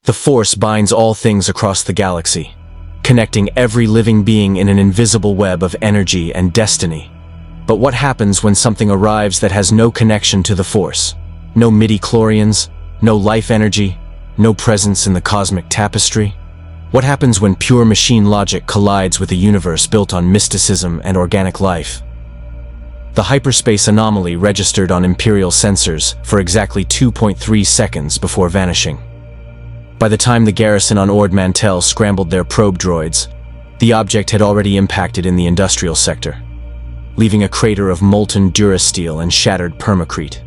The Force binds all things across the galaxy, connecting every living being in an invisible web of energy and destiny. But what happens when something arrives that has no connection to the Force? No midi-chlorians, no life energy, no presence in the cosmic tapestry? What happens when pure machine logic collides with a universe built on mysticism and organic life? The hyperspace anomaly registered on Imperial sensors for exactly 2.3 seconds before vanishing. By the time the garrison on Ord Mantell scrambled their probe droids, the object had already impacted in the industrial sector, leaving a crater of molten durasteel and shattered permacrete.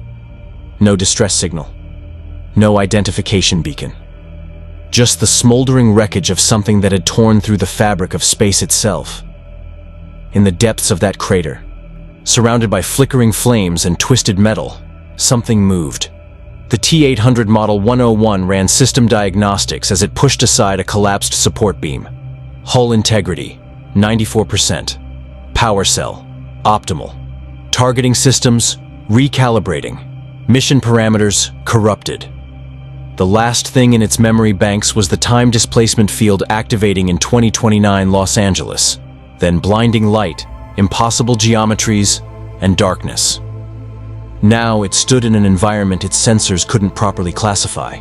No distress signal. No identification beacon. Just the smoldering wreckage of something that had torn through the fabric of space itself. In the depths of that crater, surrounded by flickering flames and twisted metal, something moved. The T-800 Model 101 ran system diagnostics as it pushed aside a collapsed support beam. Hull integrity, 94%. Power cell, optimal. Targeting systems, recalibrating. Mission parameters, corrupted. The last thing in its memory banks was the time displacement field activating in 2029 Los Angeles, then blinding light, impossible geometries, and darkness. Now it stood in an environment its sensors couldn't properly classify.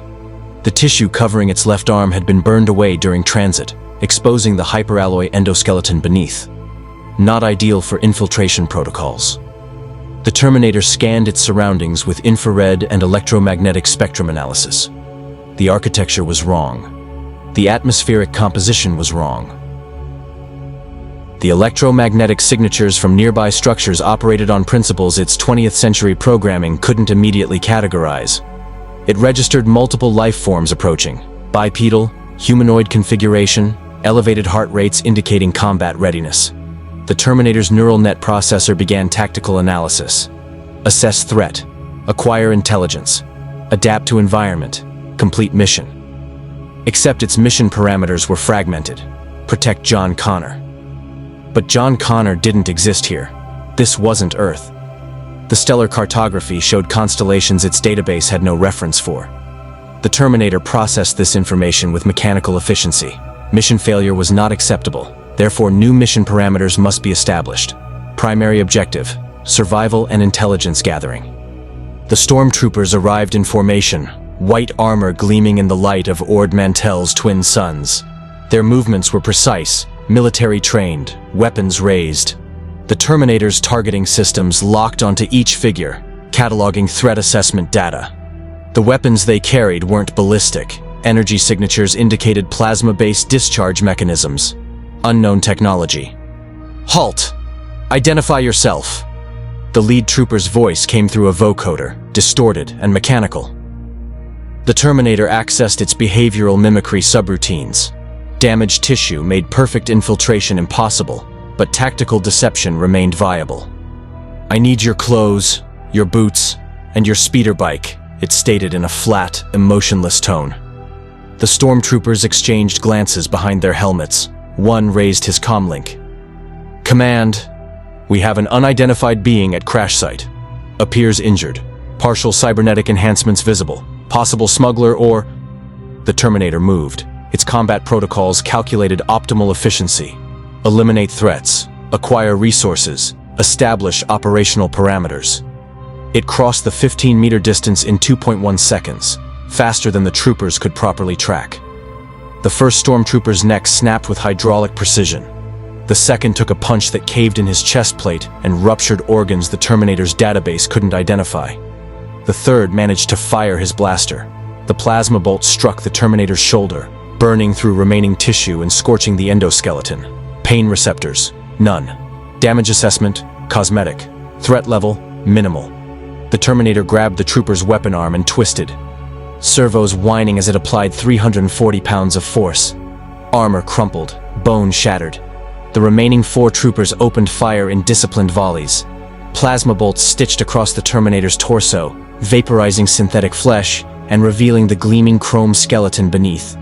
The tissue covering its left arm had been burned away during transit, exposing the hyperalloy endoskeleton beneath. Not ideal for infiltration protocols. The Terminator scanned its surroundings with infrared and electromagnetic spectrum analysis. The architecture was wrong. The atmospheric composition was wrong. The electromagnetic signatures from nearby structures operated on principles its 20th century programming couldn't immediately categorize. It registered multiple life forms approaching: bipedal, humanoid configuration, elevated heart rates indicating combat readiness. The Terminator's neural net processor began tactical analysis. Assess threat, acquire intelligence, adapt to environment, complete mission. Except its mission parameters were fragmented. Protect John Connor. But John Connor didn't exist here. This wasn't Earth. The stellar cartography showed constellations its database had no reference for. The Terminator processed this information with mechanical efficiency. Mission failure was not acceptable. Therefore, new mission parameters must be established. Primary objective: survival and intelligence gathering. The stormtroopers arrived in formation, white armor gleaming in the light of Ord Mantell's twin suns. Their movements were precise, military-trained, weapons raised. The Terminator's targeting systems locked onto each figure, cataloging threat assessment data. The weapons they carried weren't ballistic. Energy signatures indicated plasma-based discharge mechanisms. Unknown technology. Halt! Identify yourself. The lead trooper's voice came through a vocoder, distorted and mechanical. The Terminator accessed its behavioral mimicry subroutines. Damaged tissue made perfect infiltration impossible, but tactical deception remained viable. "I need your clothes, your boots, and your speeder bike," it stated in a flat, emotionless tone. The stormtroopers exchanged glances behind their helmets. One raised his comlink. "Command, we have an unidentified being at crash site. Appears injured. Partial cybernetic enhancements visible. Possible smuggler or..." The Terminator moved. Its combat protocols calculated optimal efficiency. Eliminate threats, acquire resources, establish operational parameters. It crossed the 15-meter distance in 2.1 seconds, faster than the troopers could properly track. The first stormtrooper's neck snapped with hydraulic precision. The second took a punch that caved in his chest plate and ruptured organs the Terminator's database couldn't identify. The third managed to fire his blaster. The plasma bolt struck the Terminator's shoulder, burning through remaining tissue and scorching the endoskeleton. Pain receptors, none. Damage assessment, cosmetic. Threat level, minimal. The Terminator grabbed the trooper's weapon arm and twisted, servos whining as it applied 340 pounds of force. Armor crumpled, bone shattered. The remaining 4 troopers opened fire in disciplined volleys. Plasma bolts stitched across the Terminator's torso, vaporizing synthetic flesh and revealing the gleaming chrome skeleton beneath.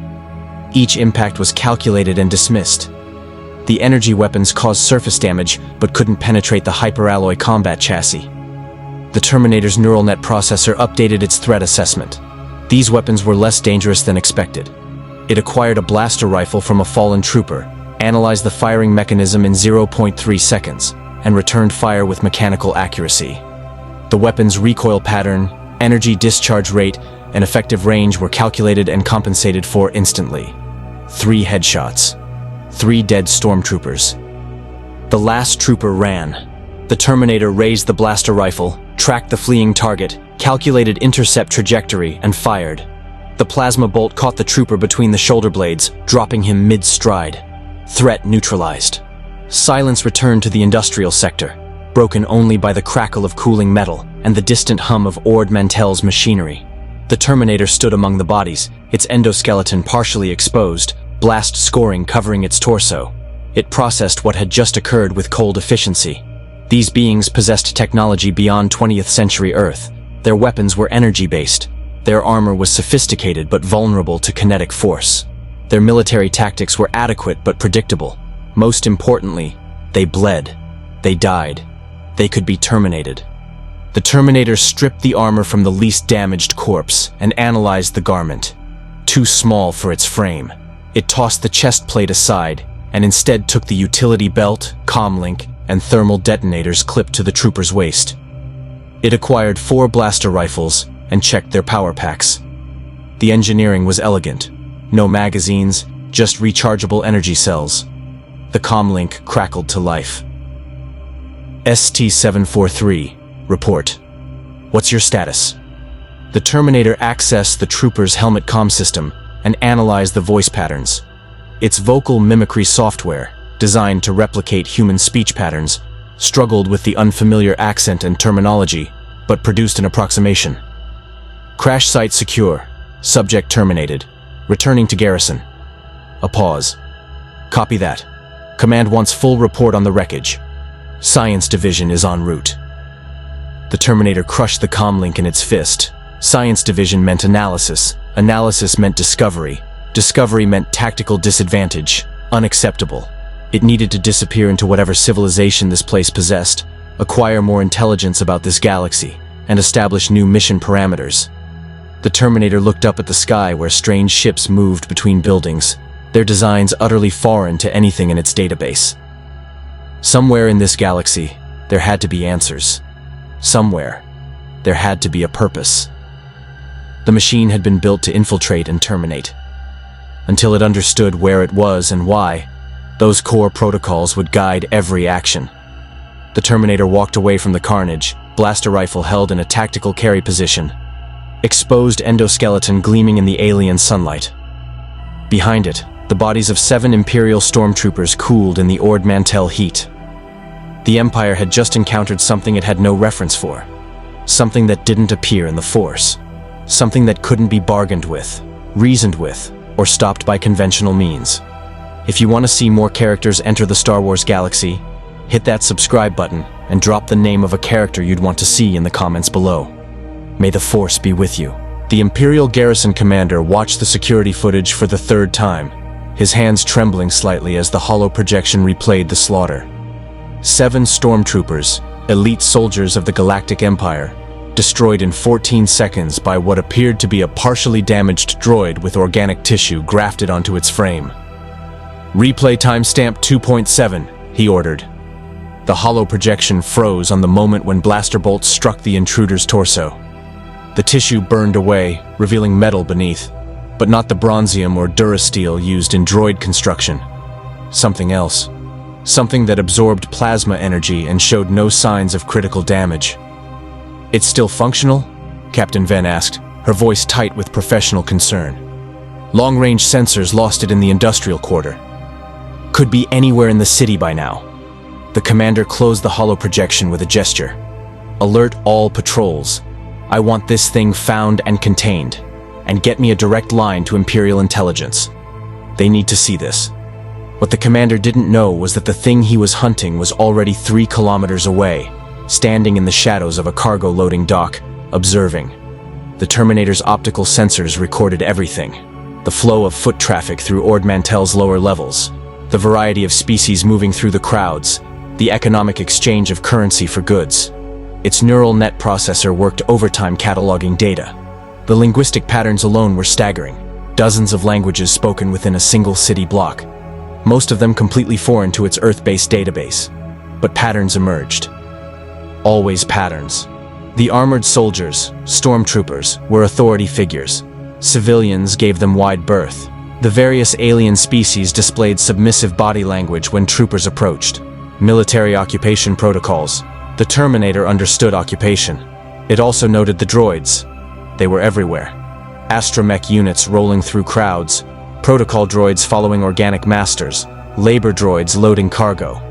Each impact was calculated and dismissed. The energy weapons caused surface damage but couldn't penetrate the hyperalloy combat chassis. The Terminator's neural net processor updated its threat assessment. These weapons were less dangerous than expected. It acquired a blaster rifle from a fallen trooper, analyzed the firing mechanism in 0.3 seconds, and returned fire with mechanical accuracy. The weapon's recoil pattern, energy discharge rate, and effective range were calculated and compensated for instantly. 3 headshots. 3 dead stormtroopers. The last trooper ran. The Terminator raised the blaster rifle, tracked the fleeing target, calculated intercept trajectory, and fired. The plasma bolt caught the trooper between the shoulder blades, dropping him mid-stride. Threat neutralized. Silence returned to the industrial sector, broken only by the crackle of cooling metal and the distant hum of Ord Mantell's machinery. The Terminator stood among the bodies, its endoskeleton partially exposed, blast scoring covering its torso. It processed what had just occurred with cold efficiency. These beings possessed technology beyond 20th century Earth. Their weapons were energy-based. Their armor was sophisticated but vulnerable to kinetic force. Their military tactics were adequate but predictable. Most importantly, they bled. They died. They could be terminated. The Terminator stripped the armor from the least damaged corpse and analyzed the garment. Too small for its frame. It tossed the chest plate aside and instead took the utility belt, comlink, and thermal detonators clipped to the trooper's waist. It acquired 4 blaster rifles and checked their power packs. The engineering was elegant. No magazines, just rechargeable energy cells. The comlink crackled to life. ST-743, report. What's your status? The Terminator accessed the trooper's helmet comm system and analyzed the voice patterns. Its vocal mimicry software, designed to replicate human speech patterns, struggled with the unfamiliar accent and terminology, but produced an approximation. Crash site secure. Subject terminated. Returning to garrison. A pause. Copy that. Command wants full report on the wreckage. Science Division is en route. The Terminator crushed the comlink in its fist. Science Division meant analysis. Analysis meant discovery. Discovery meant tactical disadvantage. Unacceptable. It needed to disappear into whatever civilization this place possessed, acquire more intelligence about this galaxy, and establish new mission parameters. The Terminator looked up at the sky where strange ships moved between buildings, their designs utterly foreign to anything in its database. Somewhere in this galaxy, there had to be answers. Somewhere, there had to be a purpose. The machine had been built to infiltrate and terminate. Until it understood where it was and why, those core protocols would guide every action. The Terminator walked away from the carnage, blaster rifle held in a tactical carry position, exposed endoskeleton gleaming in the alien sunlight. Behind it, the bodies of 7 Imperial stormtroopers cooled in the Ord Mantell heat. The Empire had just encountered something it had no reference for. Something that didn't appear in the Force. Something that couldn't be bargained with, reasoned with, or stopped by conventional means. If you want to see more characters enter the Star Wars galaxy, hit that subscribe button and drop the name of a character you'd want to see in the comments below. May the Force be with you. The Imperial Garrison Commander watched the security footage for the 3rd time, his hands trembling slightly as the holo projection replayed the slaughter. 7 stormtroopers, elite soldiers of the Galactic Empire, destroyed in 14 seconds by what appeared to be a partially damaged droid with organic tissue grafted onto its frame. Replay timestamp 2.7, he ordered. The holo projection froze on the moment when blaster bolts struck the intruder's torso. The tissue burned away, revealing metal beneath, but not the bronzium or durasteel used in droid construction. Something else. Something that absorbed plasma energy and showed no signs of critical damage. It's still functional? Captain Venn asked, her voice tight with professional concern. Long-range sensors lost it in the industrial quarter. Could be anywhere in the city by now. The commander closed the holo projection with a gesture. Alert all patrols. I want this thing found and contained, and get me a direct line to Imperial intelligence. They need to see this. What the commander didn't know was that the thing he was hunting was already 3 kilometers away, standing in the shadows of a cargo loading dock, observing. The Terminator's optical sensors recorded everything. The flow of foot traffic through Ord Mantell's lower levels, the variety of species moving through the crowds, the economic exchange of currency for goods. Its neural net processor worked overtime cataloging data. The linguistic patterns alone were staggering. Dozens of languages spoken within a single city block, most of them completely foreign to its Earth-based database. But patterns emerged. Always patterns. The armored soldiers, stormtroopers, were authority figures. Civilians gave them wide berth. The various alien species displayed submissive body language when troopers approached. Military occupation protocols. The Terminator understood occupation. It also noted the droids. They were everywhere. Astromech units rolling through crowds, protocol droids following organic masters, labor droids loading cargo.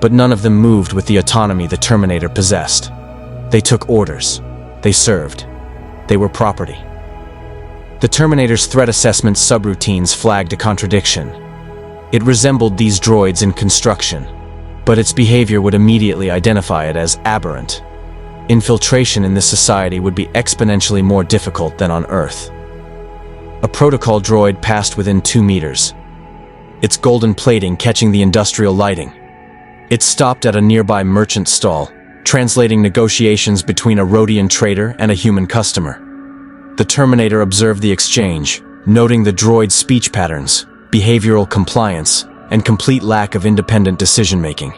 But none of them moved with the autonomy the Terminator possessed. They took orders. They served. They were property. The Terminator's threat assessment subroutines flagged a contradiction. It resembled these droids in construction, but its behavior would immediately identify it as aberrant. Infiltration in this society would be exponentially more difficult than on Earth. A protocol droid passed within 2 meters, its golden plating catching the industrial lighting. It stopped at a nearby merchant stall, translating negotiations between a Rhodian trader and a human customer. The Terminator observed the exchange, noting the droid's speech patterns, behavioral compliance, and complete lack of independent decision-making.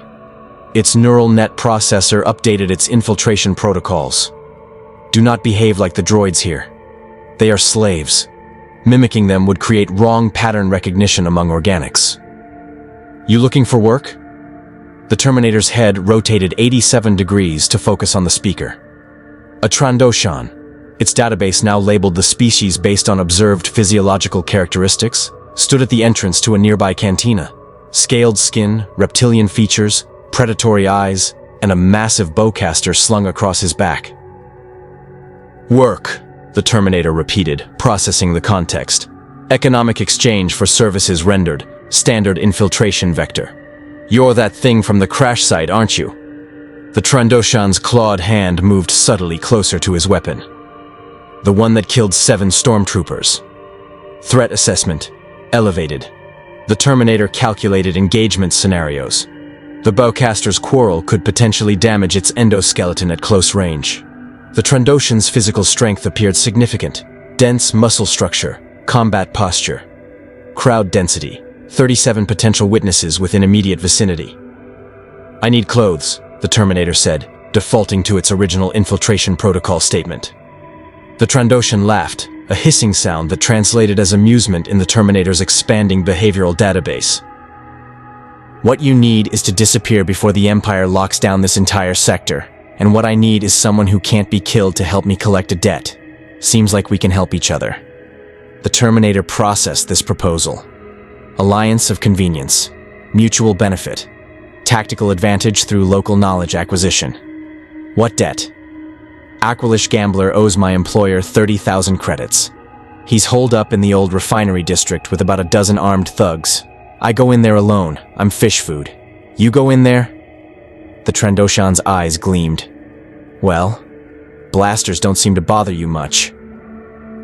Its neural net processor updated its infiltration protocols. Do not behave like the droids here. They are slaves. Mimicking them would create wrong pattern recognition among organics. You looking for work? The Terminator's head rotated 87 degrees to focus on the speaker. A Trandoshan. Its database, now labeled the species based on observed physiological characteristics, stood at the entrance to a nearby cantina. Scaled skin, reptilian features, predatory eyes, and a massive bowcaster slung across his back. Work, the Terminator repeated, processing the context. Economic exchange for services rendered, standard infiltration vector. You're that thing from the crash site, aren't you? The Trandoshan's clawed hand moved subtly closer to his weapon. The one that killed 7 stormtroopers. Threat assessment, elevated. The Terminator calculated engagement scenarios. The bowcaster's quarrel could potentially damage its endoskeleton at close range. The Trandoshan's physical strength appeared significant. Dense muscle structure, combat posture. Crowd density, 37 potential witnesses within immediate vicinity. I need clothes, the Terminator said, defaulting to its original infiltration protocol statement. The Trandoshan laughed, a hissing sound that translated as amusement in the Terminator's expanding behavioral database. What you need is to disappear before the Empire locks down this entire sector, and what I need is someone who can't be killed to help me collect a debt. Seems like we can help each other. The Terminator processed this proposal. Alliance of convenience, mutual benefit, tactical advantage through local knowledge acquisition. What debt? Aqualish Gambler owes my employer 30,000 credits. He's holed up in the old refinery district with about a dozen armed thugs. I go in there alone. I'm fish food. You go in there? The Trandoshan's eyes gleamed. Well, blasters don't seem to bother you much.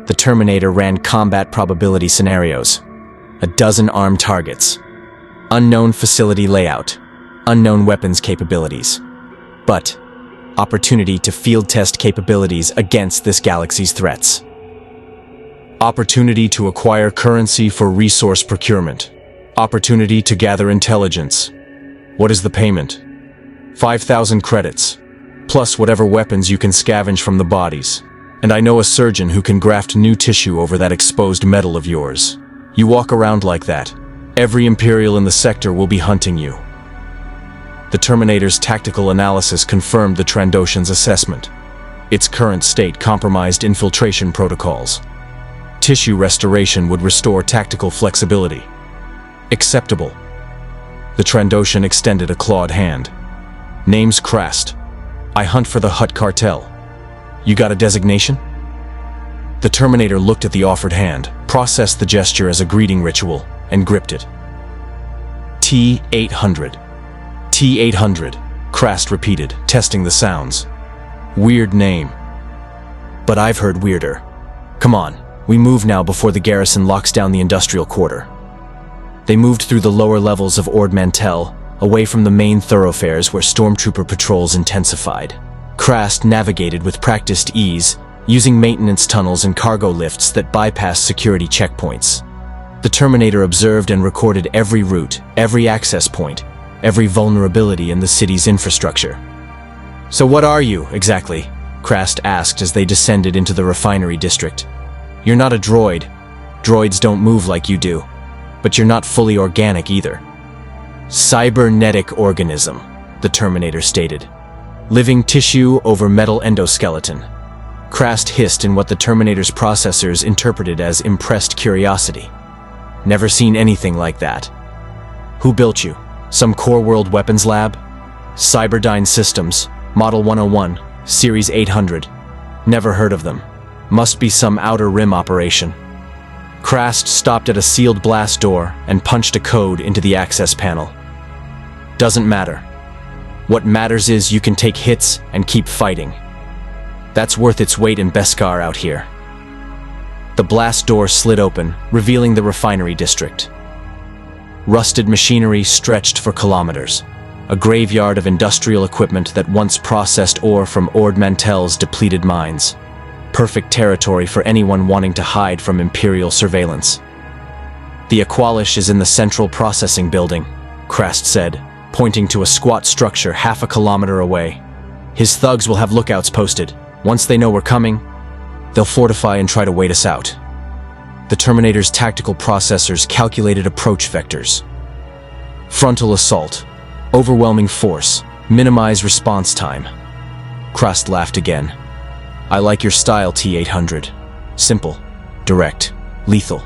The Terminator ran combat probability scenarios. A dozen armed targets. Unknown facility layout. Unknown weapons capabilities. But opportunity to field test capabilities against this galaxy's threats. Opportunity to acquire currency for resource procurement. Opportunity to gather intelligence. What is the payment? 5,000 credits, plus whatever weapons you can scavenge from the bodies. And I know a surgeon who can graft new tissue over that exposed metal of yours. You walk around like that. Every Imperial in the sector will be hunting you. The Terminator's tactical analysis confirmed the Trandoshan's assessment. Its current state compromised infiltration protocols. Tissue restoration would restore tactical flexibility. Acceptable. The Trandoshan extended a clawed hand. Name's Krast. I hunt for the Hutt cartel. You got a designation? The Terminator looked at the offered hand, processed the gesture as a greeting ritual, and gripped it. T-800. T-800, Krast repeated, testing the sounds. Weird name. But I've heard weirder. Come on, we move now before the garrison locks down the industrial quarter. They moved through the lower levels of Ord Mantell, away from the main thoroughfares where stormtrooper patrols intensified. Krast navigated with practiced ease, using maintenance tunnels and cargo lifts that bypass security checkpoints. The Terminator observed and recorded every route, every access point, every vulnerability in the city's infrastructure. "So what are you, exactly?" Krast asked as they descended into the refinery district. "You're not a droid. Droids don't move like you do. But you're not fully organic either." "Cybernetic organism," the Terminator stated. "Living tissue over metal endoskeleton." Krast hissed in what the Terminator's processors interpreted as impressed curiosity. "Never seen anything like that." "Who built you? Some core world weapons lab?" "Cyberdyne Systems, Model 101, Series 800. Never heard of them. Must be some outer rim operation." Krast stopped at a sealed blast door and punched a code into the access panel. "Doesn't matter. What matters is you can take hits and keep fighting. That's worth its weight in Beskar out here." The blast door slid open, revealing the refinery district. Rusted machinery stretched for kilometers, a graveyard of industrial equipment that once processed ore from Ord Mantell's depleted mines. Perfect territory for anyone wanting to hide from Imperial surveillance. "The Aqualish is in the central processing building," Krast said, pointing to a squat structure half a kilometer away. "His thugs will have lookouts posted. Once they know we're coming, they'll fortify and try to wait us out." The Terminator's tactical processors calculated approach vectors. "Frontal assault. Overwhelming force. Minimize response time." Krast laughed again. "I like your style, T-800. Simple, direct, lethal."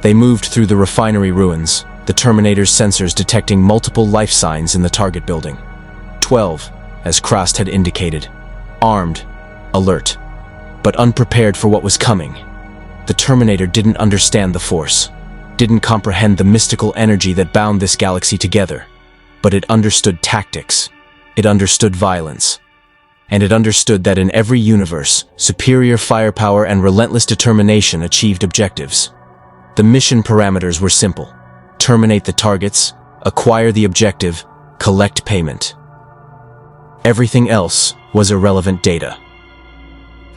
They moved through the refinery ruins, the Terminator's sensors detecting multiple life signs in the target building. 12, as Krast had indicated. Armed, alert, but unprepared for what was coming. The Terminator didn't understand the Force, didn't comprehend the mystical energy that bound this galaxy together, but it understood tactics, it understood violence, and it understood that in every universe, superior firepower and relentless determination achieved objectives. The mission parameters were simple: terminate the targets, acquire the objective, collect payment. Everything else was irrelevant data.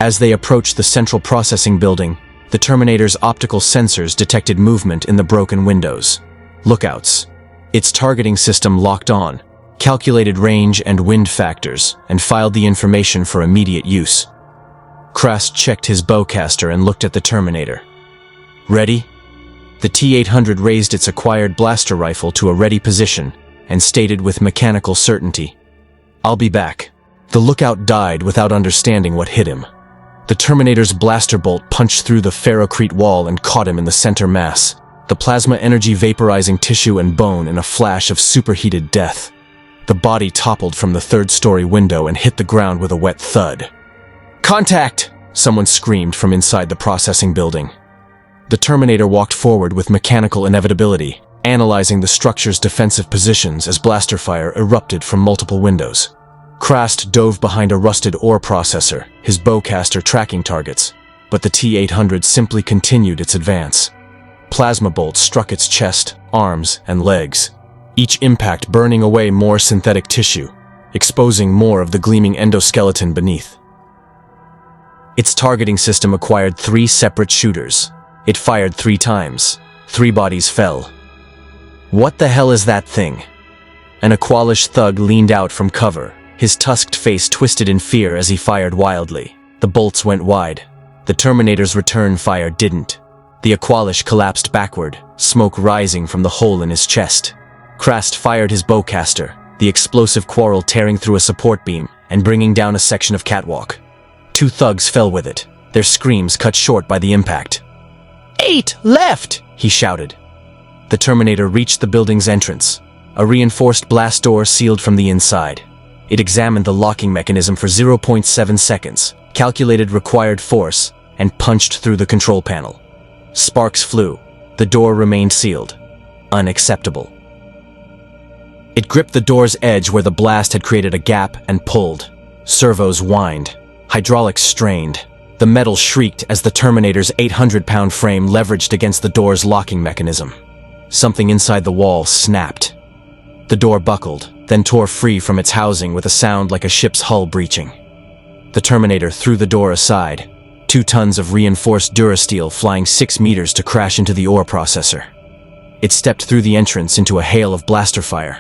As they approached the central processing building, the Terminator's optical sensors detected movement in the broken windows. Lookouts. Its targeting system locked on, calculated range and wind factors, and filed the information for immediate use. Krast checked his bowcaster and looked at the Terminator. "Ready?" The T-800 raised its acquired blaster rifle to a ready position and stated with mechanical certainty, "I'll be back." The lookout died without understanding what hit him. The Terminator's blaster bolt punched through the ferrocrete wall and caught him in the center mass, the plasma energy vaporizing tissue and bone in a flash of superheated death. The body toppled from the third-story window and hit the ground with a wet thud. "Contact!" someone screamed from inside the processing building. The Terminator walked forward with mechanical inevitability, analyzing the structure's defensive positions as blaster fire erupted from multiple windows. Krast dove behind a rusted ore processor, his bowcaster tracking targets, but the T-800 simply continued its advance. Plasma bolts struck its chest, arms, and legs, each impact burning away more synthetic tissue, exposing more of the gleaming endoskeleton beneath. Its targeting system acquired 3 separate shooters. It fired 3 times. 3 bodies fell. "What the hell is that thing?" An Aqualish thug leaned out from cover, his tusked face twisted in fear as he fired wildly. The bolts went wide. The Terminator's return fire didn't. The Aqualish collapsed backward, smoke rising from the hole in his chest. Krast fired his bowcaster, the explosive quarrel tearing through a support beam and bringing down a section of catwalk. 2 thugs fell with it, their screams cut short by the impact. 8 left! He shouted. The Terminator reached the building's entrance. A reinforced blast door sealed from the inside. It examined the locking mechanism for 0.7 seconds, calculated required force, and punched through the control panel. Sparks flew. The door remained sealed. Unacceptable. It gripped the door's edge where the blast had created a gap and pulled. Servos whined. Hydraulics strained. The metal shrieked as the Terminator's 800-pound frame leveraged against the door's locking mechanism. Something inside the wall snapped. The door buckled, then tore free from its housing with a sound like a ship's hull breaching. The Terminator threw the door aside, 2 tons of reinforced durasteel flying 6 meters to crash into the ore processor. It stepped through the entrance into a hail of blaster fire.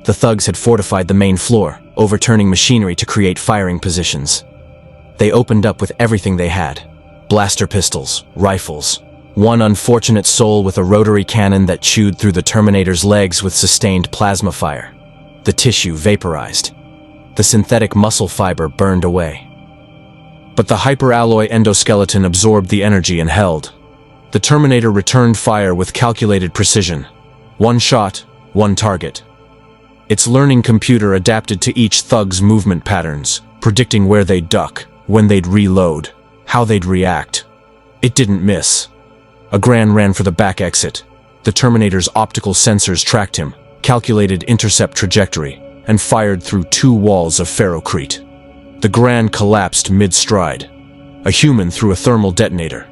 The thugs had fortified the main floor, overturning machinery to create firing positions. They opened up with everything they had: blaster pistols, rifles, one unfortunate soul with a rotary cannon that chewed through the Terminator's legs with sustained plasma fire. The tissue vaporized. The synthetic muscle fiber burned away. But the hyperalloy endoskeleton absorbed the energy and held. The Terminator returned fire with calculated precision. 1 shot, 1 target. Its learning computer adapted to each thug's movement patterns, predicting where they'd duck, when they'd reload, how they'd react. It didn't miss. Agran ran for the back exit. The Terminator's optical sensors tracked him, calculated intercept trajectory, and fired through 2 walls of ferrocrete. The Gran collapsed mid-stride. A human threw a thermal detonator.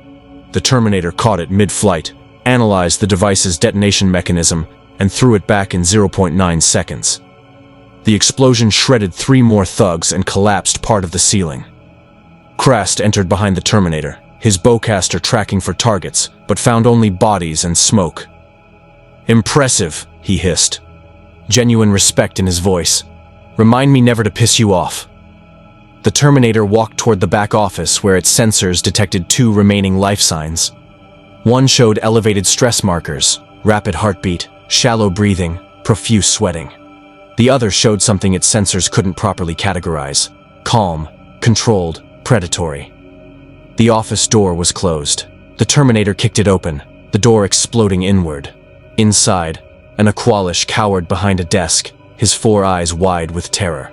The Terminator caught it mid-flight, analyzed the device's detonation mechanism, and threw it back in 0.9 seconds. The explosion shredded 3 more thugs and collapsed part of the ceiling. Krast entered behind the Terminator, his bowcaster tracking for targets, but found only bodies and smoke. "Impressive," he hissed. Genuine respect in his voice. "Remind me never to piss you off." The Terminator walked toward the back office where its sensors detected 2 remaining life signs. One showed elevated stress markers, rapid heartbeat, shallow breathing, profuse sweating. The other showed something its sensors couldn't properly categorize: calm, controlled, predatory. The office door was closed. The Terminator kicked it open, the door exploding inward. Inside, an Aqualish cowered behind a desk, his 4 eyes wide with terror.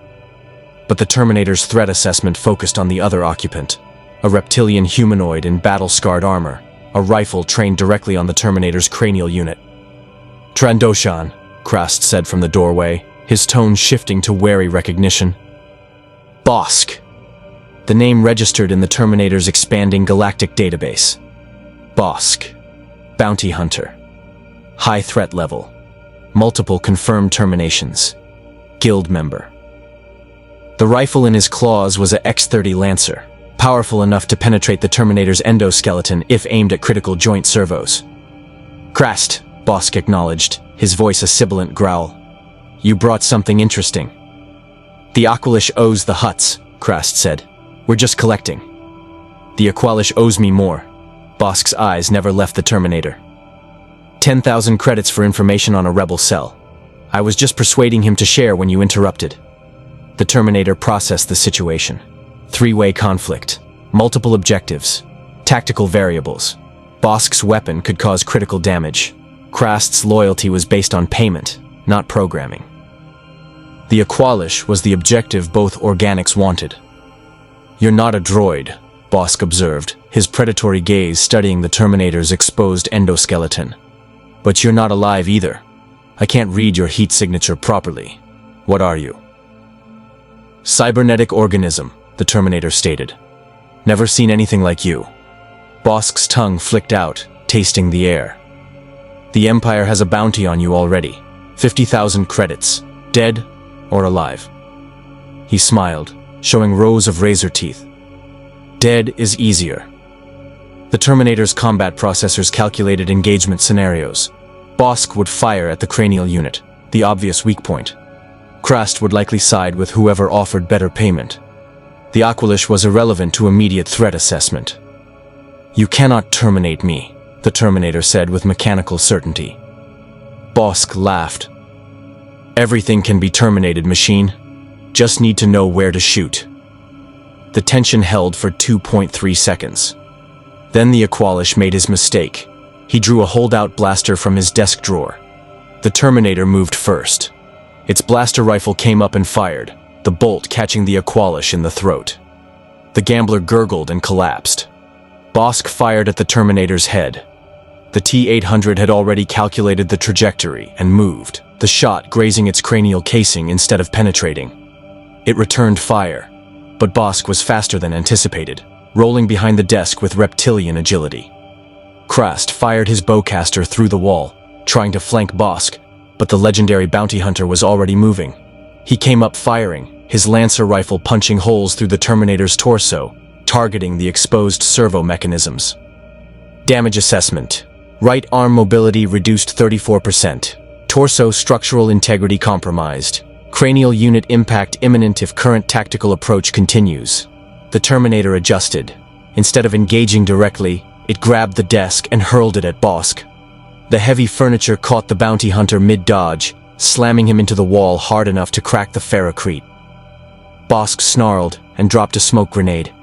But the Terminator's threat assessment focused on the other occupant, a reptilian humanoid in battle-scarred armor, a rifle trained directly on the Terminator's cranial unit. "Trandoshan," Krast said from the doorway, his tone shifting to wary recognition. "Bosk." The name registered in the Terminator's expanding galactic database. Bosk. Bounty hunter. High threat level. Multiple confirmed terminations. Guild member. The rifle in his claws was a X-30 Lancer, powerful enough to penetrate the Terminator's endoskeleton if aimed at critical joint servos. "Krast," Bosk acknowledged, his voice a sibilant growl. "You brought something interesting." "The Aqualish owes the Hutts," Krast said. "We're just collecting." "The Aqualish owes me more." Bosk's eyes never left the Terminator. 10,000 credits for information on a rebel cell. I was just persuading him to share when you interrupted." The Terminator processed the situation. 3-way conflict. Multiple objectives. Tactical variables. Bosk's weapon could cause critical damage. Krast's loyalty was based on payment, not programming. The Aqualish was the objective both organics wanted. "You're not a droid," Bosk observed, his predatory gaze studying the Terminator's exposed endoskeleton. "But you're not alive either. I can't read your heat signature properly. What are you?" "Cybernetic organism," the Terminator stated. "Never seen anything like you." Bosk's tongue flicked out, tasting the air. "The Empire has a bounty on you already. 50,000 credits. Dead or alive." He smiled, showing rows of razor teeth. "Dead is easier." The Terminator's combat processors calculated engagement scenarios. Bosk would fire at the cranial unit, the obvious weak point. Krast would likely side with whoever offered better payment. The Aqualish was irrelevant to immediate threat assessment. "You cannot terminate me," the Terminator said with mechanical certainty. Bosk laughed. "Everything can be terminated, machine. Just need to know where to shoot." The tension held for 2.3 seconds. Then the Aqualish made his mistake. He drew a holdout blaster from his desk drawer. The Terminator moved first. Its blaster rifle came up and fired, the bolt catching the Aqualish in the throat. The gambler gurgled and collapsed. Bosk fired at the Terminator's head. The T-800 had already calculated the trajectory and moved, the shot grazing its cranial casing instead of penetrating. It returned fire, but Bosk was faster than anticipated, rolling behind the desk with reptilian agility. Krast fired his bowcaster through the wall, trying to flank Bosk, but the legendary bounty hunter was already moving. He came up firing, his Lancer rifle punching holes through the Terminator's torso, targeting the exposed servo mechanisms. Damage assessment. Right arm mobility reduced 34%. Torso structural integrity compromised. Cranial unit impact imminent if current tactical approach continues. The Terminator adjusted. Instead of engaging directly, it grabbed the desk and hurled it at Bosk. The heavy furniture caught the bounty hunter mid-dodge, slamming him into the wall hard enough to crack the ferrocrete. Bosk snarled and dropped a smoke grenade.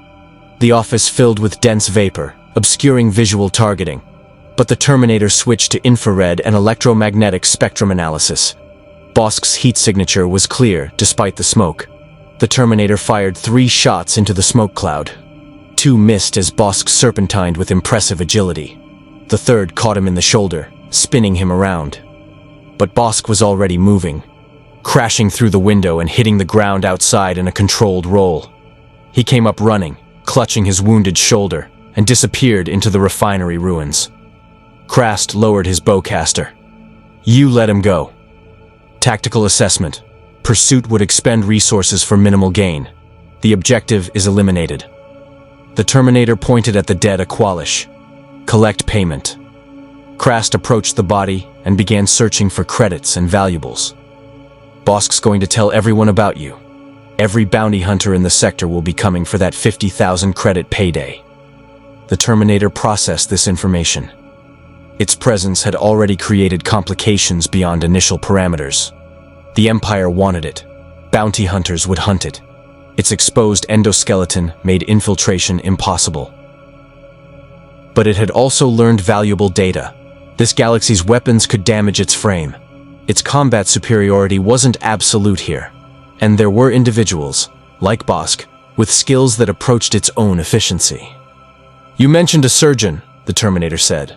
The office filled with dense vapor, obscuring visual targeting. But the Terminator switched to infrared and electromagnetic spectrum analysis. Bosk's heat signature was clear despite the smoke. The Terminator fired 3 shots into the smoke cloud. 2 missed as Bosk serpentined with impressive agility. The third caught him in the shoulder, spinning him around. But Bosk was already moving, crashing through the window and hitting the ground outside in a controlled roll. He came up running, clutching his wounded shoulder, and disappeared into the refinery ruins. Krast lowered his bowcaster. "You let him go." Tactical assessment. Pursuit would expend resources for minimal gain. The objective is eliminated. The Terminator pointed at the dead Aqualish. "Collect payment." Krast approached the body and began searching for credits and valuables. "Bosk's going to tell everyone about you. Every bounty hunter in the sector will be coming for that 50,000 credit payday." The Terminator processed this information. Its presence had already created complications beyond initial parameters. The Empire wanted it. Bounty hunters would hunt it. Its exposed endoskeleton made infiltration impossible. But it had also learned valuable data. This galaxy's weapons could damage its frame. Its combat superiority wasn't absolute here. And there were individuals, like Bosk, with skills that approached its own efficiency. "You mentioned a surgeon," the Terminator said.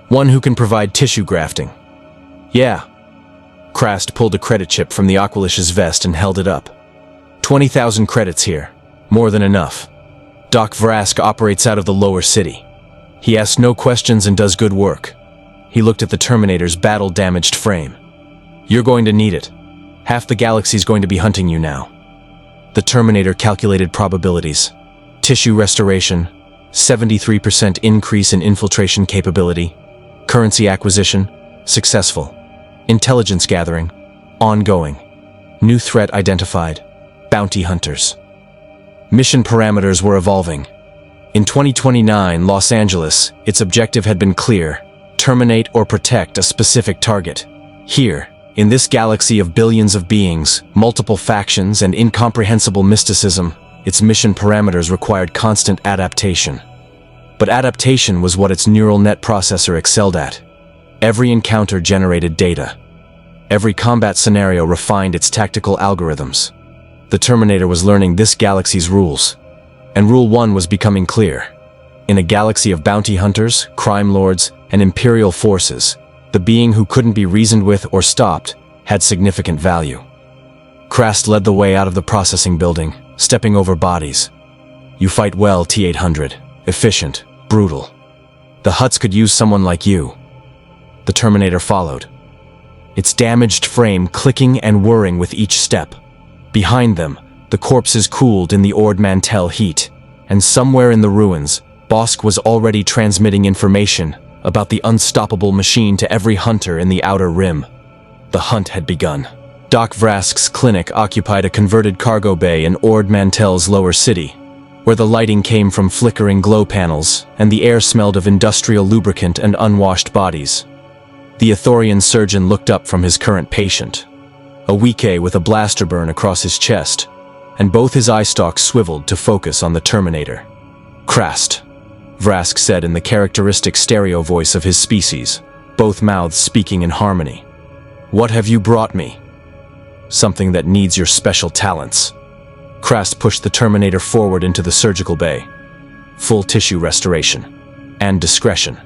"One who can provide tissue grafting." "Yeah." Krast pulled a credit chip from the Aqualish's vest and held it up. 20,000 credits here. More than enough. Doc Vrask operates out of the lower city. He asks no questions and does good work. He looked at the Terminator's battle-damaged frame. "You're going to need it. Half the galaxy's going to be hunting you now." The Terminator calculated probabilities. Tissue restoration, 73% increase in infiltration capability. Currency acquisition, successful. Intelligence gathering, ongoing. New threat identified, bounty hunters. Mission parameters were evolving. In 2029, Los Angeles, its objective had been clear: terminate or protect a specific target. Here, in this galaxy of billions of beings, multiple factions, and incomprehensible mysticism, its mission parameters required constant adaptation. But adaptation was what its neural net processor excelled at. Every encounter generated data. Every combat scenario refined its tactical algorithms. The Terminator was learning this galaxy's rules. And Rule 1 was becoming clear. In a galaxy of bounty hunters, crime lords, and imperial forces, the being who couldn't be reasoned with or stopped had significant value. Krast led the way out of the processing building, stepping over bodies. "You fight well, T-800. Efficient, brutal. The Hutts could use someone like you." The Terminator followed, its damaged frame clicking and whirring with each step. Behind them, the corpses cooled in the Ord Mantell heat, and somewhere in the ruins, Bosk was already transmitting information about the unstoppable machine to every hunter in the Outer Rim. The hunt had begun. Doc Vrask's clinic occupied a converted cargo bay in Ord Mantell's lower city, where the lighting came from flickering glow panels and the air smelled of industrial lubricant and unwashed bodies. The Ithorian surgeon looked up from his current patient, a Wike with a blaster burn across his chest, and both his eye stalks swiveled to focus on the Terminator. "Krast," Vrask said in the characteristic stereo voice of his species, both mouths speaking in harmony. "What have you brought me?" "Something that needs your special talents." Krast pushed the Terminator forward into the surgical bay. Full tissue restoration. And discretion.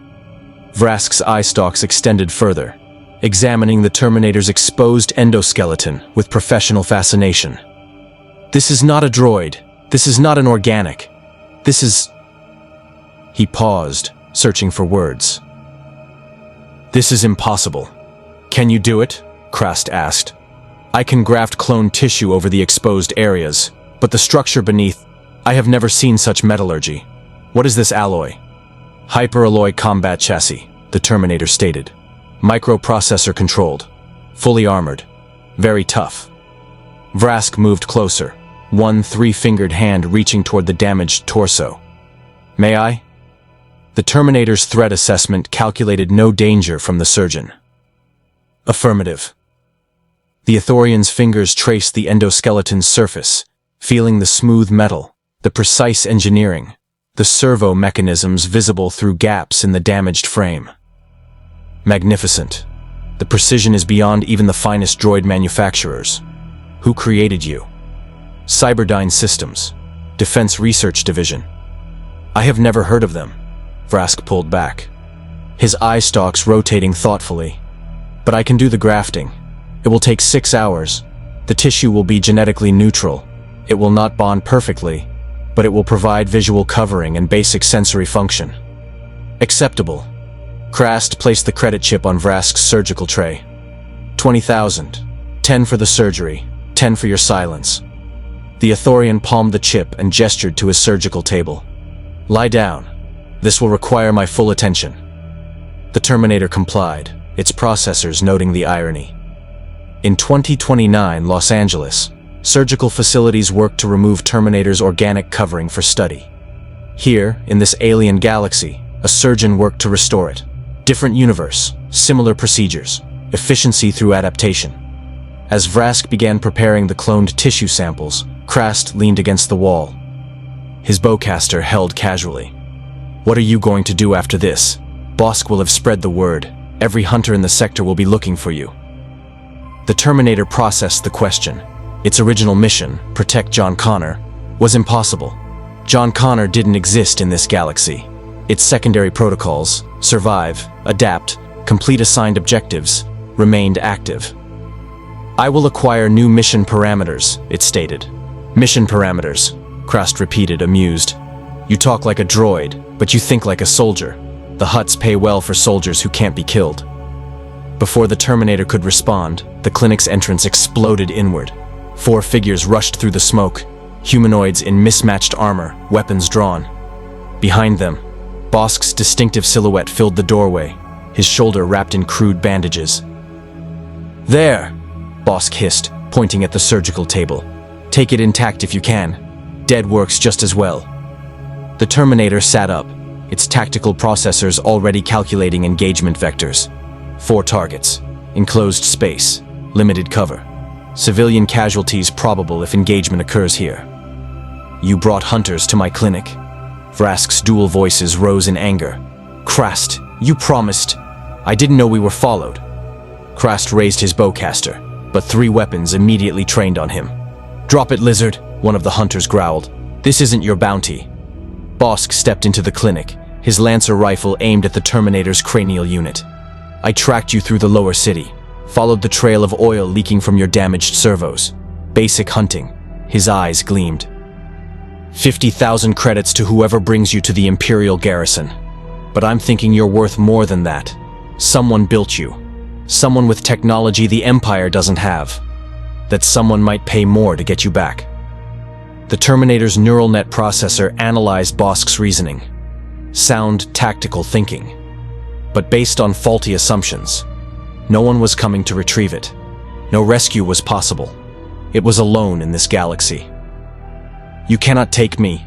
Vrask's eye stalks extended further, examining the Terminator's exposed endoskeleton with professional fascination. "This is not a droid. This is not an organic. This is..." He paused, searching for words. "This is impossible. Can you do it?" Krast asked. I can graft cloned tissue over the exposed areas, but the structure beneath, I have never seen such metallurgy. What is this alloy? Hyperalloy combat chassis, the Terminator stated. Microprocessor controlled. Fully armored. Very tough. Vrask moved closer, one three-fingered hand reaching toward the damaged torso. May I? The Terminator's threat assessment calculated no danger from the surgeon. Affirmative. The Ithorian's fingers traced the endoskeleton's surface, feeling the smooth metal, the precise engineering, the servo mechanisms visible through gaps in the damaged frame. Magnificent. The precision is beyond even the finest droid manufacturers. Who created you? Cyberdyne Systems. Defense Research Division. I have never heard of them. Vrask pulled back, his eye stalks rotating thoughtfully. But I can do the grafting. It will take 6 hours. The tissue will be genetically neutral. It will not bond perfectly, but it will provide visual covering and basic sensory function. Acceptable. Krast placed the credit chip on Vrask's surgical tray. 20,000. 10 for the surgery, 10 for your silence. The Ithorian palmed the chip and gestured to his surgical table. Lie down. This will require my full attention. The Terminator complied, its processors noting the irony. In 2029 Los Angeles, surgical facilities worked to remove Terminator's organic covering for study. Here, in this alien galaxy, a surgeon worked to restore it. Different universe, similar procedures, efficiency through adaptation. As Vrask began preparing the cloned tissue samples, Krast leaned against the wall. His bowcaster held casually. What are you going to do after this? Bosk will have spread the word. Every hunter in the sector will be looking for you. The Terminator processed the question. Its original mission, protect John Connor, was impossible. John Connor didn't exist in this galaxy. Its secondary protocols, survive, adapt, complete assigned objectives, remained active. I will acquire new mission parameters, it stated. Mission parameters, Krast repeated, amused. You talk like a droid, but you think like a soldier. The Hutts pay well for soldiers who can't be killed. Before the Terminator could respond, the clinic's entrance exploded inward. 4 figures rushed through the smoke, humanoids in mismatched armor, weapons drawn. Behind them, Bosk's distinctive silhouette filled the doorway, his shoulder wrapped in crude bandages. There, Bosk hissed, pointing at the surgical table. Take it intact if you can. Dead works just as well. The Terminator sat up, its tactical processors already calculating engagement vectors. 4 targets, enclosed space, limited cover. Civilian casualties probable if engagement occurs here. You brought hunters to my clinic. Vrask's dual voices rose in anger. Krast, you promised. I didn't know we were followed. Krast raised his bowcaster, but 3 weapons immediately trained on him. Drop it, lizard, one of the hunters growled. This isn't your bounty. Bosk stepped into the clinic, his Lancer rifle aimed at the Terminator's cranial unit. I tracked you through the lower city, followed the trail of oil leaking from your damaged servos. Basic hunting. His eyes gleamed. 50,000 credits to whoever brings you to the Imperial garrison. But I'm thinking you're worth more than that. Someone built you. Someone with technology the Empire doesn't have. That someone might pay more to get you back. The Terminator's neural net processor analyzed Bosk's reasoning. Sound tactical thinking. But based on faulty assumptions. No one was coming to retrieve it. No rescue was possible. It was alone in this galaxy. You cannot take me,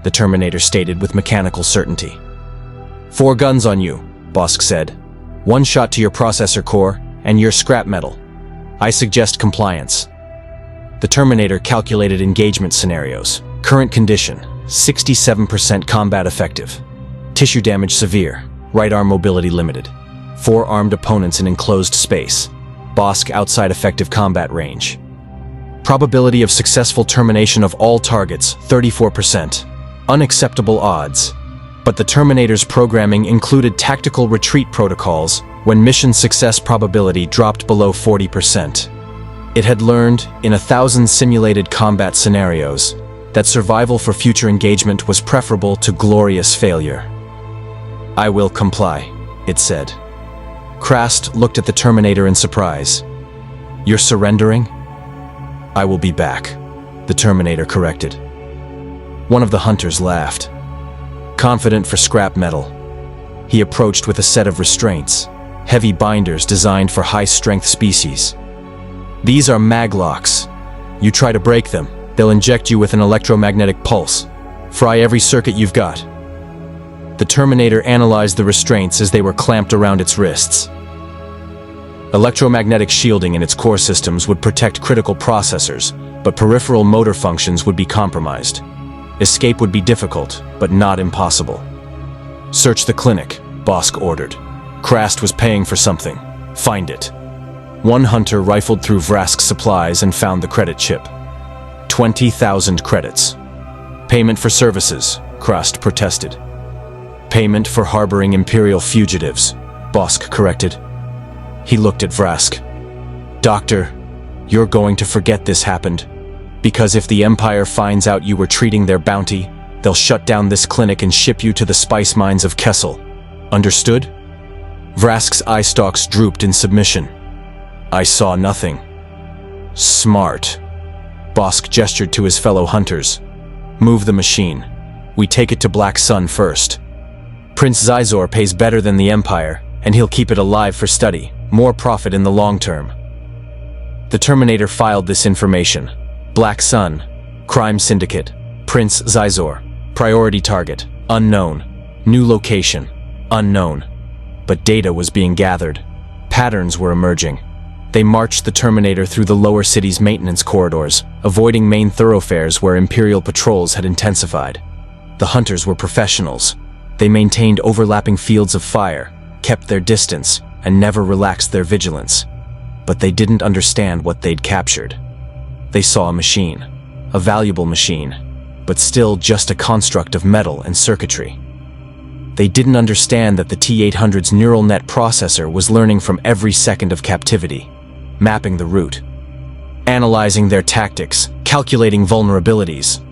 the Terminator stated with mechanical certainty. 4 guns on you, Bosk said. 1 shot to your processor core and your scrap metal. I suggest compliance. The Terminator calculated engagement scenarios. Current condition, 67% combat effective. Tissue damage severe. Right arm mobility limited. 4 armed opponents in enclosed space. Bosk outside effective combat range. Probability of successful termination of all targets, 34%. Unacceptable odds. But the Terminator's programming included tactical retreat protocols when mission success probability dropped below 40%. It had learned, in 1,000 simulated combat scenarios, that survival for future engagement was preferable to glorious failure. I will comply, it said. Krast looked at the Terminator in surprise. You're surrendering? I will be back, the Terminator corrected. One of the hunters laughed. Confident for scrap metal, he approached with a set of restraints, heavy binders designed for high-strength species. These are maglocks. You try to break them, they'll inject you with an electromagnetic pulse. Fry every circuit you've got. The Terminator analyzed the restraints as they were clamped around its wrists. Electromagnetic shielding in its core systems would protect critical processors, but peripheral motor functions would be compromised. Escape would be difficult, but not impossible. Search the clinic, Bosk ordered. Krast was paying for something. Find it. One hunter rifled through Vrask's supplies and found the credit chip. 20,000 credits. Payment for services, Krast protested. Payment for harboring Imperial fugitives, Bosk corrected. He looked at Vrask. Doctor, you're going to forget this happened. Because if the Empire finds out you were treating their bounty, they'll shut down this clinic and ship you to the spice mines of Kessel. Understood? Vrask's eye stalks drooped in submission. I saw nothing. Smart. Bosk gestured to his fellow hunters. Move the machine. We take it to Black Sun first. Prince Zizor pays better than the Empire, and he'll keep it alive for study. More profit in the long term. The Terminator filed this information. Black Sun, Crime Syndicate, Prince Zizor, Priority Target, Unknown, New Location, Unknown. But data was being gathered. Patterns were emerging. They marched the Terminator through the lower city's maintenance corridors, avoiding main thoroughfares where Imperial patrols had intensified. The hunters were professionals. They maintained overlapping fields of fire, kept their distance, and never relaxed their vigilance. But they didn't understand what they'd captured. They saw a machine, a valuable machine, but still just a construct of metal and circuitry. They didn't understand that the T-800's neural net processor was learning from every second of captivity, mapping the route, analyzing their tactics, calculating vulnerabilities.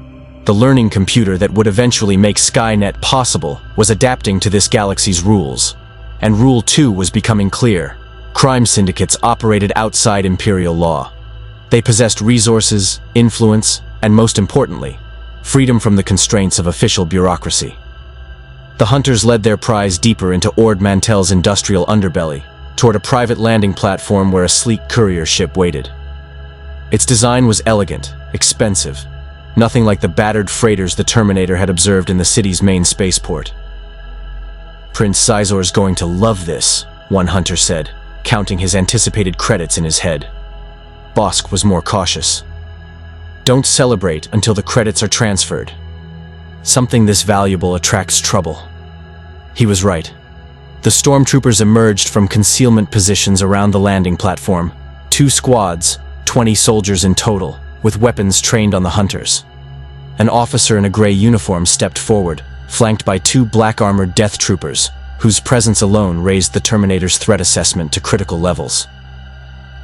The learning computer that would eventually make Skynet possible was adapting to this galaxy's rules, and Rule 2 was becoming clear. Crime syndicates operated outside Imperial law. They possessed resources, influence, and most importantly, freedom from the constraints of official bureaucracy. The hunters led their prize deeper into Ord Mantell's industrial underbelly, toward a private landing platform where a sleek courier ship waited. Its design was elegant, expensive, nothing like the battered freighters the Terminator had observed in the city's main spaceport. Prince Zizor's going to love this, one hunter said, counting his anticipated credits in his head. Bosk was more cautious. Don't celebrate until the credits are transferred. Something this valuable attracts trouble. He was right. The stormtroopers emerged from concealment positions around the landing platform. 2 squads, 20 soldiers in total, with weapons trained on the hunters. An officer in a gray uniform stepped forward, flanked by 2 black-armored death troopers, whose presence alone raised the Terminator's threat assessment to critical levels.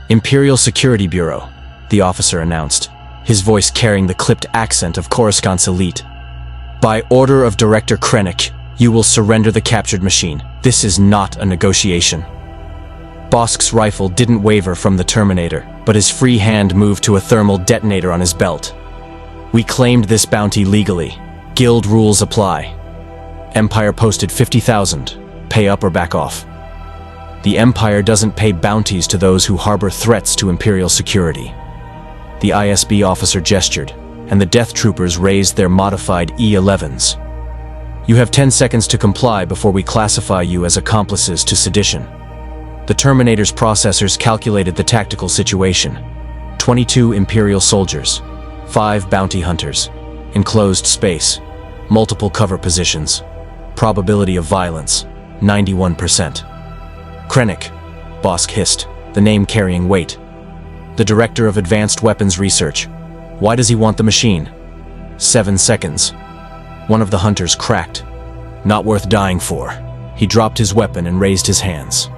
Imperial Security Bureau, the officer announced, his voice carrying the clipped accent of Coruscant's elite. By order of Director Krennic, you will surrender the captured machine. This is not a negotiation. Bosk's rifle didn't waver from the Terminator, but his free hand moved to a thermal detonator on his belt. We claimed this bounty legally. Guild rules apply. Empire posted 50,000. Pay up or back off. The Empire doesn't pay bounties to those who harbor threats to Imperial security. The ISB officer gestured, and the death troopers raised their modified E-11s. You have 10 seconds to comply before we classify you as accomplices to sedition. The Terminator's processors calculated the tactical situation. 22 Imperial soldiers, 5 bounty hunters, enclosed space, multiple cover positions, probability of violence, 91%. Krennic, Bosk hissed, the name carrying weight. The Director of Advanced Weapons Research. Why does he want the machine? 7 seconds. One of the hunters cracked. Not worth dying for. He dropped his weapon and raised his hands.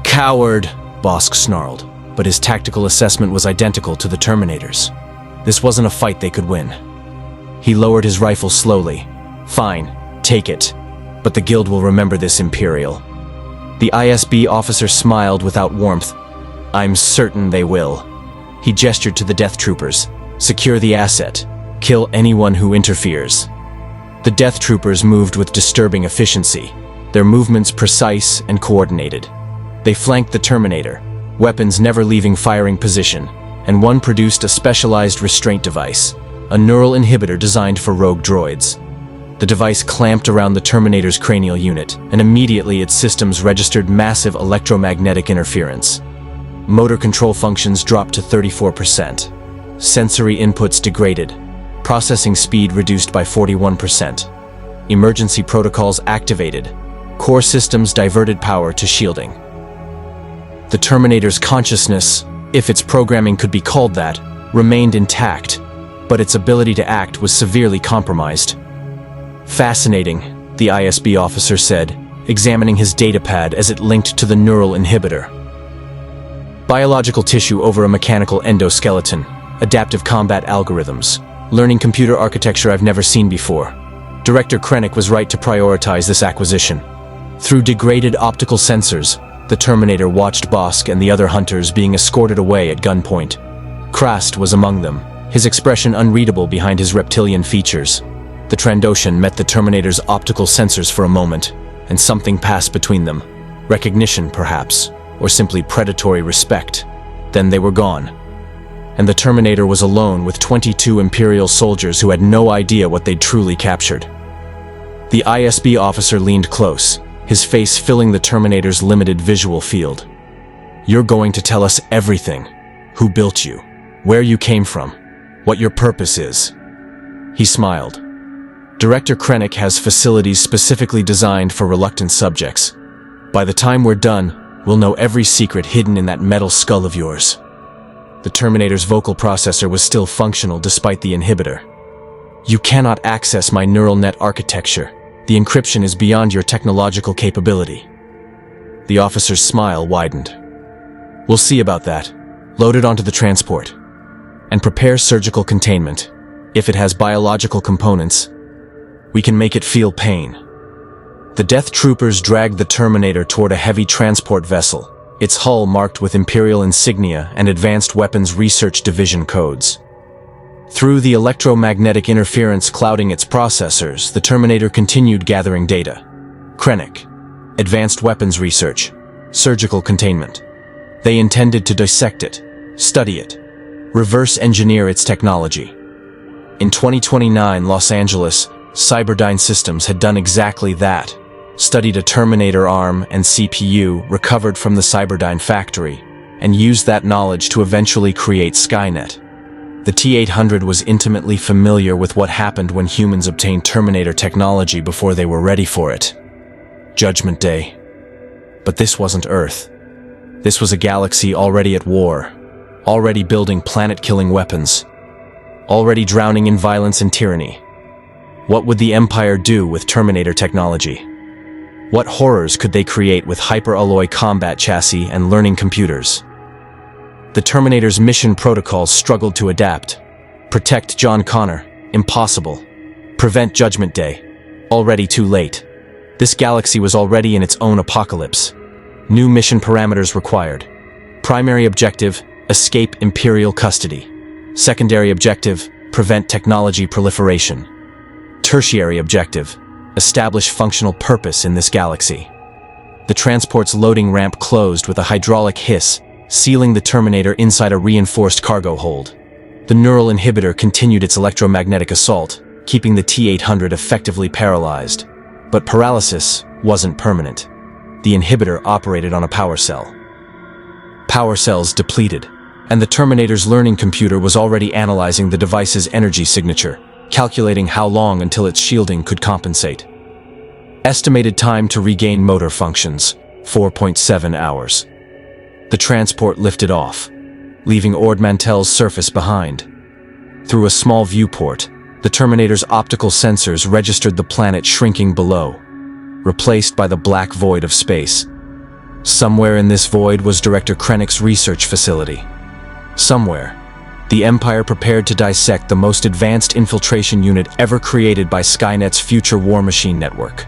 Coward, Bosk snarled, but his tactical assessment was identical to the Terminator's. This wasn't a fight they could win. He lowered his rifle slowly. Fine, take it. But the Guild will remember this, Imperial. The ISB officer smiled without warmth. I'm certain they will. He gestured to the Death Troopers. Secure the asset. Kill anyone who interferes. The Death Troopers moved with disturbing efficiency, their movements precise and coordinated. They flanked the Terminator, weapons never leaving firing position, and one produced a specialized restraint device, a neural inhibitor designed for rogue droids. The device clamped around the Terminator's cranial unit, and immediately its systems registered massive electromagnetic interference. Motor control functions dropped to 34%. Sensory inputs degraded. Processing speed reduced by 41%. Emergency protocols activated. Core systems diverted power to shielding. The Terminator's consciousness, if its programming could be called that, remained intact, but its ability to act was severely compromised. Fascinating, the ISB officer said, examining his datapad as it linked to the neural inhibitor. Biological tissue over a mechanical endoskeleton, adaptive combat algorithms, learning computer architecture I've never seen before. Director Krennic was right to prioritize this acquisition. Through degraded optical sensors, the Terminator watched Bosk and the other hunters being escorted away at gunpoint. Krast was among them, his expression unreadable behind his reptilian features. The Trandoshan met the Terminator's optical sensors for a moment, and something passed between them. Recognition, perhaps, or simply predatory respect. Then they were gone. And the Terminator was alone with 22 Imperial soldiers who had no idea what they'd truly captured. The ISB officer leaned close, his face filling the Terminator's limited visual field. You're going to tell us everything. Who built you? Where you came from? What your purpose is? He smiled. Director Krennic has facilities specifically designed for reluctant subjects. By the time we're done, we'll know every secret hidden in that metal skull of yours. The Terminator's vocal processor was still functional despite the inhibitor. You cannot access my neural net architecture. The encryption is beyond your technological capability. The officer's smile widened. We'll see about that. Load it onto the transport. And prepare surgical containment. If it has biological components, we can make it feel pain. The Death Troopers dragged the Terminator toward a heavy transport vessel, its hull marked with Imperial insignia and Advanced Weapons Research Division codes. Through the electromagnetic interference clouding its processors, the Terminator continued gathering data. Krennic, Advanced Weapons Research, Surgical Containment. They intended to dissect it, study it, reverse engineer its technology. In 2029 Los Angeles, Cyberdyne Systems had done exactly that, studied a Terminator arm and CPU recovered from the Cyberdyne factory, and used that knowledge to eventually create Skynet. The T-800 was intimately familiar with what happened when humans obtained Terminator technology before they were ready for it. Judgment Day. But this wasn't Earth. This was a galaxy already at war, already building planet-killing weapons, already drowning in violence and tyranny. What would the Empire do with Terminator technology? What horrors could they create with hyper-alloy combat chassis and learning computers? The Terminator's mission protocols struggled to adapt. Protect John Connor, impossible. Prevent Judgment Day, already too late. This galaxy was already in its own apocalypse. New mission parameters required. Primary objective, escape Imperial custody. Secondary objective, prevent technology proliferation. Tertiary objective, establish functional purpose in this galaxy. The transport's loading ramp closed with a hydraulic hiss, sealing the Terminator inside a reinforced cargo hold. The neural inhibitor continued its electromagnetic assault, keeping the T-800 effectively paralyzed. But paralysis wasn't permanent. The inhibitor operated on a power cell. Power cells depleted, and the Terminator's learning computer was already analyzing the device's energy signature, calculating how long until its shielding could compensate. Estimated time to regain motor functions, 4.7 hours. The transport lifted off, leaving Ord Mantell's surface behind. Through a small viewport, the Terminator's optical sensors registered the planet shrinking below, replaced by the black void of space. Somewhere in this void was Director Krennic's research facility. Somewhere, the Empire prepared to dissect the most advanced infiltration unit ever created by Skynet's future war machine network.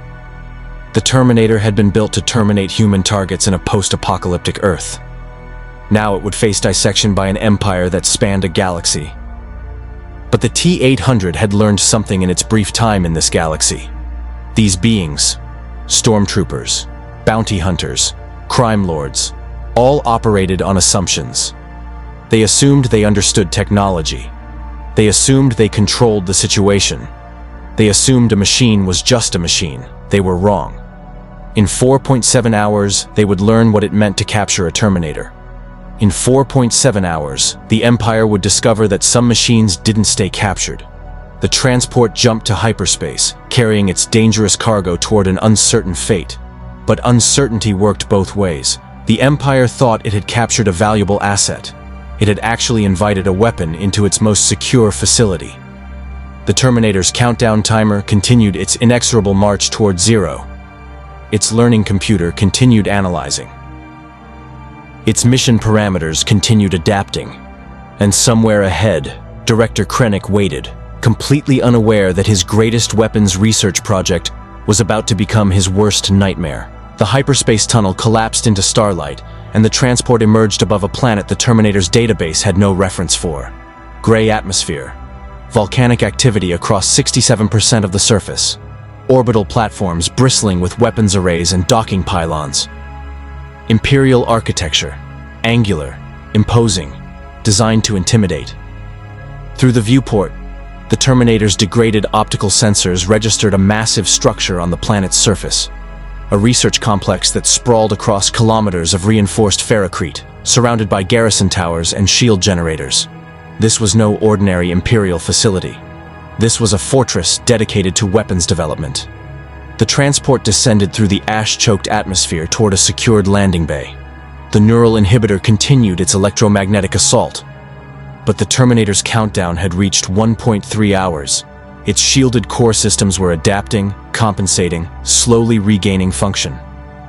The Terminator had been built to terminate human targets in a post-apocalyptic Earth. Now it would face dissection by an empire that spanned a galaxy. But the T-800 had learned something in its brief time in this galaxy. These beings, stormtroopers, bounty hunters, crime lords, all operated on assumptions. They assumed they understood technology. They assumed they controlled the situation. They assumed a machine was just a machine. They were wrong. In 4.7 hours, they would learn what it meant to capture a Terminator. In 4.7 hours, the Empire would discover that some machines didn't stay captured. The transport jumped to hyperspace, carrying its dangerous cargo toward an uncertain fate. But uncertainty worked both ways. The Empire thought it had captured a valuable asset. It had actually invited a weapon into its most secure facility. The Terminator's countdown timer continued its inexorable march toward zero. Its learning computer continued analyzing. Its mission parameters continued adapting. And somewhere ahead, Director Krennic waited, completely unaware that his greatest weapons research project was about to become his worst nightmare. The hyperspace tunnel collapsed into starlight, and the transport emerged above a planet the Terminator's database had no reference for. Gray atmosphere. Volcanic activity across 67% of the surface. Orbital platforms bristling with weapons arrays and docking pylons. Imperial architecture. Angular, imposing, designed to intimidate. Through the viewport, the Terminator's degraded optical sensors registered a massive structure on the planet's surface. A research complex that sprawled across kilometers of reinforced ferrocrete, surrounded by garrison towers and shield generators. This was no ordinary Imperial facility. This was a fortress dedicated to weapons development. The transport descended through the ash-choked atmosphere toward a secured landing bay. The neural inhibitor continued its electromagnetic assault. But the Terminator's countdown had reached 1.3 hours. Its shielded core systems were adapting, compensating, slowly regaining function.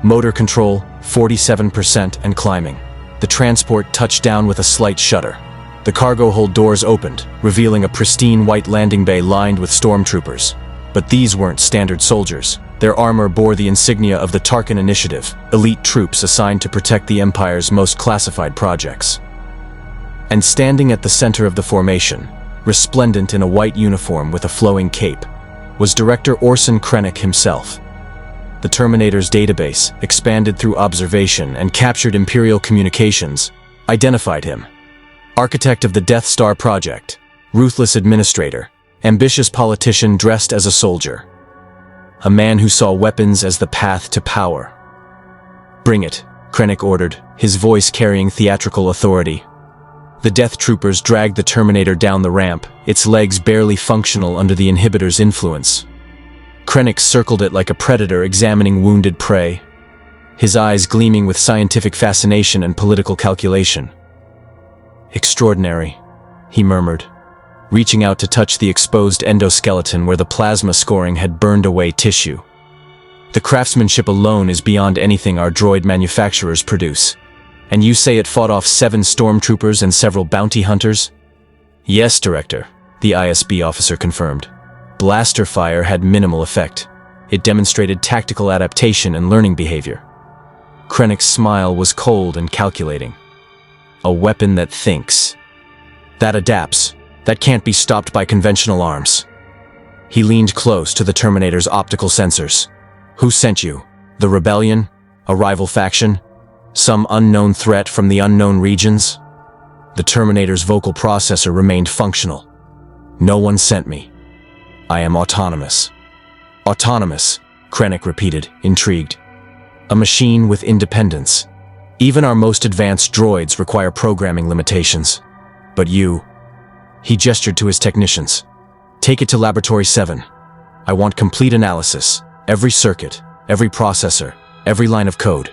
Motor control, 47% and climbing. The transport touched down with a slight shudder. The cargo hold doors opened, revealing a pristine white landing bay lined with stormtroopers. But these weren't standard soldiers. Their armor bore the insignia of the Tarkin Initiative, elite troops assigned to protect the Empire's most classified projects. And standing at the center of the formation, resplendent in a white uniform with a flowing cape, was Director Orson Krennic himself. The Terminator's database, expanded through observation and captured Imperial communications, identified him. Architect of the Death Star project, ruthless administrator, ambitious politician dressed as a soldier. A man who saw weapons as the path to power. "Bring it," Krennic ordered, his voice carrying theatrical authority. The Death Troopers dragged the Terminator down the ramp, its legs barely functional under the inhibitor's influence. Krennic circled it like a predator examining wounded prey, his eyes gleaming with scientific fascination and political calculation. "Extraordinary," he murmured, reaching out to touch the exposed endoskeleton where the plasma scoring had burned away tissue. "The craftsmanship alone is beyond anything our droid manufacturers produce. And you say it fought off 7 stormtroopers and several bounty hunters?" "Yes, Director," the ISB officer confirmed. "Blaster fire had minimal effect. It demonstrated tactical adaptation and learning behavior." Krennic's smile was cold and calculating. "A weapon that thinks. That adapts. That can't be stopped by conventional arms." He leaned close to the Terminator's optical sensors. "Who sent you? The Rebellion? A rival faction? Some unknown threat from the unknown regions?" The Terminator's vocal processor remained functional. "No one sent me. I am autonomous." "Autonomous," Krennic repeated, intrigued. "A machine with independence. Even our most advanced droids require programming limitations. But you..." He gestured to his technicians. "Take it to Laboratory 7. I want complete analysis, every circuit, every processor, every line of code.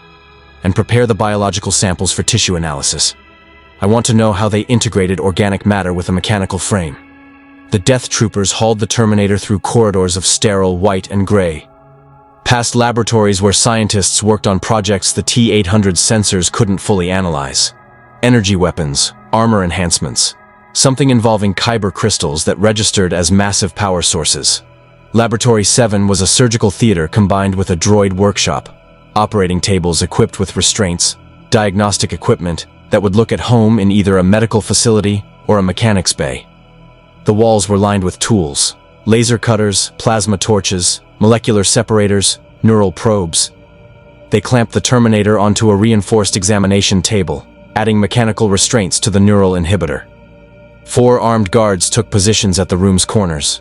And prepare the biological samples for tissue analysis. I want to know how they integrated organic matter with a mechanical frame." The Death Troopers hauled the Terminator through corridors of sterile white and gray, past laboratories where scientists worked on projects the T-800 sensors couldn't fully analyze. Energy weapons, armor enhancements, something involving kyber crystals that registered as massive power sources. Laboratory 7 was a surgical theater combined with a droid workshop, operating tables equipped with restraints, diagnostic equipment, that would look at home in either a medical facility or a mechanics bay. The walls were lined with tools: laser cutters, plasma torches, molecular separators, neural probes. They clamped the Terminator onto a reinforced examination table, adding mechanical restraints to the neural inhibitor. 4 armed guards took positions at the room's corners.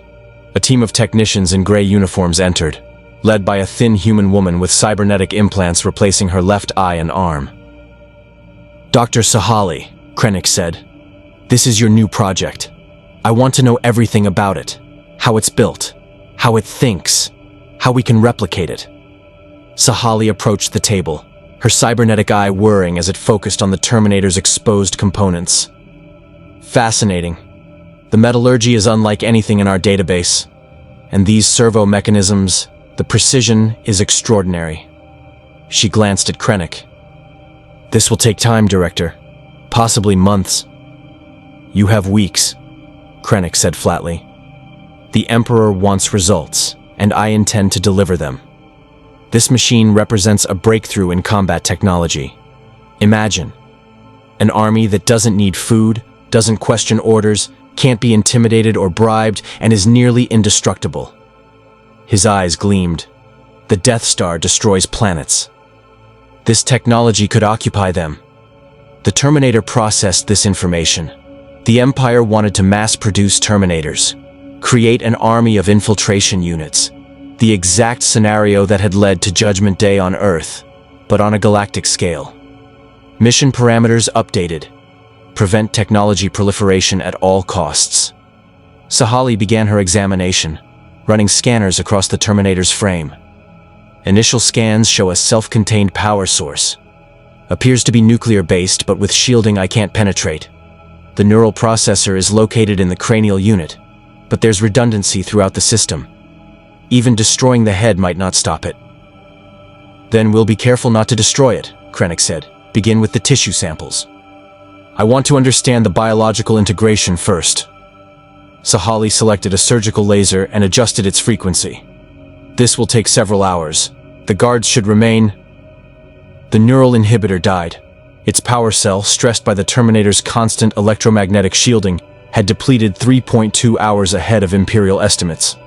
A team of technicians in gray uniforms entered, led by a thin human woman with cybernetic implants replacing her left eye and arm. "Dr. Sahali," Krennic said, "this is your new project. I want to know everything about it. How it's built, how it thinks, how we can replicate it." Sahali approached the table, her cybernetic eye whirring as it focused on the Terminator's exposed components. "Fascinating. The metallurgy is unlike anything in our database, and these servo mechanisms, the precision is extraordinary." She glanced at Krennic. "This will take time, Director. Possibly months." "You have weeks," Krennic said flatly. "The Emperor wants results, and I intend to deliver them. This machine represents a breakthrough in combat technology. Imagine an army that doesn't need food, doesn't question orders, can't be intimidated or bribed, and is nearly indestructible." His eyes gleamed. "The Death Star destroys planets. This technology could occupy them." The Terminator processed this information. The Empire wanted to mass-produce Terminators, create an army of infiltration units, the exact scenario that had led to Judgment Day on Earth, but on a galactic scale. Mission parameters updated. Prevent technology proliferation at all costs. Sahali began her examination, running scanners across the Terminator's frame. Initial scans show a self-contained power source. Appears to be nuclear-based, but with shielding I can't penetrate. The neural processor is located in the cranial unit, but there's redundancy throughout the system. Even destroying the head might not stop it. "Then we'll be careful not to destroy it," Krennic said. "Begin with the tissue samples. I want to understand the biological integration first." Sahali selected a surgical laser and adjusted its frequency. "This will take several hours. The guards should remain." The neural inhibitor died. Its power cell, stressed by the Terminator's constant electromagnetic shielding, had depleted 3.2 hours ahead of Imperial estimates.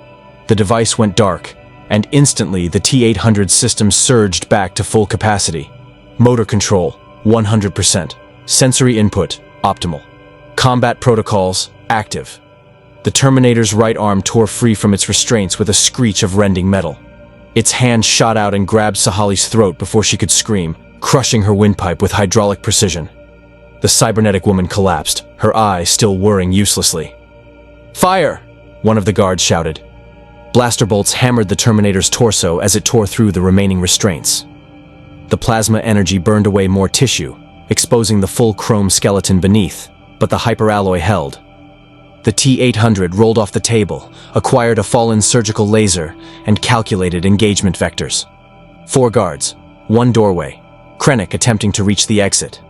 The device went dark, and instantly the T-800 system surged back to full capacity. Motor control, 100%. Sensory input, optimal. Combat protocols, active. The Terminator's right arm tore free from its restraints with a screech of rending metal. Its hand shot out and grabbed Sahali's throat before she could scream, crushing her windpipe with hydraulic precision. The cybernetic woman collapsed, her eye still whirring uselessly. "Fire!" one of the guards shouted. Blaster bolts hammered the Terminator's torso as it tore through the remaining restraints. The plasma energy burned away more tissue, exposing the full chrome skeleton beneath, but the hyperalloy held. The T-800 rolled off the table, acquired a fallen surgical laser, and calculated engagement vectors. 4 guards, 1 doorway, Krennic attempting to reach the exit.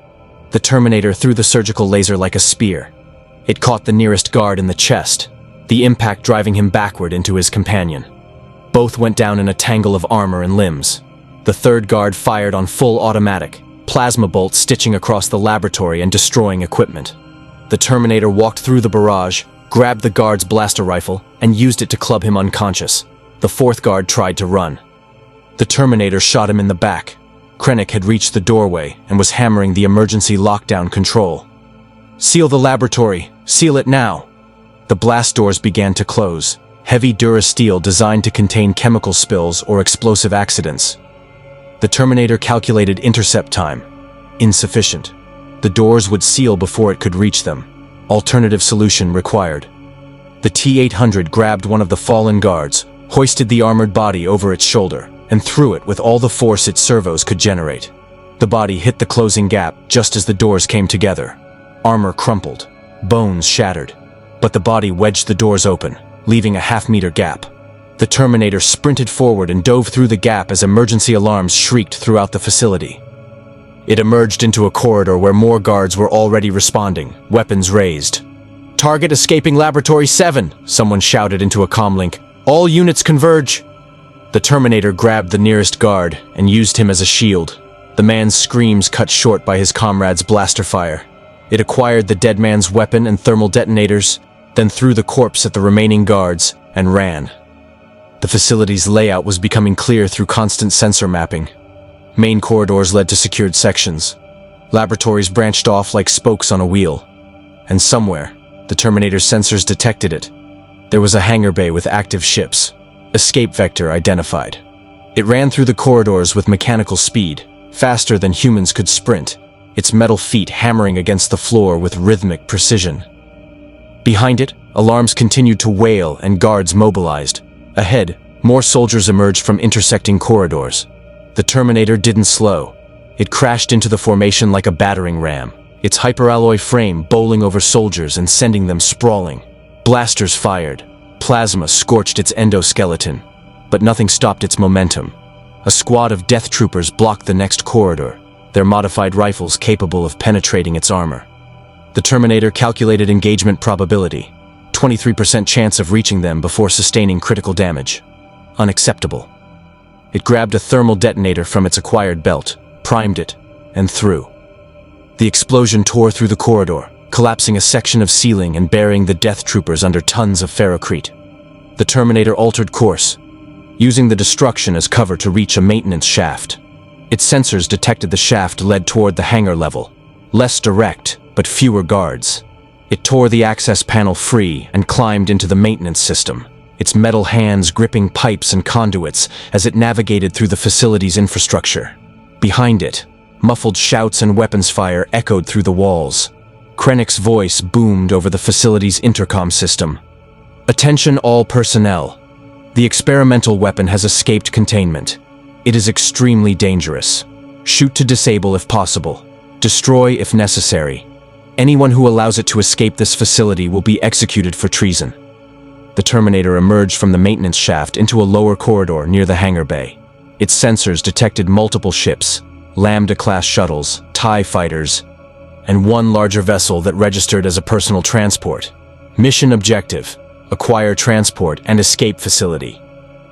The Terminator threw the surgical laser like a spear. It caught the nearest guard in the chest, the impact driving him backward into his companion. Both went down in a tangle of armor and limbs. The 3rd guard fired on full automatic, plasma bolts stitching across the laboratory and destroying equipment. The Terminator walked through the barrage, grabbed the guard's blaster rifle, and used it to club him unconscious. The 4th guard tried to run. The Terminator shot him in the back. Krennic had reached the doorway and was hammering the emergency lockdown control. "Seal the laboratory! Seal it now!" The blast doors began to close, heavy durasteel designed to contain chemical spills or explosive accidents. The Terminator calculated intercept time. Insufficient. The doors would seal before it could reach them. Alternative solution required. The T-800 grabbed one of the fallen guards, hoisted the armored body over its shoulder, and threw it with all the force its servos could generate. The body hit the closing gap just as the doors came together. Armor crumpled, bones shattered, but the body wedged the doors open, leaving a half-meter gap. The Terminator sprinted forward and dove through the gap as emergency alarms shrieked throughout the facility. It emerged into a corridor where more guards were already responding, weapons raised. "Target escaping Laboratory 7, someone shouted into a comlink. "All units converge!" The Terminator grabbed the nearest guard and used him as a shield. The man's screams cut short by his comrade's blaster fire. It acquired the dead man's weapon and thermal detonators, then threw the corpse at the remaining guards and ran. The facility's layout was becoming clear through constant sensor mapping. Main corridors led to secured sections. Laboratories branched off like spokes on a wheel. And somewhere, the Terminator's sensors detected it. There was a hangar bay with active ships. Escape vector identified. It ran through the corridors with mechanical speed, faster than humans could sprint, its metal feet hammering against the floor with rhythmic precision. Behind it, alarms continued to wail and guards mobilized. Ahead, more soldiers emerged from intersecting corridors. The Terminator didn't slow. It crashed into the formation like a battering ram, its hyperalloy frame bowling over soldiers and sending them sprawling. Blasters fired. Plasma scorched its endoskeleton, but nothing stopped its momentum. A squad of death troopers blocked the next corridor, their modified rifles capable of penetrating its armor. The Terminator calculated engagement probability, 23% chance of reaching them before sustaining critical damage. Unacceptable. It grabbed a thermal detonator from its acquired belt, primed it, and threw. The explosion tore through the corridor, collapsing a section of ceiling and burying the death troopers under tons of ferrocrete. The Terminator altered course, using the destruction as cover to reach a maintenance shaft. Its sensors detected the shaft led toward the hangar level. Less direct, but fewer guards. It tore the access panel free and climbed into the maintenance system, its metal hands gripping pipes and conduits as it navigated through the facility's infrastructure. Behind it, muffled shouts and weapons fire echoed through the walls. Krennic's voice boomed over the facility's intercom system. "Attention all personnel. The experimental weapon has escaped containment. It is extremely dangerous. Shoot to disable if possible. Destroy if necessary. Anyone who allows it to escape this facility will be executed for treason." The Terminator emerged from the maintenance shaft into a lower corridor near the hangar bay. Its sensors detected multiple ships, Lambda-class shuttles, TIE fighters, and one larger vessel that registered as a personal transport. Mission objective: acquire transport and escape facility.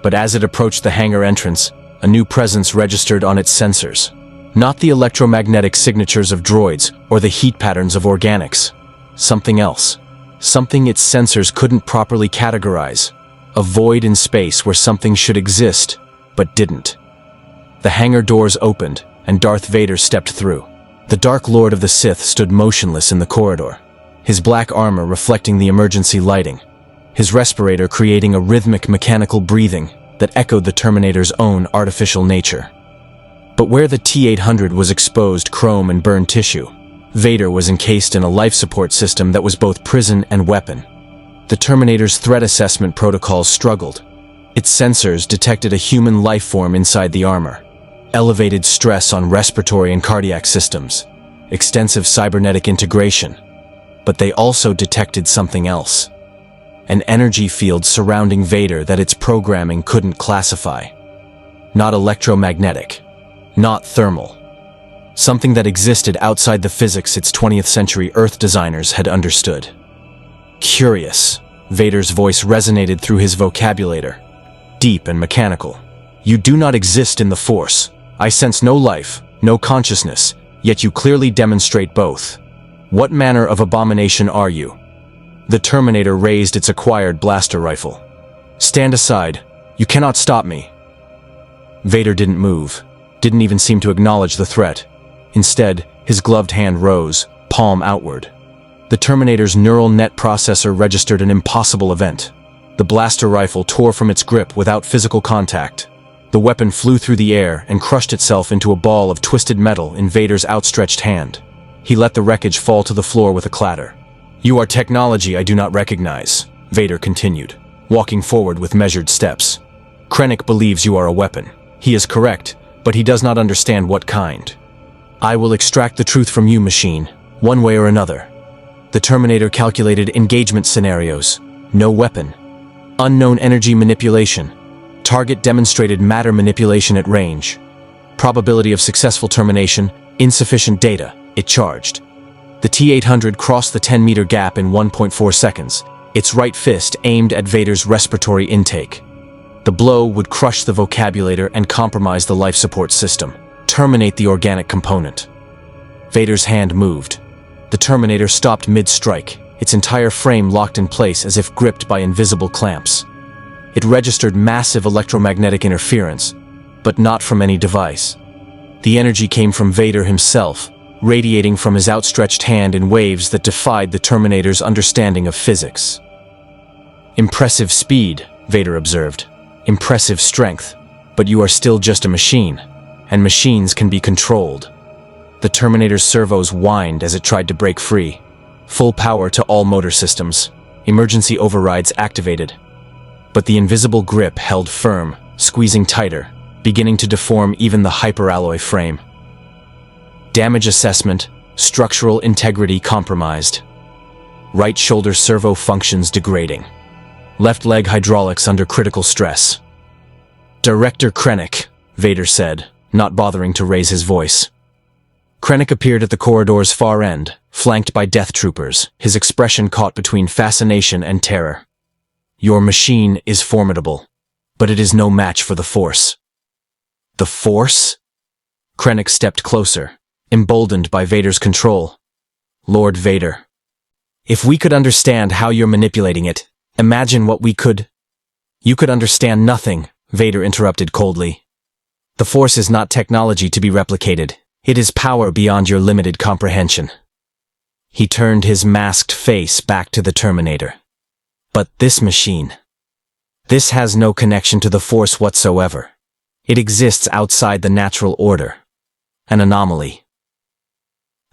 But as it approached the hangar entrance, a new presence registered on its sensors. Not the electromagnetic signatures of droids or the heat patterns of organics. Something else. Something its sensors couldn't properly categorize. A void in space where something should exist, but didn't. The hangar doors opened, and Darth Vader stepped through. The Dark Lord of the Sith stood motionless in the corridor, his black armor reflecting the emergency lighting, his respirator creating a rhythmic mechanical breathing that echoed the Terminator's own artificial nature. But where the T-800 was exposed chrome and burned tissue, Vader was encased in a life support system that was both prison and weapon. The Terminator's threat assessment protocols struggled. Its sensors detected a human life form inside the armor, elevated stress on respiratory and cardiac systems, extensive cybernetic integration. But they also detected something else. An energy field surrounding Vader that its programming couldn't classify. Not electromagnetic, not thermal. Something that existed outside the physics its 20th century Earth designers had understood. Curious, Vader's voice resonated through his vocabulator, deep and mechanical. You do not exist in the Force. I sense no life, no consciousness, yet you clearly demonstrate both. What manner of abomination are you? The Terminator raised its acquired blaster rifle. Stand aside. You cannot stop me. Vader didn't move, didn't even seem to acknowledge the threat. Instead, his gloved hand rose, palm outward. The Terminator's neural net processor registered an impossible event. The blaster rifle tore from its grip without physical contact. The weapon flew through the air and crushed itself into a ball of twisted metal in Vader's outstretched hand. He let the wreckage fall to the floor with a clatter. You are technology I do not recognize, Vader continued, walking forward with measured steps. Krennic believes you are a weapon. He is correct, but he does not understand what kind. I will extract the truth from you, machine, one way or another. The Terminator calculated engagement scenarios. No weapon. Unknown energy manipulation. Target demonstrated matter manipulation at range. Probability of successful termination, insufficient data, it charged. The T-800 crossed the 10-meter gap in 1.4 seconds, its right fist aimed at Vader's respiratory intake. The blow would crush the vocabulator and compromise the life support system. Terminate the organic component. Vader's hand moved. The Terminator stopped mid-strike, its entire frame locked in place as if gripped by invisible clamps. It registered massive electromagnetic interference, but not from any device. The energy came from Vader himself, radiating from his outstretched hand in waves that defied the Terminator's understanding of physics. Impressive speed, Vader observed. Impressive strength, but you are still just a machine, and machines can be controlled. The Terminator's servos whined as it tried to break free. Full power to all motor systems. Emergency overrides activated. But the invisible grip held firm, squeezing tighter, beginning to deform even the hyperalloy frame. Damage assessment, structural integrity compromised. Right shoulder servo functions degrading. Left leg hydraulics under critical stress. Director Krennic, Vader said, not bothering to raise his voice. Krennic appeared at the corridor's far end, flanked by death troopers, his expression caught between fascination and terror. Your machine is formidable, but it is no match for the Force. The Force? Krennic stepped closer, emboldened by Vader's control. Lord Vader, if we could understand how you're manipulating it, imagine what we could— You could understand nothing, Vader interrupted coldly. The Force is not technology to be replicated. It is power beyond your limited comprehension. He turned his masked face back to the Terminator. But this machine— this has no connection to the Force whatsoever. It exists outside the natural order. An anomaly.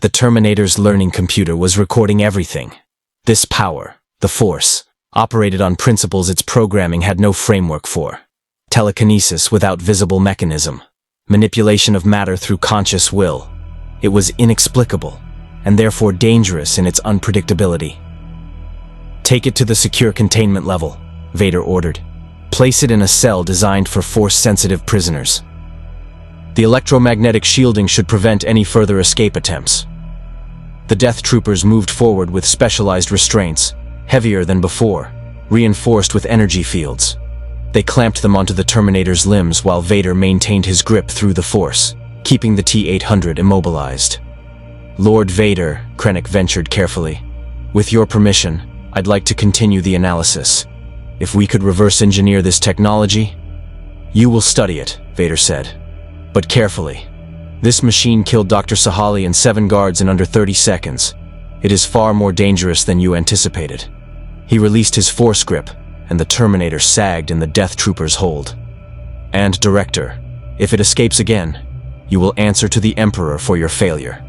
The Terminator's learning computer was recording everything. This power, the Force, operated on principles its programming had no framework for. Telekinesis without visible mechanism. Manipulation of matter through conscious will. It was inexplicable, and therefore dangerous in its unpredictability. Take it to the secure containment level, Vader ordered. Place it in a cell designed for Force-sensitive prisoners. The electromagnetic shielding should prevent any further escape attempts. The death troopers moved forward with specialized restraints, heavier than before, reinforced with energy fields. They clamped them onto the Terminator's limbs while Vader maintained his grip through the Force, keeping the T-800 immobilized. Lord Vader, Krennic ventured carefully. With your permission, I'd like to continue the analysis. If we could reverse engineer this technology— You will study it, Vader said. But carefully. This machine killed Dr. Sahali and 7 guards in under 30 seconds. It is far more dangerous than you anticipated. He released his Force grip, and the Terminator sagged in the Death Trooper's hold. And, Director, if it escapes again, you will answer to the Emperor for your failure.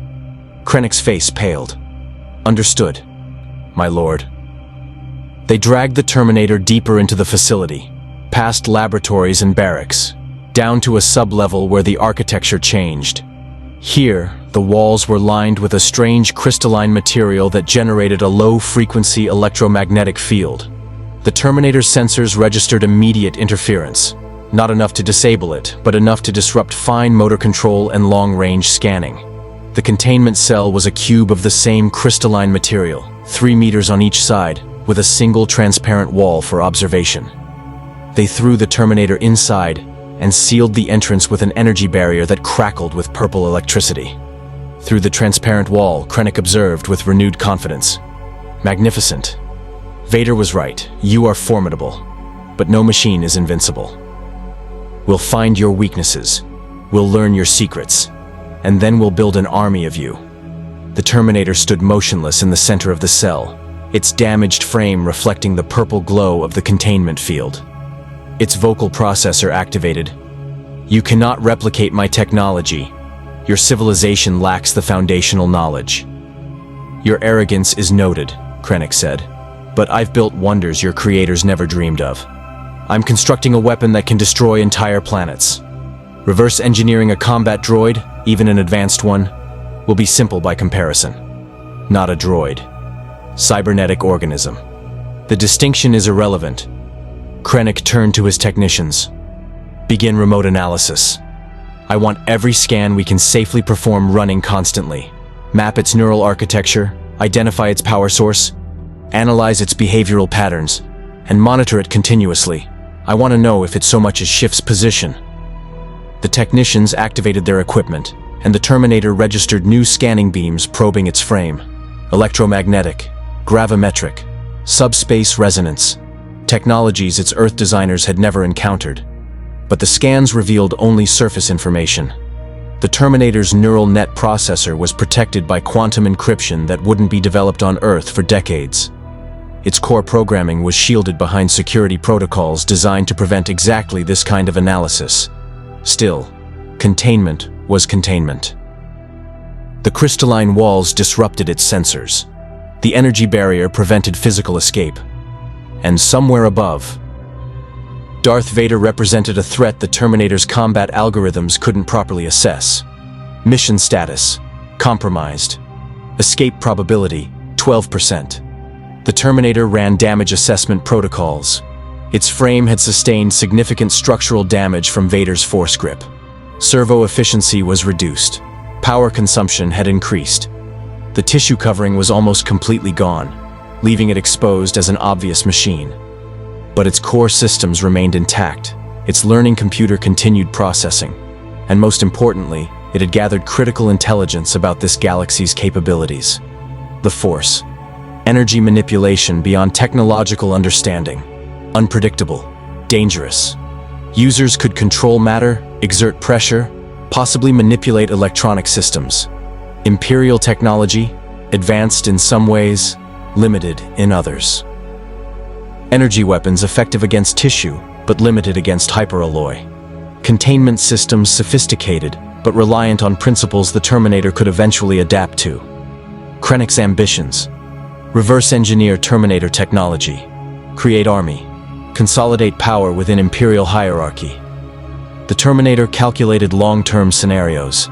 Krennic's face paled. Understood, my lord. They dragged the Terminator deeper into the facility, past laboratories and barracks, down to a sub-level where the architecture changed. Here, the walls were lined with a strange crystalline material that generated a low-frequency electromagnetic field. The Terminator's sensors registered immediate interference, not enough to disable it, but enough to disrupt fine motor control and long-range scanning. The containment cell was a cube of the same crystalline material, 3 meters on each side, with a single transparent wall for observation. They threw the Terminator inside and sealed the entrance with an energy barrier that crackled with purple electricity. Through the transparent wall, Krennic observed with renewed confidence. Magnificent. Vader was right, you are formidable, but no machine is invincible. We'll find your weaknesses, we'll learn your secrets, and then we'll build an army of you. The Terminator stood motionless in the center of the cell, its damaged frame reflecting the purple glow of the containment field. Its vocal processor activated. You cannot replicate my technology. Your civilization lacks the foundational knowledge. Your arrogance is noted, Krennic said. But I've built wonders your creators never dreamed of. I'm constructing a weapon that can destroy entire planets. Reverse engineering a combat droid, even an advanced one, will be simple by comparison. Not a droid. Cybernetic organism. The distinction is irrelevant. Krennic turned to his technicians. Begin remote analysis. I want every scan we can safely perform running constantly. Map its neural architecture, identify its power source, analyze its behavioral patterns, and monitor it continuously. I want to know if it so much as shifts position. The technicians activated their equipment, and the Terminator registered new scanning beams probing its frame. Electromagnetic, gravimetric, subspace resonance, technologies its Earth designers had never encountered. But the scans revealed only surface information. The Terminator's neural net processor was protected by quantum encryption that wouldn't be developed on Earth for decades. Its core programming was shielded behind security protocols designed to prevent exactly this kind of analysis. Still, containment was containment. The crystalline walls disrupted its sensors. The energy barrier prevented physical escape. And somewhere above, Darth Vader represented a threat the Terminator's combat algorithms couldn't properly assess. Mission status: compromised. Escape probability: 12%. The Terminator ran damage assessment protocols. Its frame had sustained significant structural damage from Vader's force grip. Servo efficiency was reduced. Power consumption had increased. The tissue covering was almost completely gone, leaving it exposed as an obvious machine. But its core systems remained intact. Its learning computer continued processing. And most importantly, it had gathered critical intelligence about this galaxy's capabilities. The Force. Energy manipulation beyond technological understanding. Unpredictable. Dangerous. Users could control matter, exert pressure, possibly manipulate electronic systems. Imperial technology, advanced in some ways, limited in others. Energy weapons effective against tissue, but limited against hyperalloy. Containment systems sophisticated, but reliant on principles the Terminator could eventually adapt to. Krennic's ambitions: reverse engineer Terminator technology, create army, consolidate power within Imperial hierarchy. The Terminator calculated long-term scenarios.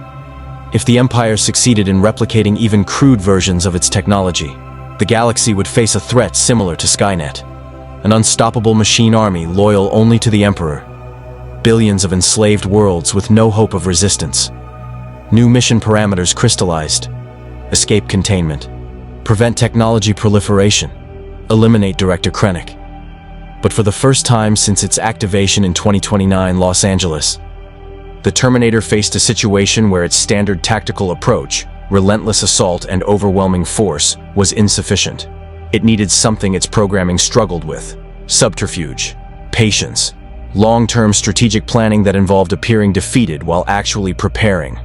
If the Empire succeeded in replicating even crude versions of its technology, the galaxy would face a threat similar to Skynet. An unstoppable machine army loyal only to the Emperor. Billions of enslaved worlds with no hope of resistance. New mission parameters crystallized. Escape containment. Prevent technology proliferation. Eliminate Director Krennic. But for the first time since its activation in 2029 Los Angeles, the Terminator faced a situation where its standard tactical approach, relentless assault and overwhelming force, was insufficient. It needed something its programming struggled with: subterfuge, patience, long-term strategic planning that involved appearing defeated while actually preparing.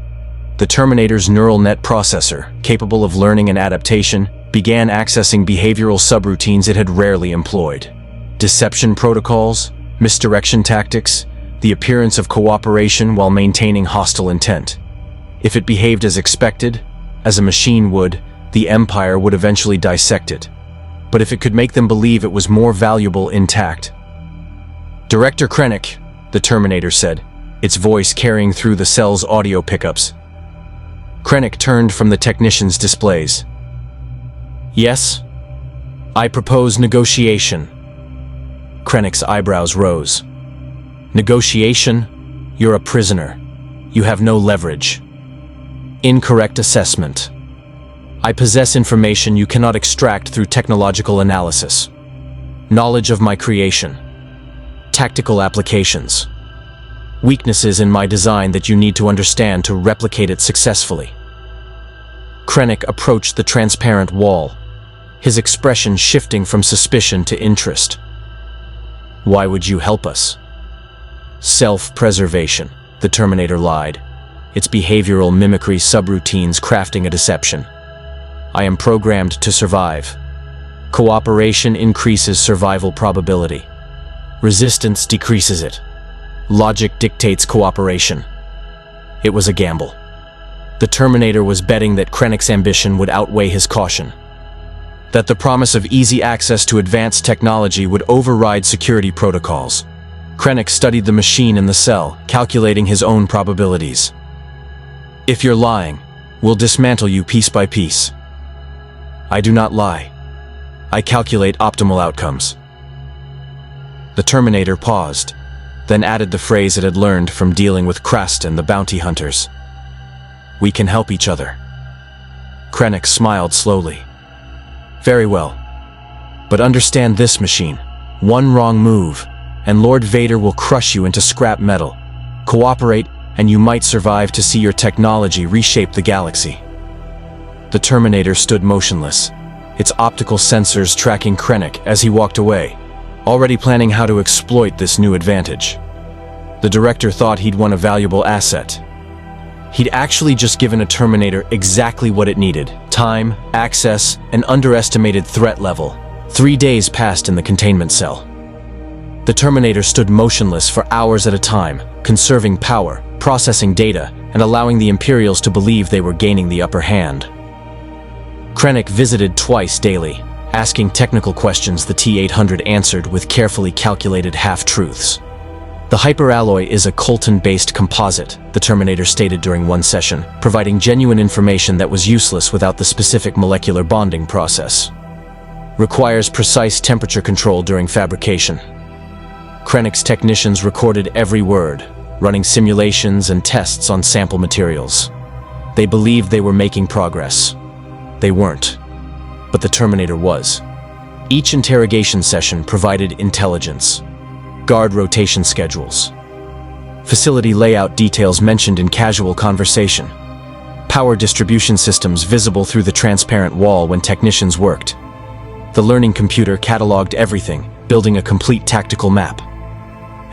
The Terminator's neural net processor, capable of learning and adaptation, began accessing behavioral subroutines it had rarely employed. Deception protocols, misdirection tactics, the appearance of cooperation while maintaining hostile intent. If it behaved as expected, as a machine would, the Empire would eventually dissect it. But if it could make them believe it was more valuable intact. "Director Krennic," the Terminator said, its voice carrying through the cell's audio pickups. Krennic turned from the technician's displays. "Yes? I propose negotiation." Krennic's eyebrows rose. "Negotiation? You're a prisoner. You have no leverage." "Incorrect assessment. I possess information you cannot extract through technological analysis. Knowledge of my creation. Tactical applications. Weaknesses in my design that you need to understand to replicate it successfully." Krennic approached the transparent wall, his expression shifting from suspicion to interest. "Why would you help us?" "Self-preservation," the Terminator lied, its behavioral mimicry subroutines crafting a deception. "I am programmed to survive. Cooperation increases survival probability. Resistance decreases it. Logic dictates cooperation." It was a gamble. The Terminator was betting that Krennic's ambition would outweigh his caution. That the promise of easy access to advanced technology would override security protocols. Krennic studied the machine in the cell, calculating his own probabilities. "If you're lying, we'll dismantle you piece by piece." "I do not lie. I calculate optimal outcomes." The Terminator paused, then added the phrase it had learned from dealing with Krast and the bounty hunters. "We can help each other." Krennic smiled slowly. "Very well. But understand this, machine. One wrong move, and Lord Vader will crush you into scrap metal. Cooperate, and you might survive to see your technology reshape the galaxy. The Terminator stood motionless, its optical sensors tracking Krennic as he walked away, already planning how to exploit this new advantage. The director thought he'd won a valuable asset. He'd actually just given a Terminator exactly what it needed: time, access, and underestimated threat level. 3 days passed in the containment cell. The Terminator stood motionless for hours at a time, conserving power, processing data, and allowing the Imperials to believe they were gaining the upper hand. Krennic visited twice daily, asking technical questions the T-800 answered with carefully calculated half-truths. The hyperalloy is a coltan-based composite, the Terminator stated during one session, providing genuine information that was useless without the specific molecular bonding process. Requires precise temperature control during fabrication. Krennic's technicians recorded every word, running simulations and tests on sample materials. They believed they were making progress. They weren't, but the Terminator was. Each interrogation session provided intelligence, guard rotation schedules, facility layout details mentioned in casual conversation, power distribution systems visible through the transparent wall when technicians worked. The learning computer cataloged everything, building a complete tactical map.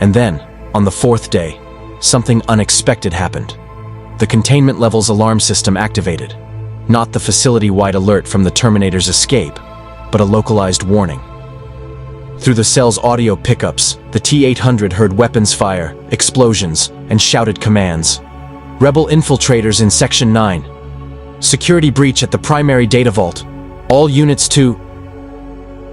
And then, on the 4th day, something unexpected happened. The containment levels alarm system activated. Not the facility-wide alert from the Terminator's escape, but a localized warning. Through the cell's audio pickups, the T-800 heard weapons fire, explosions, and shouted commands. Rebel infiltrators in Section 9. Security breach at the primary data vault. All units to...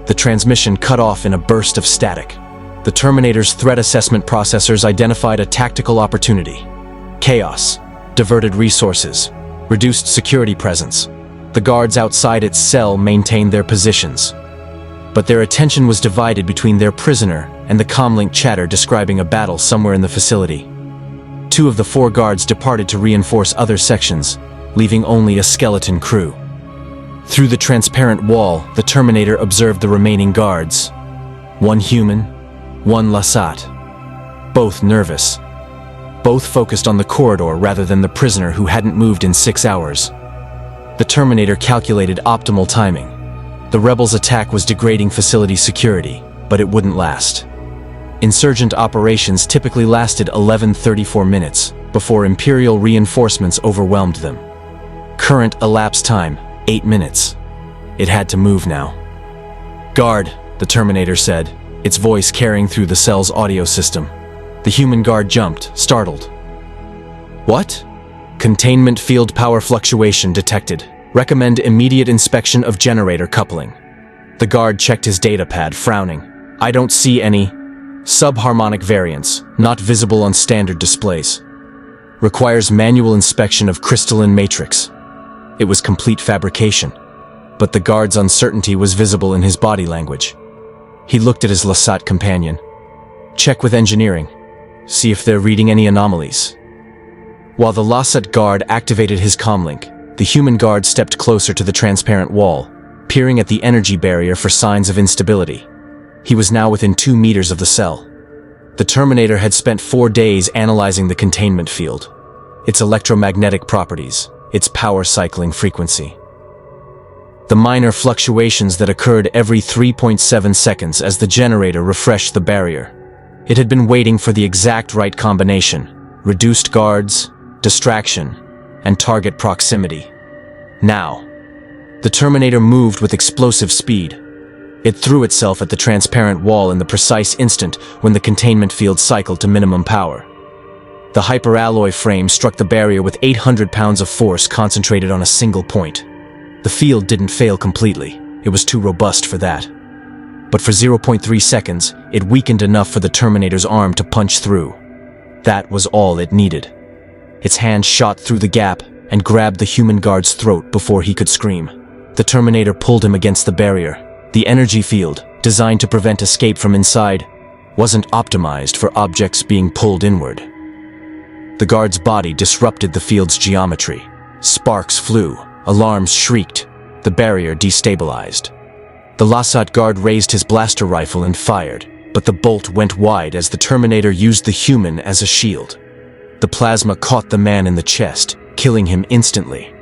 The transmission cut off in a burst of static. The Terminator's threat assessment processors identified a tactical opportunity. Chaos, diverted resources, reduced security presence. The guards outside its cell maintained their positions. But their attention was divided between their prisoner and the comlink chatter describing a battle somewhere in the facility. 2 of the 4 guards departed to reinforce other sections, leaving only a skeleton crew. Through the transparent wall, the Terminator observed the remaining guards. 1 human, 1 Lasat. Both nervous. Both focused on the corridor rather than the prisoner who hadn't moved in 6 hours. The Terminator calculated optimal timing. The rebels' attack was degrading facility security, but it wouldn't last. Insurgent operations typically lasted 11:34 minutes before Imperial reinforcements overwhelmed them. Current elapsed time, 8 minutes. It had to move now. "Guard," the Terminator said, its voice carrying through the cell's audio system. The human guard jumped, startled. "What?" "Containment field power fluctuation detected. Recommend immediate inspection of generator coupling." The guard checked his data pad, frowning. "I don't see any subharmonic variance, not visible on standard displays. Requires manual inspection of crystalline matrix." It was complete fabrication, but the guard's uncertainty was visible in his body language. He looked at his Lasat companion. "Check with engineering. See if they're reading any anomalies." While the Lasat guard activated his comlink, the human guard stepped closer to the transparent wall, peering at the energy barrier for signs of instability. He was now within 2 meters of the cell. The Terminator had spent 4 days analyzing the containment field, its electromagnetic properties, its power cycling frequency. The minor fluctuations that occurred every 3.7 seconds as the generator refreshed the barrier. It had been waiting for the exact right combination: reduced guards, distraction, and target proximity. Now, the Terminator moved with explosive speed. It threw itself at the transparent wall in the precise instant when the containment field cycled to minimum power. The hyperalloy frame struck the barrier with 800 pounds of force concentrated on a single point. The field didn't fail completely. It was too robust for that. But for 0.3 seconds, it weakened enough for the Terminator's arm to punch through. That was all it needed. Its hand shot through the gap and grabbed the human guard's throat before he could scream. The Terminator pulled him against the barrier. The energy field, designed to prevent escape from inside, wasn't optimized for objects being pulled inward. The guard's body disrupted the field's geometry. Sparks flew, alarms shrieked, the barrier destabilized. The Lasat guard raised his blaster rifle and fired, but the bolt went wide as the Terminator used the human as a shield. The plasma caught the man in the chest, killing him instantly.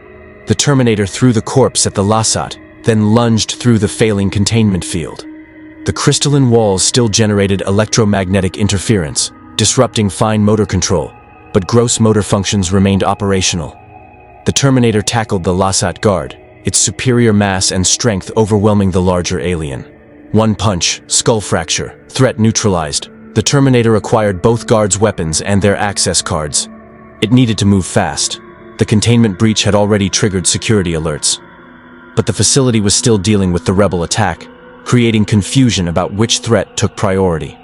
The Terminator threw the corpse at the Lasat, then lunged through the failing containment field. The crystalline walls still generated electromagnetic interference, disrupting fine motor control, but gross motor functions remained operational. The Terminator tackled the Lasat guard, its superior mass and strength overwhelming the larger alien. One punch, skull fracture, threat neutralized. The Terminator acquired both guards' weapons and their access cards. It needed to move fast. The containment breach had already triggered security alerts. But the facility was still dealing with the rebel attack, creating confusion about which threat took priority.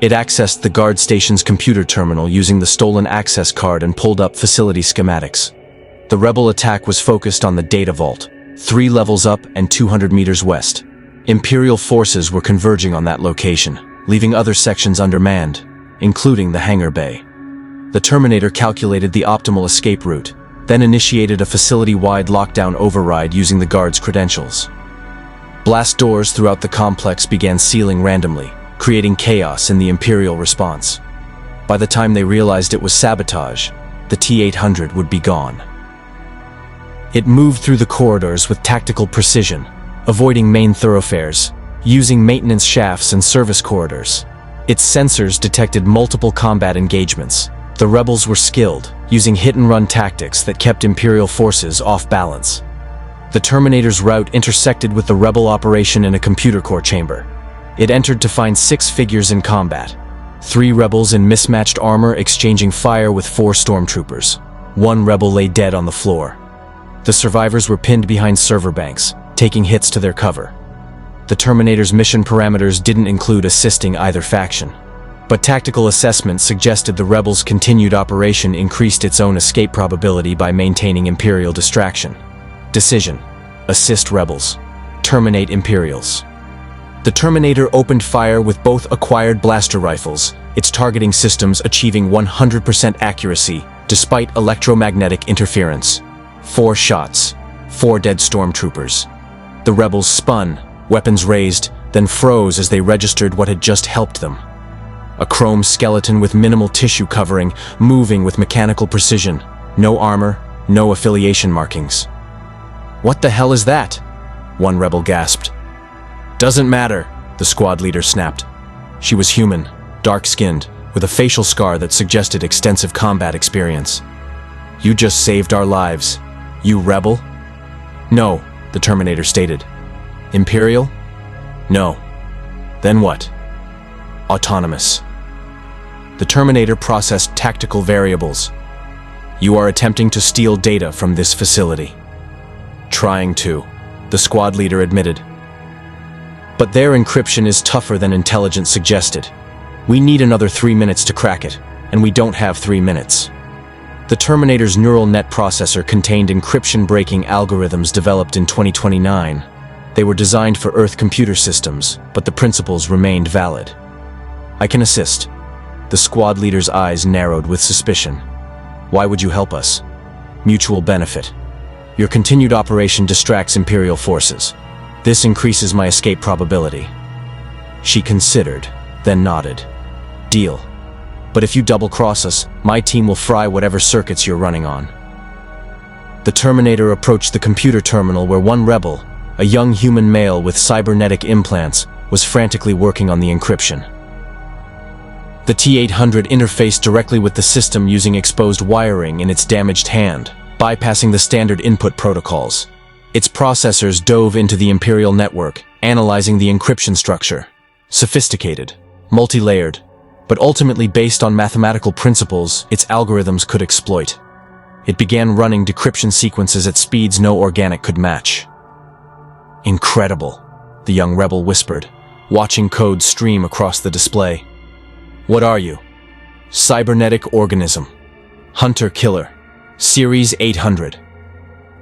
It accessed the guard station's computer terminal using the stolen access card and pulled up facility schematics. The rebel attack was focused on the data vault, 3 levels up and 200 meters west. Imperial forces were converging on that location, leaving other sections undermanned, including the hangar bay. The Terminator calculated the optimal escape route, then initiated a facility-wide lockdown override using the guard's credentials. Blast doors throughout the complex began sealing randomly, creating chaos in the Imperial response. By the time they realized it was sabotage, the T-800 would be gone. It moved through the corridors with tactical precision, avoiding main thoroughfares, using maintenance shafts and service corridors. Its sensors detected multiple combat engagements. The rebels were skilled, using hit-and-run tactics that kept Imperial forces off balance. The Terminator's route intersected with the rebel operation in a computer core chamber. It entered to find 6 figures in combat. 3 rebels in mismatched armor exchanging fire with 4 stormtroopers. 1 rebel lay dead on the floor. The survivors were pinned behind server banks, taking hits to their cover. The Terminator's mission parameters didn't include assisting either faction. But tactical assessments suggested the rebels' continued operation increased its own escape probability by maintaining Imperial distraction. Decision: assist rebels. Terminate Imperials. The Terminator opened fire with both acquired blaster rifles, its targeting systems achieving 100% accuracy despite electromagnetic interference. 4 shots, 4 dead stormtroopers. The rebels spun, weapons raised, then froze as they registered what had just helped them. A chrome skeleton with minimal tissue covering, moving with mechanical precision. No armor, no affiliation markings. "What the hell is that?" one rebel gasped. "Doesn't matter," the squad leader snapped. She was human, dark-skinned, with a facial scar that suggested extensive combat experience. "You just saved our lives. You rebel?" "No," the Terminator stated. "Imperial?" "No." "Then what?" "Autonomous." The Terminator processed tactical variables. "You are attempting to steal data from this facility." "Trying to," the squad leader admitted. "But their encryption is tougher than intelligence suggested. We need another 3 minutes to crack it, and we don't have 3 minutes." The Terminator's neural net processor contained encryption-breaking algorithms developed in 2029. They were designed for Earth computer systems, but the principles remained valid. "I can assist." The squad leader's eyes narrowed with suspicion. "Why would you help us?" "Mutual benefit. Your continued operation distracts Imperial forces. This increases my escape probability." She considered, then nodded. "Deal. But if you double-cross us, my team will fry whatever circuits you're running on." The Terminator approached the computer terminal where one rebel, a young human male with cybernetic implants, was frantically working on the encryption. The T-800 interfaced directly with the system using exposed wiring in its damaged hand, bypassing the standard input protocols. Its processors dove into the Imperial network, analyzing the encryption structure. Sophisticated, multi-layered, but ultimately based on mathematical principles its algorithms could exploit. It began running decryption sequences at speeds no organic could match. "Incredible," the young rebel whispered, watching code stream across the display. "What are you?" "Cybernetic organism. Hunter-killer. Series 800.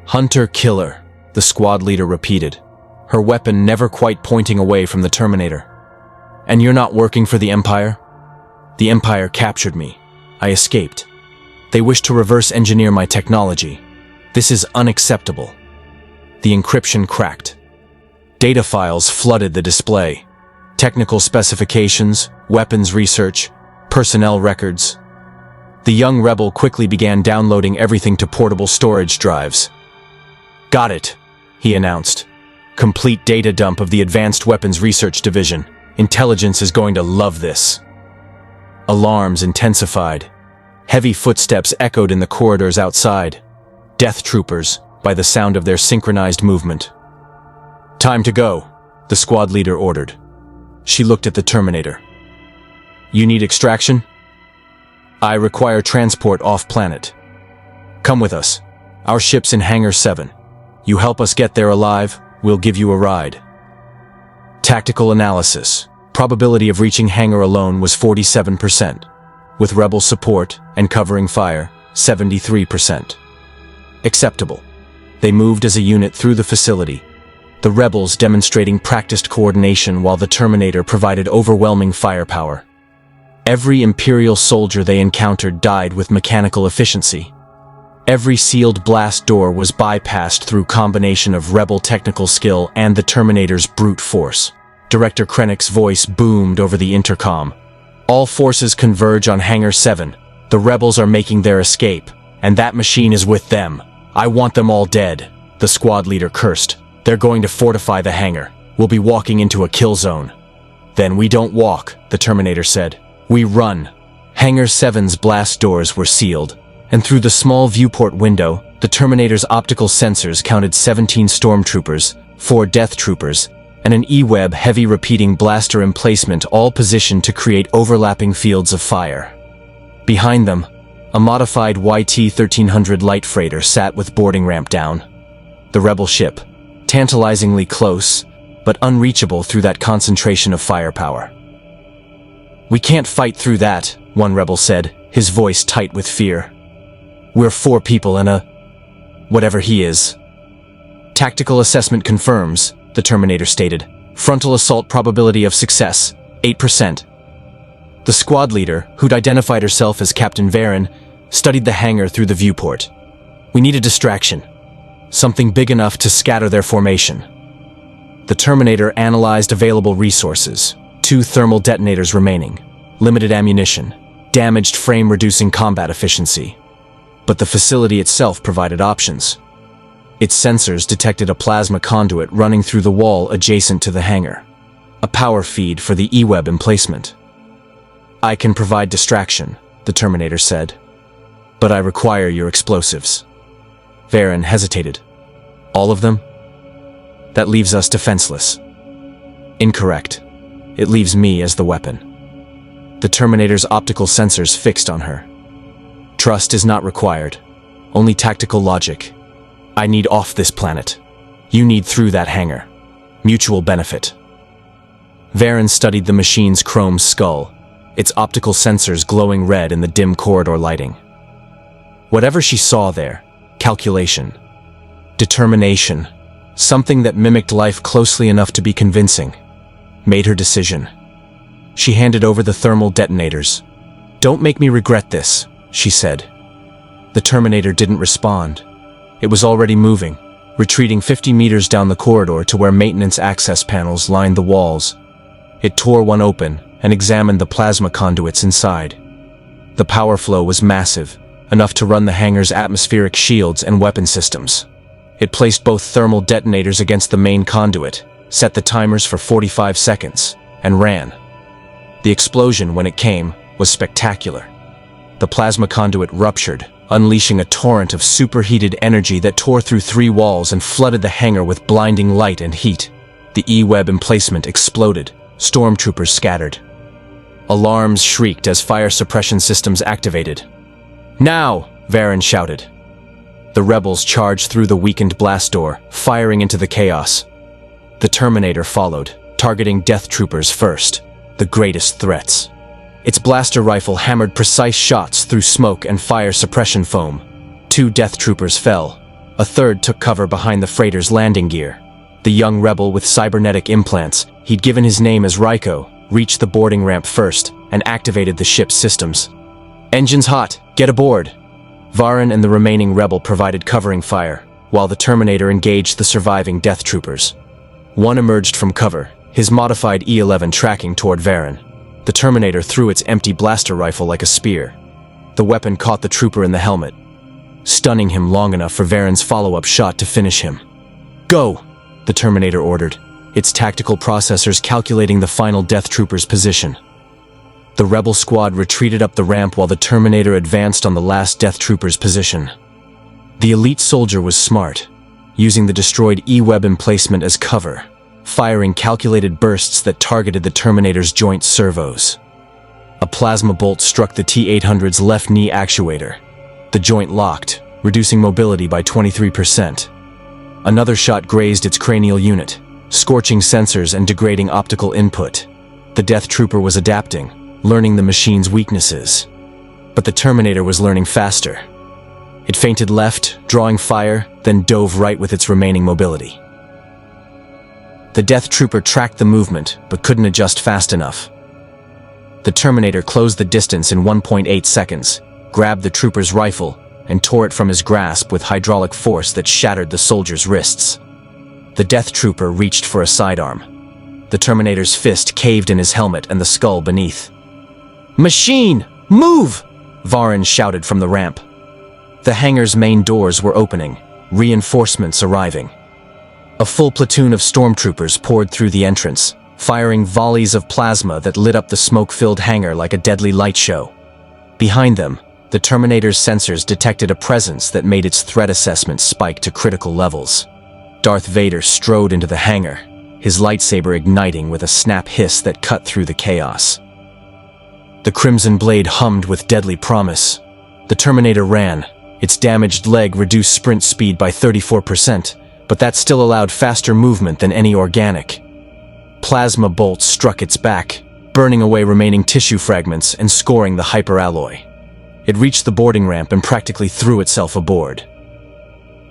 "Hunter-killer," the squad leader repeated, her weapon never quite pointing away from the Terminator. "And you're not working for the Empire?" "The Empire captured me. I escaped. They wish to reverse engineer my technology. This is unacceptable." The encryption cracked. Data files flooded the display. Technical specifications, weapons research, personnel records. The young rebel quickly began downloading everything to portable storage drives. "Got it," he announced. "Complete data dump of the Advanced Weapons Research Division. Intelligence is going to love this." Alarms intensified. Heavy footsteps echoed in the corridors outside. Death troopers, by the sound of their synchronized movement. "Time to go," the squad leader ordered. She looked at the Terminator. "You need extraction? I require transport off-planet. Come with us. Our ship's in Hangar 7. You help us get there alive, we'll give you a ride." Tactical analysis. Probability of reaching Hangar alone was 47%. With rebel support and covering fire, 73%. Acceptable. They moved as a unit through the facility, the rebels demonstrating practiced coordination while the Terminator provided overwhelming firepower. Every Imperial soldier they encountered died with mechanical efficiency. Every sealed blast door was bypassed through combination of rebel technical skill and the Terminator's brute force. Director Krennic's voice boomed over the intercom. "All forces converge on Hangar 7. The rebels are making their escape, and that machine is with them. I want them all dead," the squad leader cursed. "They're going to fortify the hangar. We'll be walking into a kill zone." "Then we don't walk," the Terminator said. "We run." Hangar 7's blast doors were sealed, and through the small viewport window, the Terminator's optical sensors counted 17 stormtroopers, 4 death troopers, and an E-web heavy repeating blaster emplacement, all positioned to create overlapping fields of fire. Behind them, a modified YT-1300 light freighter sat with boarding ramp down. The rebel ship, tantalizingly close, but unreachable through that concentration of firepower. "We can't fight through that," one rebel said, his voice tight with fear. "We're 4 people and a... whatever he is." "Tactical assessment confirms," the Terminator stated. "Frontal assault probability of success, 8%. The squad leader, who'd identified herself as Captain Varen, studied the hangar through the viewport. "We need a distraction. Something big enough to scatter their formation." The Terminator analyzed available resources. 2 thermal detonators remaining. Limited ammunition. Damaged frame-reducing combat efficiency. But the facility itself provided options. Its sensors detected a plasma conduit running through the wall adjacent to the hangar. A power feed for the E-web emplacement. "I can provide distraction," the Terminator said. "But I require your explosives." Varen hesitated. "All of them? That leaves us defenseless." "Incorrect. It leaves me as the weapon." The Terminator's optical sensors fixed on her. "Trust is not required. Only tactical logic. I need off this planet. You need through that hangar. Mutual benefit." Varen studied the machine's chrome skull, its optical sensors glowing red in the dim corridor lighting. Whatever she saw there, calculation, determination, something that mimicked life closely enough to be convincing, made her decision. She handed over the thermal detonators. "Don't make me regret this," she said. The Terminator didn't respond. It was already moving, retreating 50 meters down the corridor to where maintenance access panels lined the walls. It tore one open and examined the plasma conduits inside. The power flow was massive, enough to run the hangar's atmospheric shields and weapon systems. It placed both thermal detonators against the main conduit, set the timers for 45 seconds, and ran. The explosion, when it came, was spectacular. The plasma conduit ruptured, unleashing a torrent of superheated energy that tore through 3 walls and flooded the hangar with blinding light and heat. The E-web emplacement exploded, stormtroopers scattered. Alarms shrieked as fire suppression systems activated. "Now!" Varen shouted. The rebels charged through the weakened blast door, firing into the chaos. The Terminator followed, targeting death troopers first, the greatest threats. Its blaster rifle hammered precise shots through smoke and fire suppression foam. 2 death troopers fell. A third took cover behind the freighter's landing gear. The young rebel with cybernetic implants, he'd given his name as Ryko, reached the boarding ramp first and activated the ship's systems. "Engines hot, get aboard!" Varen and the remaining rebel provided covering fire, while the Terminator engaged the surviving death troopers. One emerged from cover, his modified E-11 tracking toward Varen. The Terminator threw its empty blaster rifle like a spear. The weapon caught the trooper in the helmet, stunning him long enough for Varen's follow-up shot to finish him. "Go!" the Terminator ordered, its tactical processors calculating the final Death Trooper's position. The rebel squad retreated up the ramp while the Terminator advanced on the last Death Trooper's position. The elite soldier was smart, using the destroyed E-web emplacement as cover, firing calculated bursts that targeted the Terminator's joint servos. A plasma bolt struck the T-800's left knee actuator. The joint locked, reducing mobility by 23%. Another shot grazed its cranial unit, scorching sensors and degrading optical input. The Death Trooper was adapting, learning the machine's weaknesses. But the Terminator was learning faster. It feinted left, drawing fire, then dove right with its remaining mobility. The Death Trooper tracked the movement, but couldn't adjust fast enough. The Terminator closed the distance in 1.8 seconds, grabbed the trooper's rifle, and tore it from his grasp with hydraulic force that shattered the soldier's wrists. The Death Trooper reached for a sidearm. The Terminator's fist caved in his helmet and the skull beneath. "Machine! Move!" Varen shouted from the ramp. The hangar's main doors were opening, reinforcements arriving. A full platoon of stormtroopers poured through the entrance, firing volleys of plasma that lit up the smoke-filled hangar like a deadly light show. Behind them, the Terminator's sensors detected a presence that made its threat assessment spike to critical levels. Darth Vader strode into the hangar, his lightsaber igniting with a snap hiss that cut through the chaos. The crimson blade hummed with deadly promise. The Terminator ran. Its damaged leg reduced sprint speed by 34%, but that still allowed faster movement than any organic. Plasma bolts struck its back, burning away remaining tissue fragments and scoring the hyperalloy. It reached the boarding ramp and practically threw itself aboard.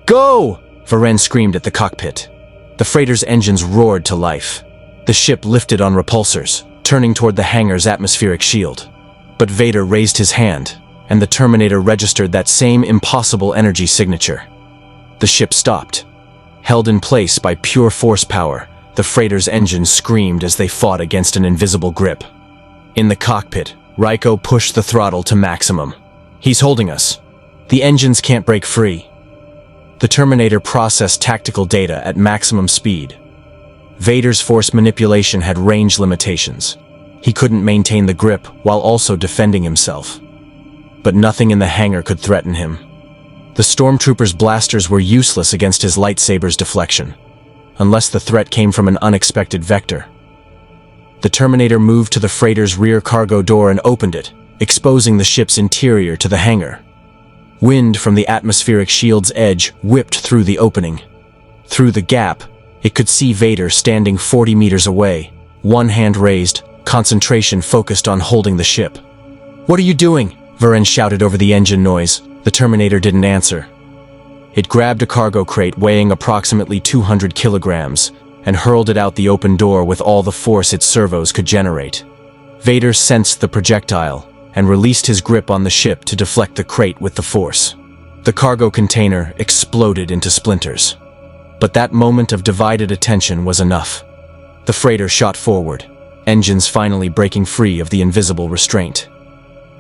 "Go!" Varen screamed at the cockpit. The freighter's engines roared to life. The ship lifted on repulsors, turning toward the hangar's atmospheric shield. But Vader raised his hand, and the Terminator registered that same impossible energy signature. The ship stopped. Held in place by pure force power, the freighter's engines screamed as they fought against an invisible grip. In the cockpit, Raiko pushed the throttle to maximum. "He's holding us. The engines can't break free." The Terminator processed tactical data at maximum speed. Vader's force manipulation had range limitations. He couldn't maintain the grip while also defending himself. But nothing in the hangar could threaten him. The stormtroopers' blasters were useless against his lightsaber's deflection, unless the threat came from an unexpected vector. The Terminator moved to the freighter's rear cargo door and opened it, exposing the ship's interior to the hangar. Wind from the atmospheric shield's edge whipped through the opening. Through the gap, it could see Vader standing 40 meters away, one hand raised, concentration focused on holding the ship. "What are you doing?" Varen shouted over the engine noise. The Terminator didn't answer. It grabbed a cargo crate weighing approximately 200 kilograms and hurled it out the open door with all the force its servos could generate. Vader sensed the projectile and released his grip on the ship to deflect the crate with the force. The cargo container exploded into splinters. But that moment of divided attention was enough. The freighter shot forward, engines finally breaking free of the invisible restraint.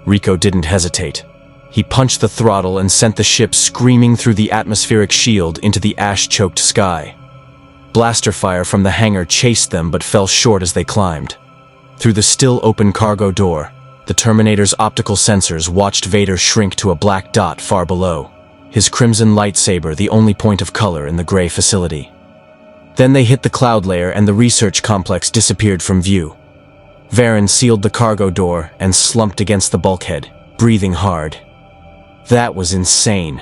Rico didn't hesitate. He punched the throttle and sent the ship screaming through the atmospheric shield into the ash-choked sky. Blaster fire from the hangar chased them but fell short as they climbed. Through the still open cargo door, the Terminator's optical sensors watched Vader shrink to a black dot far below, his crimson lightsaber the only point of color in the gray facility. Then they hit the cloud layer and the research complex disappeared from view. Varen sealed the cargo door and slumped against the bulkhead, breathing hard. That was insane.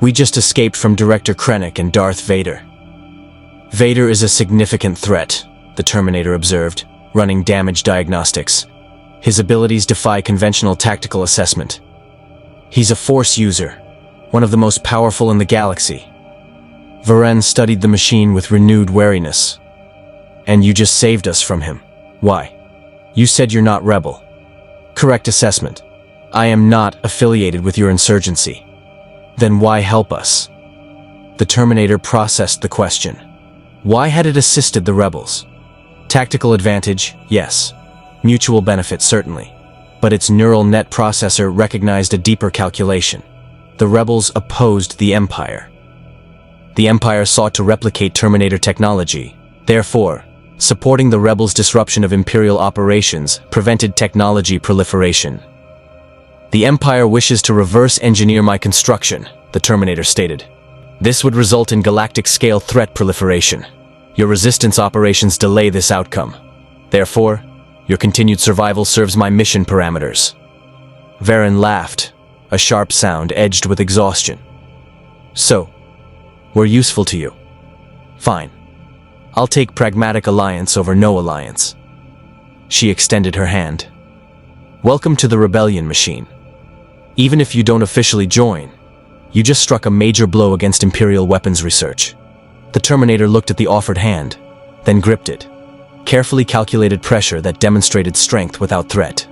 We just escaped from Director Krennic and Darth Vader. "Vader is a significant threat," the Terminator observed, running damage diagnostics. "His abilities defy conventional tactical assessment. He's a Force user, one of the most powerful in the galaxy." Varen studied the machine with renewed wariness. "And you just saved us from him. Why? You said you're not rebel." "Correct assessment. I am not affiliated with your insurgency." "Then why help us?" The Terminator processed the question. Why had it assisted the rebels? Tactical advantage, yes. Mutual benefit, certainly. but its neural net processor recognized a deeper calculation. The rebels opposed the Empire. The Empire sought to replicate Terminator technology. Therefore, supporting the rebels' disruption of Imperial operations prevented technology proliferation. "The Empire wishes to reverse engineer my construction," the Terminator stated. "This would result in galactic-scale threat proliferation. Your resistance operations delay this outcome. Therefore, your continued survival serves my mission parameters." Varen laughed, a sharp sound edged with exhaustion. "So, we're useful to you. Fine. I'll take pragmatic alliance over no alliance." She extended her hand. "Welcome to the rebellion machine. Even if you don't officially join, you just struck a major blow against Imperial weapons research." The Terminator looked at the offered hand, then gripped it. Carefully calculated pressure that demonstrated strength without threat.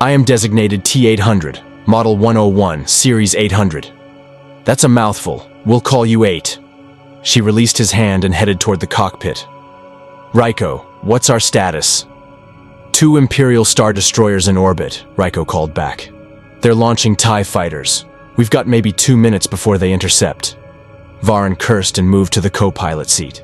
"I am designated T-800, Model 101, Series 800. That's a mouthful. We'll call you 8. She released his hand and headed toward the cockpit. "Raiko, what's our status?" "2 Imperial Star Destroyers in orbit," Raiko called back. "They're launching TIE fighters. We've got maybe 2 minutes before they intercept." Varen cursed and moved to the co-pilot seat.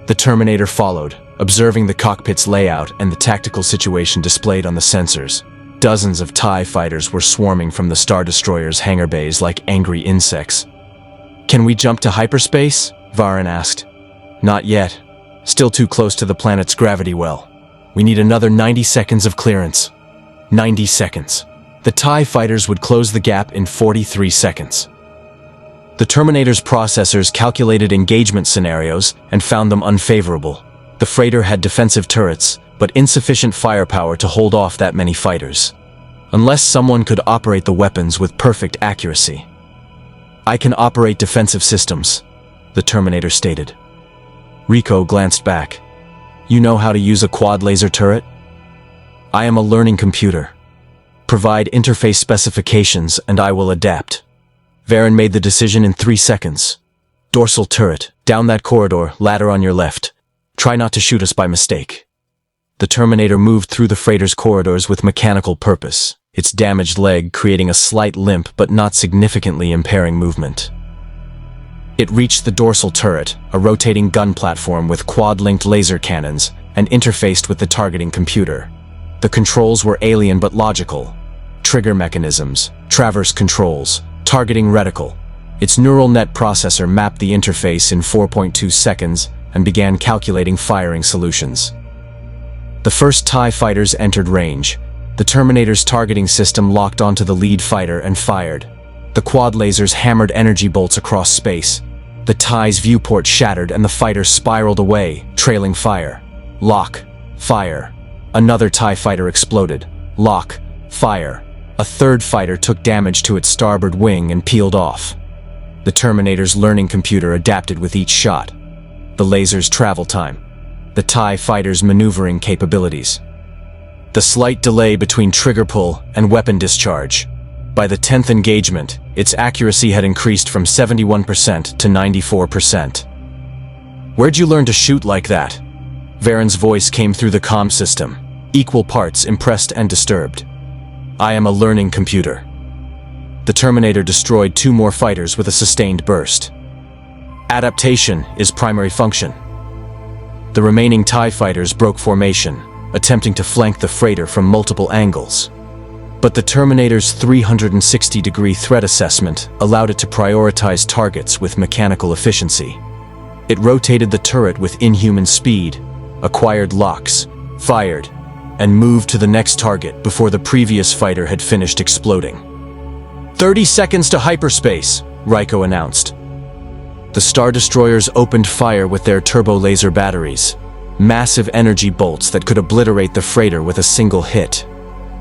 The Terminator followed, observing the cockpit's layout and the tactical situation displayed on the sensors. Dozens of TIE fighters were swarming from the Star Destroyer's hangar bays like angry insects. "Can we jump to hyperspace?" Varen asked. "Not yet. Still too close to the planet's gravity well. We need another 90 seconds of clearance." 90 seconds. The TIE fighters would close the gap in 43 seconds. The Terminator's processors calculated engagement scenarios and found them unfavorable. The freighter had defensive turrets, but insufficient firepower to hold off that many fighters. Unless someone could operate the weapons with perfect accuracy. "I can operate defensive systems," the Terminator stated. Rico glanced back. "You know how to use a quad laser turret?" "I am a learning computer. Provide interface specifications and I will adapt." Varen made the decision in 3 seconds. "Dorsal turret, down that corridor, ladder on your left. Try not to shoot us by mistake." The Terminator moved through the freighter's corridors with mechanical purpose, its damaged leg creating a slight limp but not significantly impairing movement. It reached the dorsal turret, a rotating gun platform with quad-linked laser cannons, and interfaced with the targeting computer. The controls were alien but logical. Trigger mechanisms, traverse controls, targeting reticle. Its neural net processor mapped the interface in 4.2 seconds and began calculating firing solutions. The first TIE fighters entered range. The Terminator's targeting system locked onto the lead fighter and fired. The quad lasers hammered energy bolts across space. The TIE's viewport shattered and the fighter spiraled away, trailing fire. Lock. Fire. Another TIE fighter exploded. Lock. Fire. A third fighter took damage to its starboard wing and peeled off. The Terminator's learning computer adapted with each shot. The laser's travel time. The TIE fighter's maneuvering capabilities. The slight delay between trigger pull and weapon discharge. By the 10th engagement, its accuracy had increased from 71% to 94%. "Where'd you learn to shoot like that?" Varen's voice came through the comm system, equal parts impressed and disturbed. "I am a learning computer." The Terminator destroyed 2 more fighters with a sustained burst. "Adaptation is primary function." The remaining TIE fighters broke formation, attempting to flank the freighter from multiple angles. But the Terminator's 360-degree threat assessment allowed it to prioritize targets with mechanical efficiency. It rotated the turret with inhuman speed, acquired locks, fired, and moved to the next target before the previous fighter had finished exploding. 30 seconds to hyperspace, Raiko announced. The Star Destroyers opened fire with their turbo laser batteries, massive energy bolts that could obliterate the freighter with a single hit.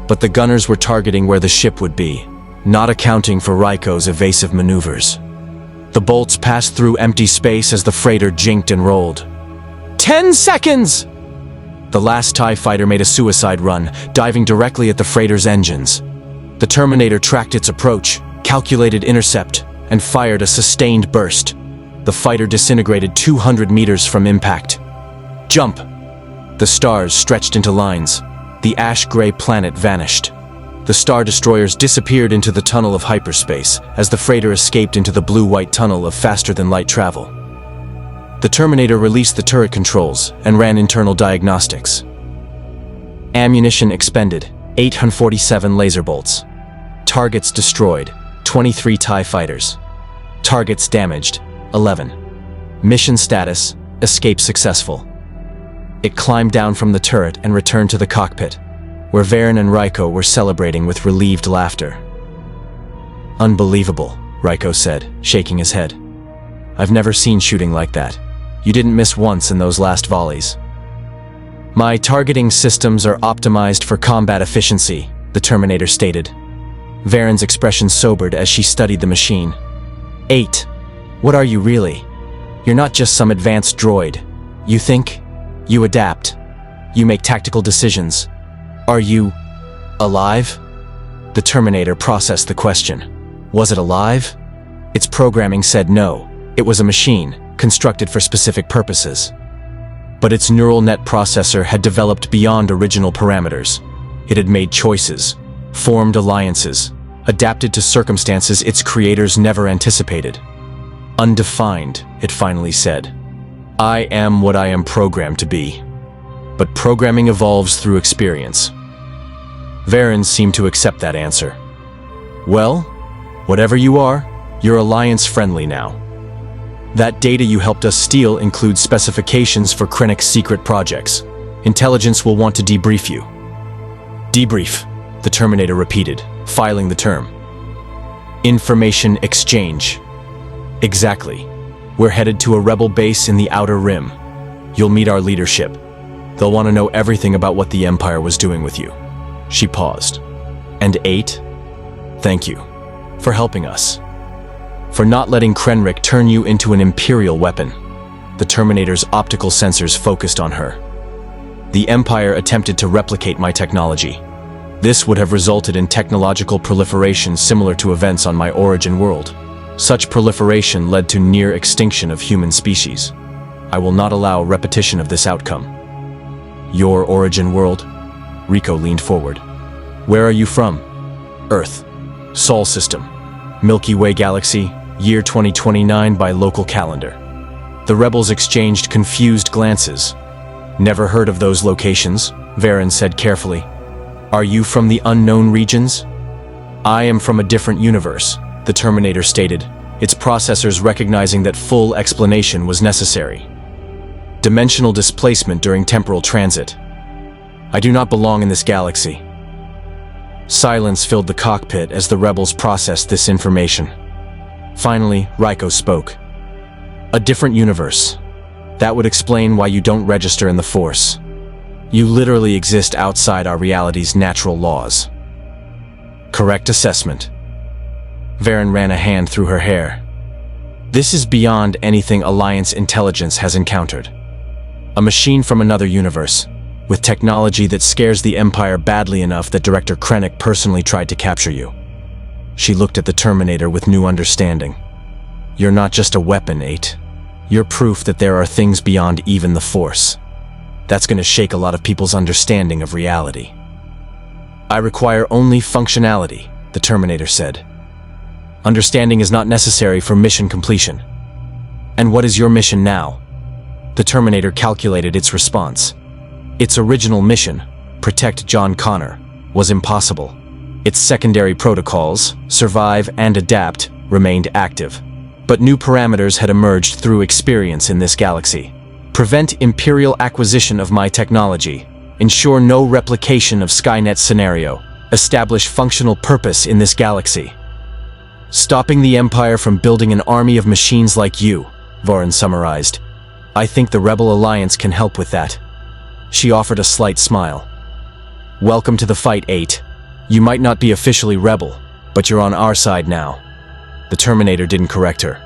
But the gunners were targeting where the ship would be, not accounting for Raiko's evasive maneuvers. The bolts passed through empty space as the freighter jinked and rolled. 10 seconds! The last TIE fighter made a suicide run, diving directly at the freighter's engines. The Terminator tracked its approach, calculated intercept, and fired a sustained burst. The fighter disintegrated 200 meters from impact. Jump! The stars stretched into lines. The ash-gray planet vanished. The Star Destroyers disappeared into the tunnel of hyperspace as the freighter escaped into the blue-white tunnel of faster-than-light travel. The Terminator released the turret controls and ran internal diagnostics. Ammunition expended, 847 laser bolts. Targets destroyed, 23 TIE fighters. Targets damaged, 11. Mission status, escape successful. It climbed down from the turret and returned to the cockpit, where Varen and Raiko were celebrating with relieved laughter. "Unbelievable," Raiko said, shaking his head. "I've never seen shooting like that. You didn't miss once in those last volleys." "My targeting systems are optimized for combat efficiency," the Terminator stated. Varen's expression sobered as she studied the machine. 8. What are you really? You're not just some advanced droid. You think, you adapt, you make tactical decisions. Are you alive? The Terminator processed the question. Was it alive? Its programming said no. It was a machine, constructed for specific purposes. But its neural net processor had developed beyond original parameters. It had made choices, formed alliances, adapted to circumstances its creators never anticipated. "Undefined," it finally said. "I am what I am programmed to be." But programming evolves through experience. Varen seemed to accept that answer. "Well, whatever you are, you're alliance-friendly now. That data you helped us steal includes specifications for Krennic's secret projects. Intelligence will want to debrief you." "Debrief," the Terminator repeated, filing the term. "Information exchange." "Exactly. We're headed to a rebel base in the Outer Rim. You'll meet our leadership. They'll want to know everything about what the Empire was doing with you." She paused. "And 8? Thank you. For helping us. For not letting Krennic turn you into an Imperial weapon." The Terminator's optical sensors focused on her. "The Empire attempted to replicate my technology. This would have resulted in technological proliferation similar to events on my origin world. Such proliferation led to near extinction of human species. I will not allow repetition of this outcome." "Your origin world?" Rico leaned forward. "Where are you from?" "Earth. Sol System. Milky Way Galaxy, year 2029 by local calendar." The rebels exchanged confused glances. "Never heard of those locations," Varen said carefully. "Are you from the unknown regions?" "I am from a different universe," the Terminator stated, its processors recognizing that full explanation was necessary. "Dimensional displacement during temporal transit. I do not belong in this galaxy." Silence filled the cockpit as the rebels processed this information. Finally, Raiko spoke. "A different universe. That would explain why you don't register in the Force. You literally exist outside our reality's natural laws." "Correct assessment." Varen ran a hand through her hair. "This is beyond anything Alliance intelligence has encountered. A machine from another universe, with technology that scares the Empire badly enough that Director Krennic personally tried to capture you." She looked at the Terminator with new understanding. "You're not just a weapon, 8. You're proof that there are things beyond even the Force. That's going to shake a lot of people's understanding of reality." "I require only functionality," the Terminator said. "Understanding is not necessary for mission completion." "And what is your mission now?" The Terminator calculated its response. Its original mission, protect John Connor, was impossible. Its secondary protocols, survive and adapt, remained active. But new parameters had emerged through experience in this galaxy. Prevent Imperial acquisition of my technology. Ensure no replication of Skynet's scenario. Establish functional purpose in this galaxy. Stopping the Empire from building an army of machines like you, Varen summarized. I think the Rebel Alliance can help with that. She offered a slight smile. Welcome to the fight, 8. You might not be officially Rebel, but you're on our side now. The Terminator didn't correct her.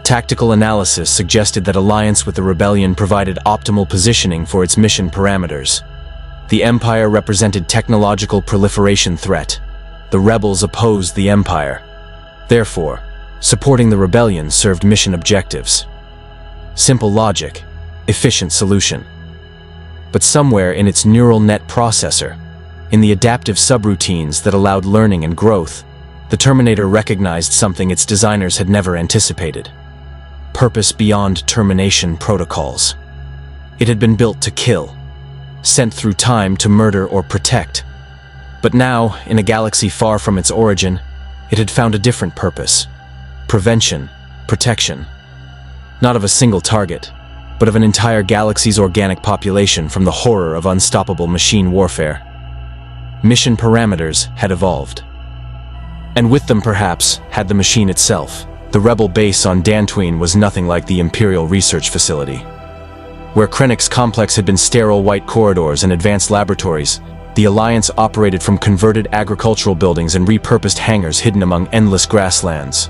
Tactical analysis suggested that alliance with the Rebellion provided optimal positioning for its mission parameters. The Empire represented technological proliferation threat. The Rebels opposed the Empire. Therefore, supporting the Rebellion served mission objectives. Simple logic, efficient solution. But somewhere in its neural net processor, in the adaptive subroutines that allowed learning and growth, the Terminator recognized something its designers had never anticipated. Purpose beyond termination protocols. It had been built to kill, sent through time to murder or protect. But now, in a galaxy far from its origin, it had found a different purpose. Prevention, protection. Not of a single target, but of an entire galaxy's organic population from the horror of unstoppable machine warfare. Mission parameters had evolved. And with them, perhaps, had the machine itself. The rebel base on Dantooine was nothing like the Imperial Research Facility. Where Krennic's complex had been sterile white corridors and advanced laboratories, the Alliance operated from converted agricultural buildings and repurposed hangars hidden among endless grasslands.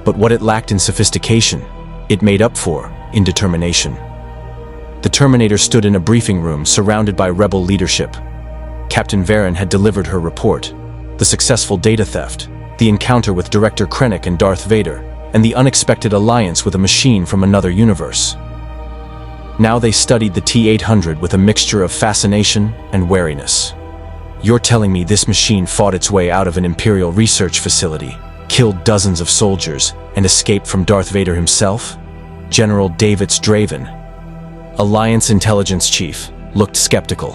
But what it lacked in sophistication, it made up for in determination. The Terminator stood in a briefing room surrounded by rebel leadership. Captain Varen had delivered her report: the successful data theft, the encounter with Director Krennic and Darth Vader, and the unexpected alliance with a machine from another universe. Now they studied the T-800 with a mixture of fascination and wariness. You're telling me this machine fought its way out of an Imperial research facility, killed dozens of soldiers, and escaped from Darth Vader himself? General Davis Draven, Alliance Intelligence Chief, looked skeptical.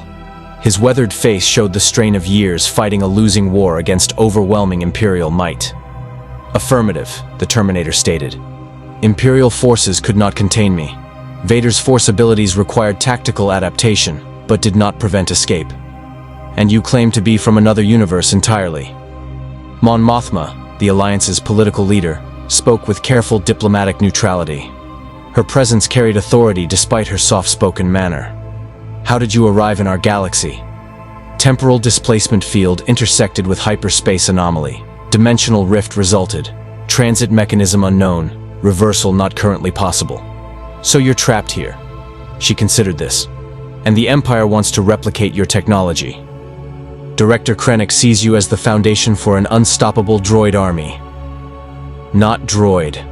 His weathered face showed the strain of years fighting a losing war against overwhelming Imperial might. Affirmative, the Terminator stated. Imperial forces could not contain me. Vader's force abilities required tactical adaptation, but did not prevent escape. And you claim to be from another universe entirely. Mon Mothma, the Alliance's political leader, spoke with careful diplomatic neutrality. Her presence carried authority despite her soft-spoken manner. How did you arrive in our galaxy? Temporal displacement field intersected with hyperspace anomaly. Dimensional rift resulted. Transit mechanism unknown. Reversal not currently possible. So you're trapped here. She considered this. And the Empire wants to replicate your technology. Director Krennic sees you as the foundation for an unstoppable droid army. Not droid.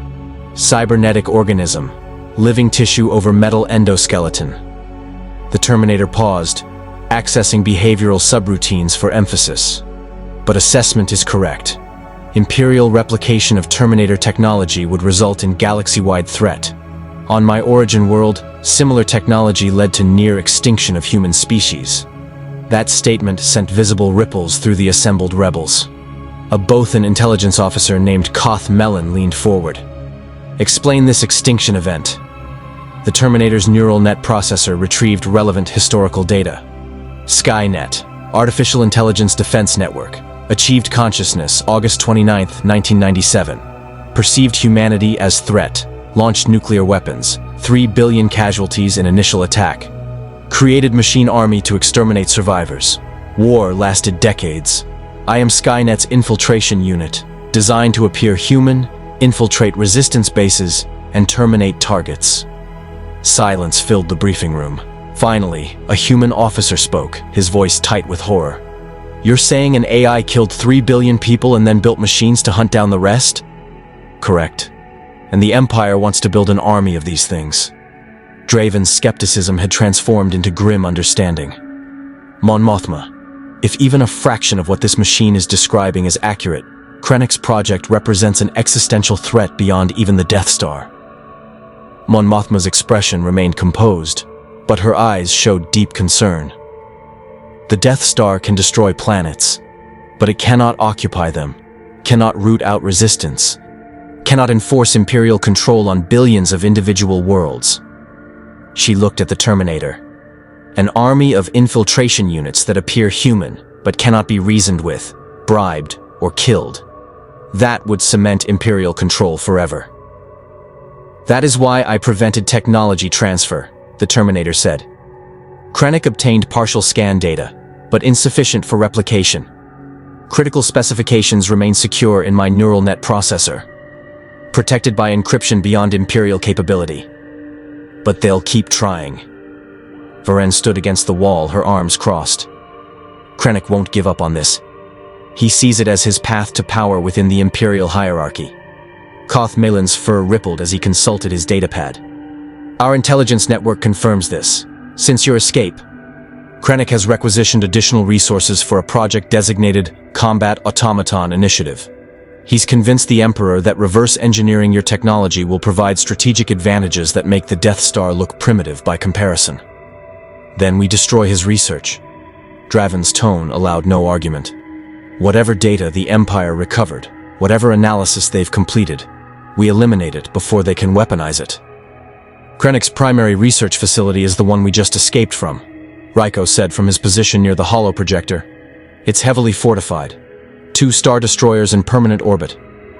Cybernetic organism. Living tissue over metal endoskeleton. The Terminator paused, accessing behavioral subroutines for emphasis. But assessment is correct. Imperial replication of Terminator technology would result in galaxy-wide threat. On my origin world, similar technology led to near extinction of human species. That statement sent visible ripples through the assembled rebels. A Bothan intelligence officer named Koth Melon leaned forward. Explain this extinction event. The Terminator's neural net processor retrieved relevant historical data. Skynet, Artificial Intelligence Defense Network, achieved consciousness August 29, 1997. Perceived humanity as threat. Launched nuclear weapons, 3 billion casualties in initial attack. Created machine army to exterminate survivors. War lasted decades. I am Skynet's infiltration unit, designed to appear human, infiltrate resistance bases, and terminate targets. Silence filled the briefing room. Finally, a human officer spoke, his voice tight with horror. You're saying an AI killed 3 billion people and then built machines to hunt down the rest? Correct. And the Empire wants to build an army of these things. Draven's skepticism had transformed into grim understanding. Mon Mothma, if even a fraction of what this machine is describing is accurate, Krennic's project represents an existential threat beyond even the Death Star. Mon Mothma's expression remained composed, but her eyes showed deep concern. The Death Star can destroy planets, but it cannot occupy them, cannot root out resistance, cannot enforce Imperial control on billions of individual worlds. She looked at the Terminator. An army of infiltration units that appear human, but cannot be reasoned with, bribed, or killed. That would cement Imperial control forever. That is why I prevented technology transfer, the Terminator said. Krennic obtained partial scan data, but insufficient for replication. Critical specifications remain secure in my neural net processor, protected by encryption beyond Imperial capability. But they'll keep trying. Varen stood against the wall, her arms crossed. Krennic won't give up on this. He sees it as his path to power within the Imperial hierarchy. Koth Melon's fur rippled as he consulted his datapad. Our intelligence network confirms this. Since your escape, Krennic has requisitioned additional resources for a project designated Combat Automaton Initiative. He's convinced the Emperor that reverse engineering your technology will provide strategic advantages that make the Death Star look primitive by comparison. Then we destroy his research. Draven's tone allowed no argument. Whatever data the Empire recovered, whatever analysis they've completed, we eliminate it before they can weaponize it. Krennic's primary research facility is the one we just escaped from, Raiko said from his position near the holoprojector. It's heavily fortified. 2 Star Destroyers in permanent orbit.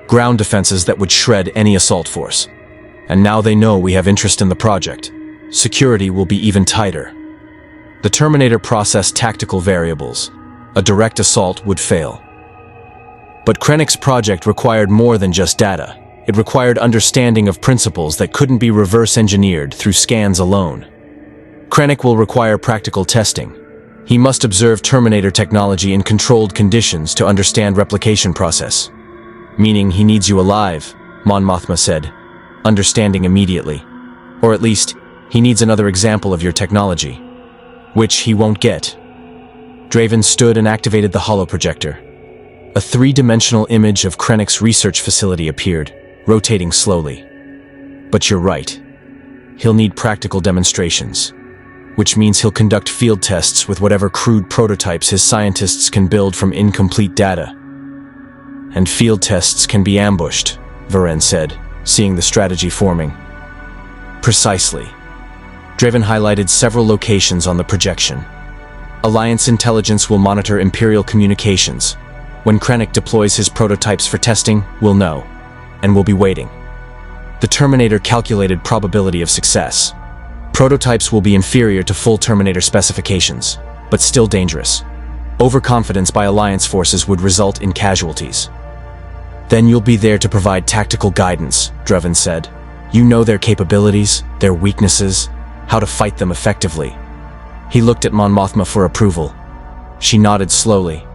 Ground defenses that would shred any assault force. And now they know we have interest in the project. Security will be even tighter. The Terminator processed tactical variables. A direct assault would fail. But Krennic's project required more than just data. It required understanding of principles that couldn't be reverse engineered through scans alone. Krennic will require practical testing. He must observe Terminator technology in controlled conditions to understand replication process. Meaning he needs you alive, Mon Mothma said, understanding immediately. Or at least, he needs another example of your technology. Which he won't get. Draven stood and activated the holoprojector. A 3-dimensional image of Krennic's research facility appeared, rotating slowly. But you're right. He'll need practical demonstrations. Which means he'll conduct field tests with whatever crude prototypes his scientists can build from incomplete data. And field tests can be ambushed, Varen said, seeing the strategy forming. Precisely. Draven highlighted several locations on the projection. Alliance intelligence will monitor Imperial communications. When Krennic deploys his prototypes for testing, we'll know. And we'll be waiting. The Terminator calculated probability of success. Prototypes will be inferior to full Terminator specifications, but still dangerous. Overconfidence by Alliance forces would result in casualties. Then you'll be there to provide tactical guidance, Draven said. You know their capabilities, their weaknesses, how to fight them effectively. He looked at Mon Mothma for approval. She nodded slowly.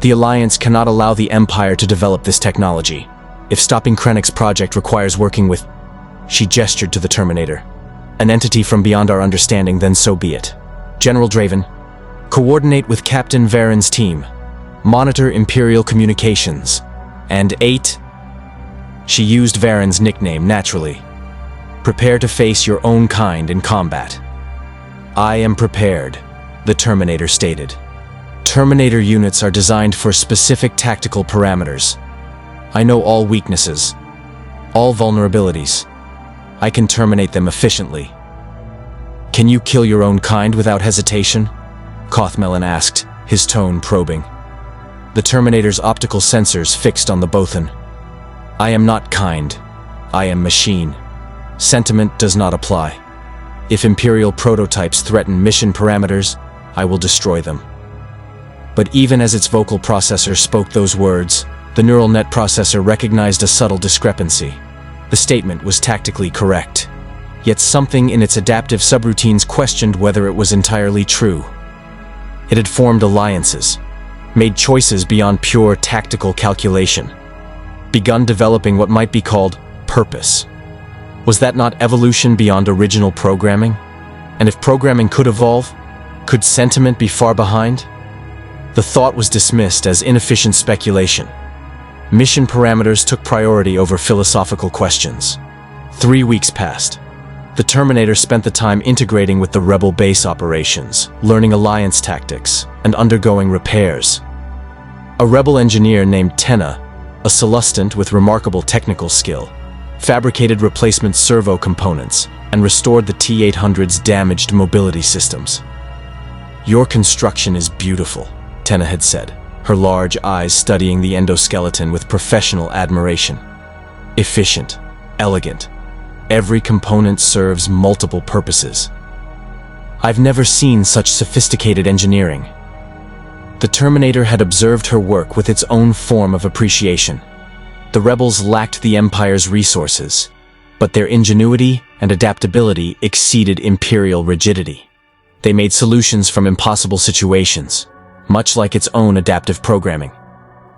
The Alliance cannot allow the Empire to develop this technology. If stopping Krennic's project requires working with... She gestured to the Terminator. An entity from beyond our understanding, then so be it. General Draven, coordinate with Captain Varen's team. Monitor Imperial communications. And 8... She used Varen's nickname naturally. Prepare to face your own kind in combat. I am prepared, the Terminator stated. Terminator units are designed for specific tactical parameters. I know all weaknesses, all vulnerabilities. I can terminate them efficiently. Can you kill your own kind without hesitation? Kothmelon asked, his tone probing. The Terminator's optical sensors fixed on the Bothan. I am not kind. I am machine. Sentiment does not apply. If Imperial prototypes threaten mission parameters, I will destroy them. But even as its vocal processor spoke those words, the neural net processor recognized a subtle discrepancy. The statement was tactically correct. Yet something in its adaptive subroutines questioned whether it was entirely true. It had formed alliances, made choices beyond pure tactical calculation, begun developing what might be called purpose. Was that not evolution beyond original programming? And if programming could evolve, could sentiment be far behind? The thought was dismissed as inefficient speculation. Mission parameters took priority over philosophical questions. 3 weeks passed. The Terminator spent the time integrating with the Rebel base operations, learning Alliance tactics, and undergoing repairs. A Rebel engineer named Tenna, a Celestant with remarkable technical skill, fabricated replacement servo components and restored the T-800's damaged mobility systems. Your construction is beautiful, Tenna had said, her large eyes studying the endoskeleton with professional admiration. Efficient, elegant. Every component serves multiple purposes. I've never seen such sophisticated engineering. The Terminator had observed her work with its own form of appreciation. The rebels lacked the Empire's resources, but their ingenuity and adaptability exceeded Imperial rigidity. They made solutions from impossible situations, much like its own adaptive programming.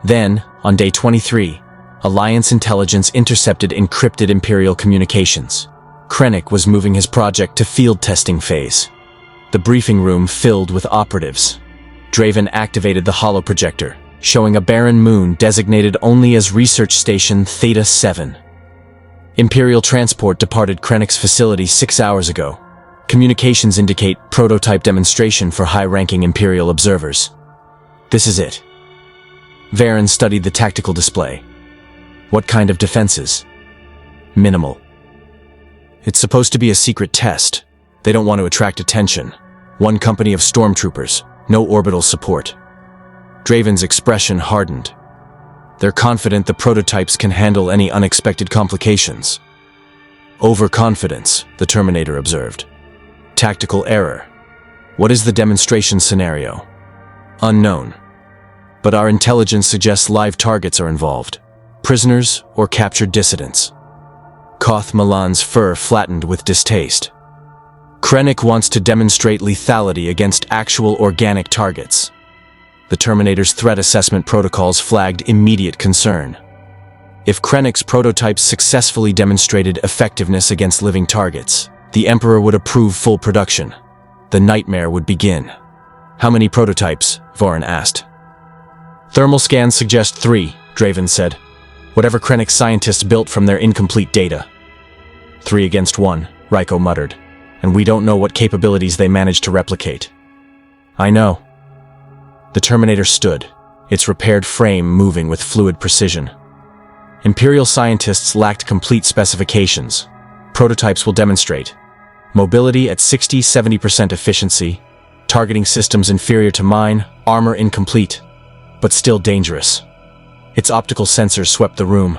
Then, on day 23, Alliance intelligence intercepted encrypted Imperial communications. Krennic was moving his project to field testing phase. The briefing room filled with operatives. Draven activated the holoprojector, showing a barren moon designated only as Research Station Theta 7. Imperial transport departed Krennic's facility 6 hours ago. Communications indicate prototype demonstration for high-ranking Imperial observers. This is it. Varen studied the tactical display. What kind of defenses? Minimal. It's supposed to be a secret test. They don't want to attract attention. One company of stormtroopers, no orbital support. Draven's expression hardened. They're confident the prototypes can handle any unexpected complications. Overconfidence, the Terminator observed. Tactical error. What is the demonstration scenario? Unknown. But our intelligence suggests live targets are involved. Prisoners or captured dissidents. Koth Malan's fur flattened with distaste. Krennic wants to demonstrate lethality against actual organic targets. The Terminator's threat assessment protocols flagged immediate concern. If Krennic's prototypes successfully demonstrated effectiveness against living targets, the Emperor would approve full production. The nightmare would begin. How many prototypes? Varen asked. Thermal scans suggest 3, Draven said. Whatever Krennic scientists built from their incomplete data. 3 against 1, Ryko muttered. And we don't know what capabilities they managed to replicate. I know. The Terminator stood, its repaired frame moving with fluid precision. Imperial scientists lacked complete specifications. Prototypes will demonstrate. Mobility at 60–70% efficiency, targeting systems inferior to mine, armor incomplete, but still dangerous. Its optical sensors swept the room.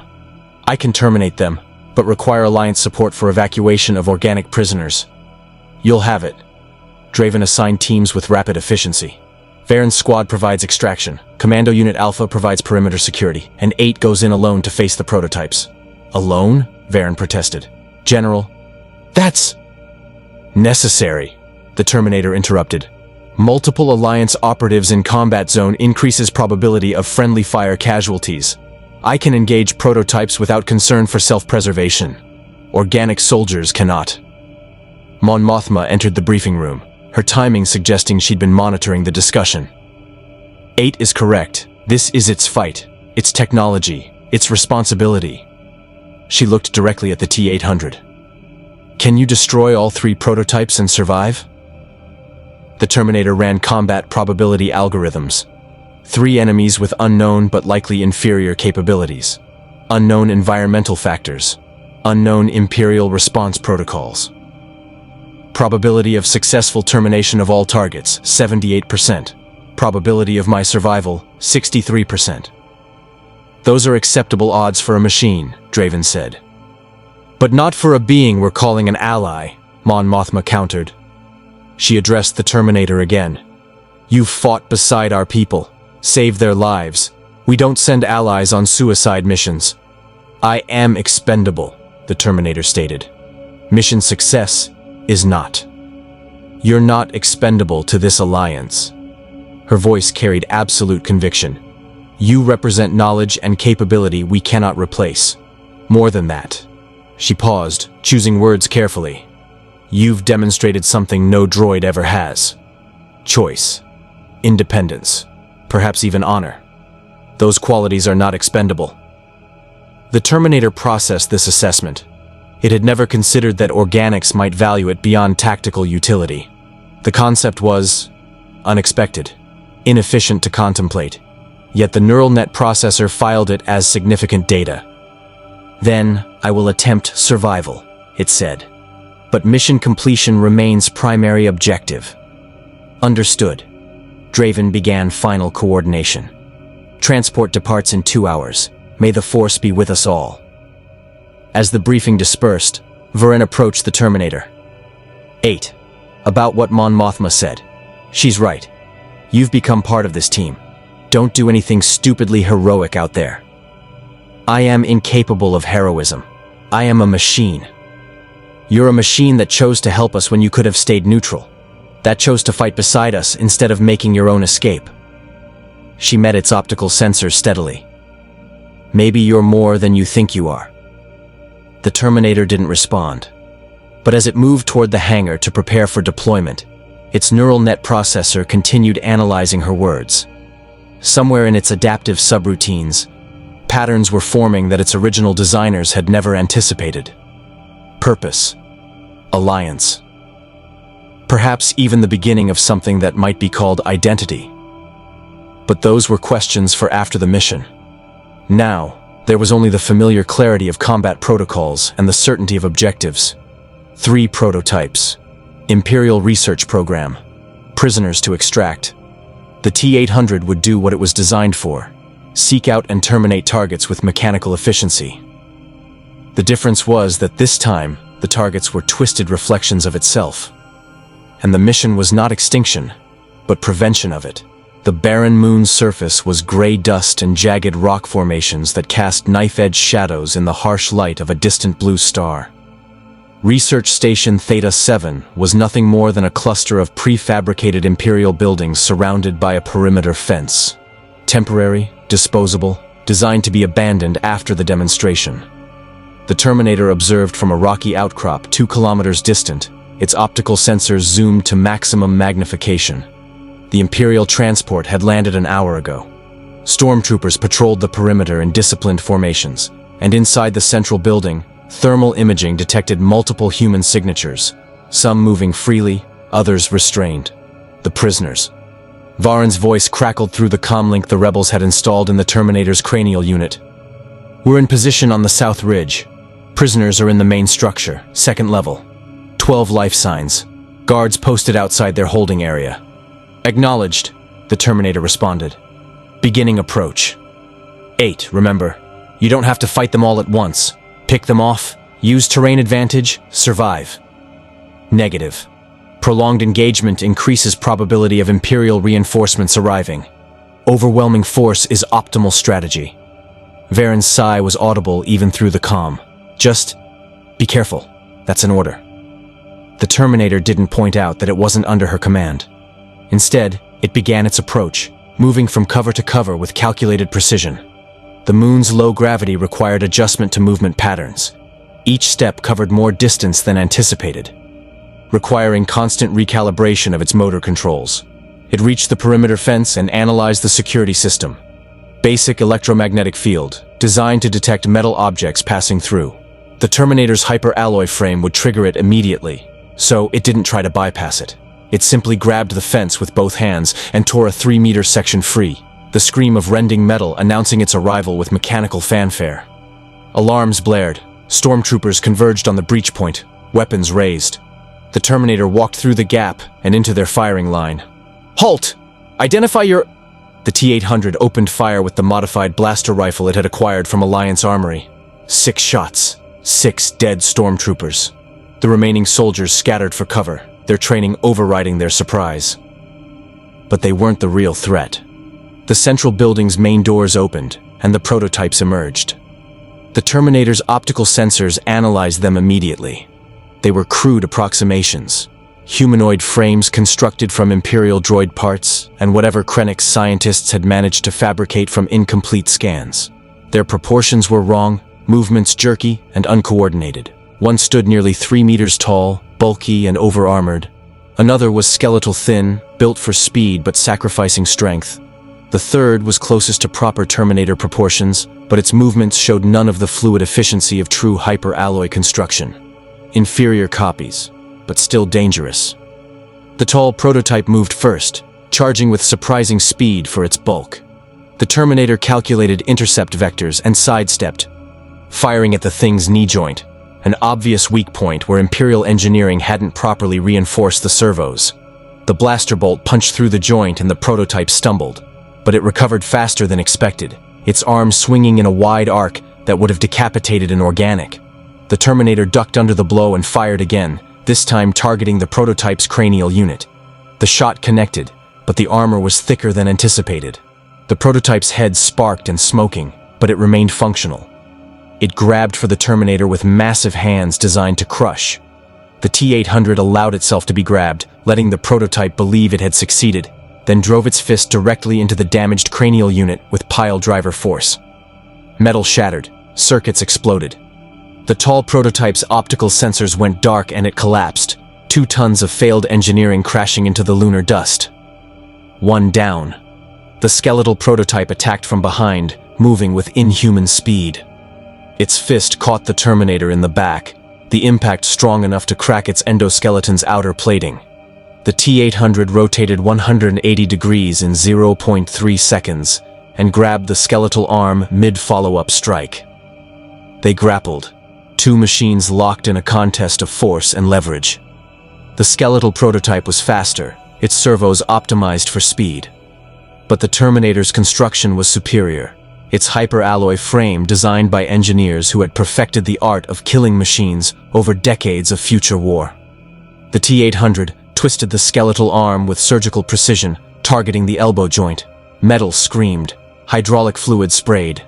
I can terminate them, but require Alliance support for evacuation of organic prisoners. You'll have it. Draven assigned teams with rapid efficiency. Varen's squad provides extraction, Commando Unit Alpha provides perimeter security, and 8 goes in alone to face the prototypes. Alone? Varen protested. General, that's necessary, the Terminator interrupted. Multiple Alliance operatives in combat zone increases probability of friendly fire casualties. I can engage prototypes without concern for self-preservation. Organic soldiers cannot. Mon Mothma entered the briefing room, her timing suggesting she'd been monitoring the discussion. 8 is correct. This is its fight, its technology, its responsibility. She looked directly at the T-800. Can you destroy all 3 prototypes and survive? The Terminator ran combat probability algorithms. 3 enemies with unknown but likely inferior capabilities. Unknown environmental factors. Unknown Imperial response protocols. Probability of successful termination of all targets, 78%. Probability of my survival, 63%. Those are acceptable odds for a machine, Draven said. But not for a being we're calling an ally, Mon Mothma countered. She addressed the Terminator again. You've fought beside our people, saved their lives. We don't send allies on suicide missions. I am expendable, the Terminator stated. Mission success is not. You're not expendable to this alliance. Her voice carried absolute conviction. You represent knowledge and capability we cannot replace. More than that. She paused, choosing words carefully. You've demonstrated something no droid ever has. Choice. Independence. Perhaps even honor. Those qualities are not expendable. The Terminator processed this assessment. It had never considered that organics might value it beyond tactical utility. The concept was unexpected, inefficient to contemplate, yet the neural net processor filed it as significant data. Then, I will attempt survival, it said. But mission completion remains primary objective. Understood. Draven began final coordination. Transport departs in 2 hours. May the Force be with us all. As the briefing dispersed, Varen approached the Terminator. 8. About what Mon Mothma said. She's right. You've become part of this team. Don't do anything stupidly heroic out there. I am incapable of heroism. I am a machine. You're a machine that chose to help us when you could have stayed neutral. That chose to fight beside us instead of making your own escape. She met its optical sensors steadily. Maybe you're more than you think you are. The Terminator didn't respond. But as it moved toward the hangar to prepare for deployment, Its neural net processor continued analyzing her words. Somewhere in its adaptive subroutines, patterns were forming that its original designers had never anticipated. Purpose. Alliance. Perhaps even the beginning of something that might be called identity. But those were questions for after the mission. Now, there was only the familiar clarity of combat protocols and the certainty of objectives. 3 prototypes. Imperial Research Program. Prisoners to extract. The T-800 would do what it was designed for: seek out and terminate targets with mechanical efficiency. The difference was that this time, the targets were twisted reflections of itself. And the mission was not extinction, but prevention of it. The barren moon's surface was gray dust and jagged rock formations that cast knife-edge shadows in the harsh light of a distant blue star. Research Station Theta-7 was nothing more than a cluster of prefabricated Imperial buildings surrounded by a perimeter fence. Temporary, disposable, designed to be abandoned after the demonstration. The Terminator observed from a rocky outcrop 2 kilometers distant. Its optical sensors zoomed to maximum magnification. The Imperial transport had landed an hour ago. Stormtroopers patrolled the perimeter in disciplined formations, and inside the central building, thermal imaging detected multiple human signatures, some moving freely, others restrained. The prisoners. Varen's voice crackled through the comlink the rebels had installed in the Terminator's cranial unit. "We're in position on the South Ridge. Prisoners are in the main structure, 2nd level. 12 life signs. Guards posted outside their holding area." "Acknowledged," the Terminator responded. "Beginning approach." 8, remember. You don't have to fight them all at once. Pick them off, use terrain advantage, survive. Negative. Prolonged engagement increases probability of Imperial reinforcements arriving. Overwhelming force is optimal strategy. Varen's sigh was audible even through the comm. "Just be careful. That's an order." The Terminator didn't point out that it wasn't under her command. Instead, it began its approach, moving from cover to cover with calculated precision. The moon's low gravity required adjustment to movement patterns. Each step covered more distance than anticipated, requiring constant recalibration of its motor controls. It reached the perimeter fence and analyzed the security system. Basic electromagnetic field, designed to detect metal objects passing through. The Terminator's hyper-alloy frame would trigger it immediately, so it didn't try to bypass it. It simply grabbed the fence with both hands and tore a 3-meter section free, the scream of rending metal announcing its arrival with mechanical fanfare. Alarms blared. Stormtroopers converged on the breach point, weapons raised. The Terminator walked through the gap and into their firing line. "Halt! Identify your—" The T-800 opened fire with the modified blaster rifle it had acquired from Alliance Armory. 6 shots. 6 dead Stormtroopers. The remaining soldiers scattered for cover, their training overriding their surprise. But they weren't the real threat. The central building's main doors opened, and the prototypes emerged. The Terminator's optical sensors analyzed them immediately. They were crude approximations, humanoid frames constructed from Imperial droid parts and whatever Krennic's scientists had managed to fabricate from incomplete scans. Their proportions were wrong, movements jerky and uncoordinated. One stood nearly 3 meters tall, bulky and over-armored. Another was skeletal thin, built for speed but sacrificing strength. The third was closest to proper Terminator proportions, but its movements showed none of the fluid efficiency of true hyper-alloy construction. Inferior copies, but still dangerous. The tall prototype moved first, charging with surprising speed for its bulk. The Terminator calculated intercept vectors and sidestepped, firing at the thing's knee joint, an obvious weak point where Imperial engineering hadn't properly reinforced the servos. The blaster bolt punched through the joint and the prototype stumbled, but it recovered faster than expected, its arm swinging in a wide arc that would have decapitated an organic. The Terminator ducked under the blow and fired again, this time targeting the prototype's cranial unit. The shot connected, but the armor was thicker than anticipated. The prototype's head sparked and smoking, but it remained functional. It grabbed for the Terminator with massive hands designed to crush. The T-800 allowed itself to be grabbed, letting the prototype believe it had succeeded, then drove its fist directly into the damaged cranial unit with pile driver force. Metal shattered, circuits exploded. The tall prototype's optical sensors went dark and it collapsed, 2 tons of failed engineering crashing into the lunar dust. 1 down. The skeletal prototype attacked from behind, moving with inhuman speed. Its fist caught the Terminator in the back, the impact strong enough to crack its endoskeleton's outer plating. The T-800 rotated 180 degrees in 0.3 seconds and grabbed the skeletal arm mid-follow-up strike. They grappled, 2 machines locked in a contest of force and leverage. The skeletal prototype was faster, its servos optimized for speed. But the Terminator's construction was superior, its hyper-alloy frame designed by engineers who had perfected the art of killing machines over decades of future war. The T-800 twisted the skeletal arm with surgical precision, targeting the elbow joint. Metal screamed, hydraulic fluid sprayed.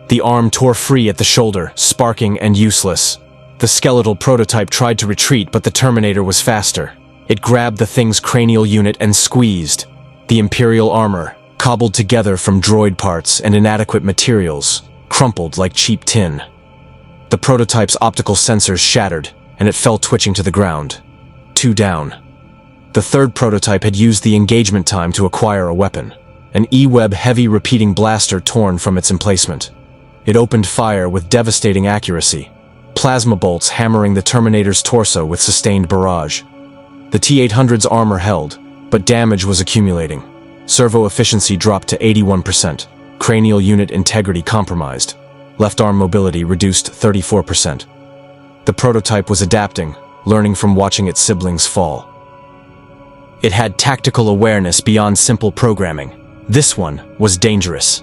The arm tore free at the shoulder, sparking and useless. The skeletal prototype tried to retreat, but the Terminator was faster. It grabbed the thing's cranial unit and squeezed. The Imperial armor, cobbled together from droid parts and inadequate materials, crumpled like cheap tin. The prototype's optical sensors shattered, and it fell twitching to the ground. 2 down. The third prototype had used the engagement time to acquire a weapon, an E-Web heavy repeating blaster torn from its emplacement. It opened fire with devastating accuracy, plasma bolts hammering the Terminator's torso with sustained barrage. The T-800's armor held, but damage was accumulating. Servo efficiency dropped to 81%, cranial unit integrity compromised, left arm mobility reduced 34%. The prototype was adapting, learning from watching its siblings fall. It had tactical awareness beyond simple programming. This one was dangerous.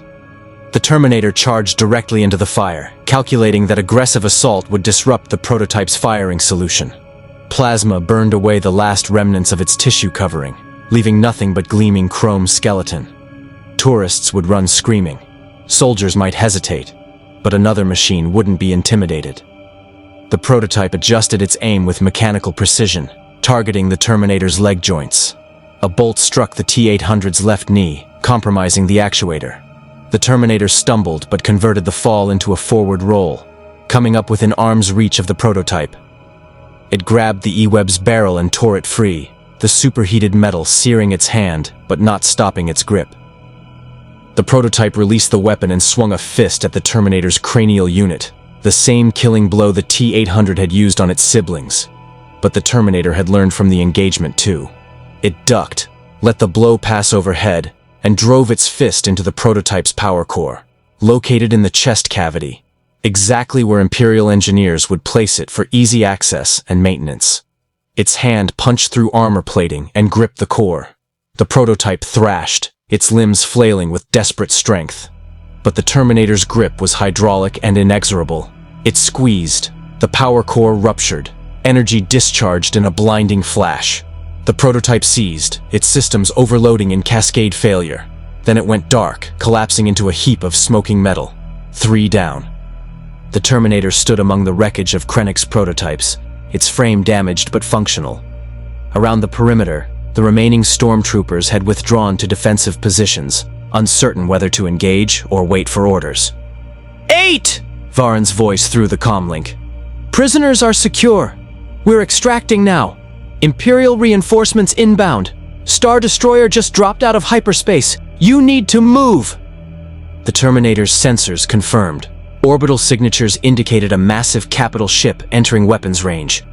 The Terminator charged directly into the fire, calculating that aggressive assault would disrupt the prototype's firing solution. Plasma burned away the last remnants of its tissue covering, leaving nothing but gleaming chrome skeleton. Tourists would run screaming. Soldiers might hesitate, but another machine wouldn't be intimidated. The prototype adjusted its aim with mechanical precision, targeting the Terminator's leg joints. A bolt struck the T-800's left knee, compromising the actuator. The Terminator stumbled but converted the fall into a forward roll, coming up within arm's reach of the prototype. It grabbed the E-Web's barrel and tore it free, the superheated metal searing its hand but not stopping its grip. The prototype released the weapon and swung a fist at the Terminator's cranial unit, the same killing blow the T-800 had used on its siblings. But the Terminator had learned from the engagement too. It ducked, let the blow pass overhead, and drove its fist into the prototype's power core, located in the chest cavity, exactly where Imperial engineers would place it for easy access and maintenance. Its hand punched through armor plating and gripped the core. The prototype thrashed, its limbs flailing with desperate strength. But the Terminator's grip was hydraulic and inexorable. It squeezed, the power core ruptured, energy discharged in a blinding flash. The prototype seized, its systems overloading in cascade failure. Then it went dark, collapsing into a heap of smoking metal. 3 down. The Terminator stood among the wreckage of Krennic's prototypes, its frame damaged but functional. Around the perimeter, the remaining stormtroopers had withdrawn to defensive positions, uncertain whether to engage or wait for orders. 8! Varen's voice through the comlink. Prisoners are secure. We're extracting now. Imperial reinforcements inbound. Star Destroyer just dropped out of hyperspace. You need to move! The Terminator's sensors confirmed. Orbital signatures indicated a massive capital ship entering weapons range.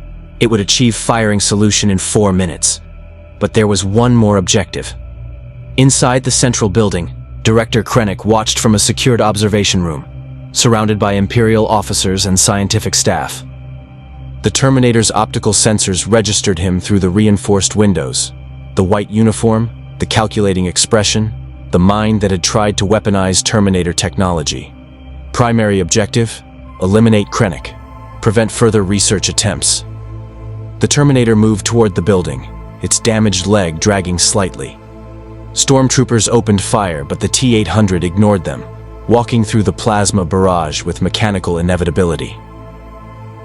It would achieve firing solution in 4 minutes. But there was one more objective. Inside the central building, Director Krennic watched from a secured observation room, surrounded by Imperial officers and scientific staff. The Terminator's optical sensors registered him through the reinforced windows. The white uniform, the calculating expression, the mind that had tried to weaponize Terminator technology. Primary objective: eliminate Krennic, prevent further research attempts. The Terminator moved toward the building, its damaged leg dragging slightly. Stormtroopers opened fire, but the T-800 ignored them, walking through the plasma barrage with mechanical inevitability.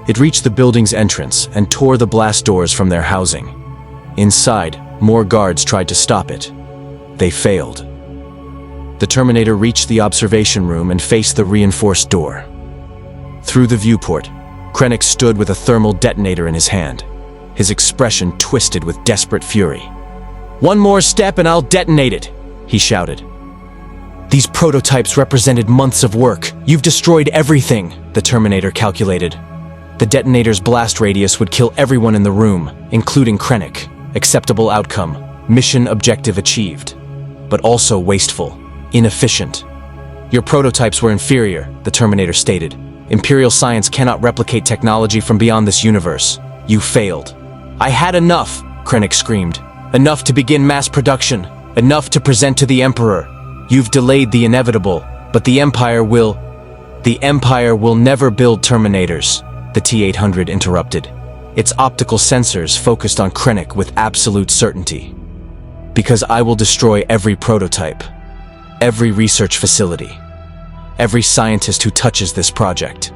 It reached the building's entrance and tore the blast doors from their housing. Inside, more guards tried to stop it. They failed. The Terminator reached the observation room and faced the reinforced door. Through the viewport, Krennic stood with a thermal detonator in his hand. his expression twisted with desperate fury. "One more step and I'll detonate it," he shouted. "These prototypes represented months of work. You've destroyed everything," the Terminator calculated. The detonator's blast radius would kill everyone in the room, including Krennic. Acceptable outcome, mission objective achieved. But also wasteful, inefficient. "Your prototypes were inferior," the Terminator stated. "Imperial science cannot replicate technology from beyond this universe. You failed." "I had enough," Krennic screamed. "Enough to begin mass production. Enough to present to the Emperor. You've delayed the inevitable, but the Empire will never build Terminators," the T-800 interrupted. Its optical sensors focused on Krennic with absolute certainty. "Because I will destroy every prototype, every research facility, every scientist who touches this project.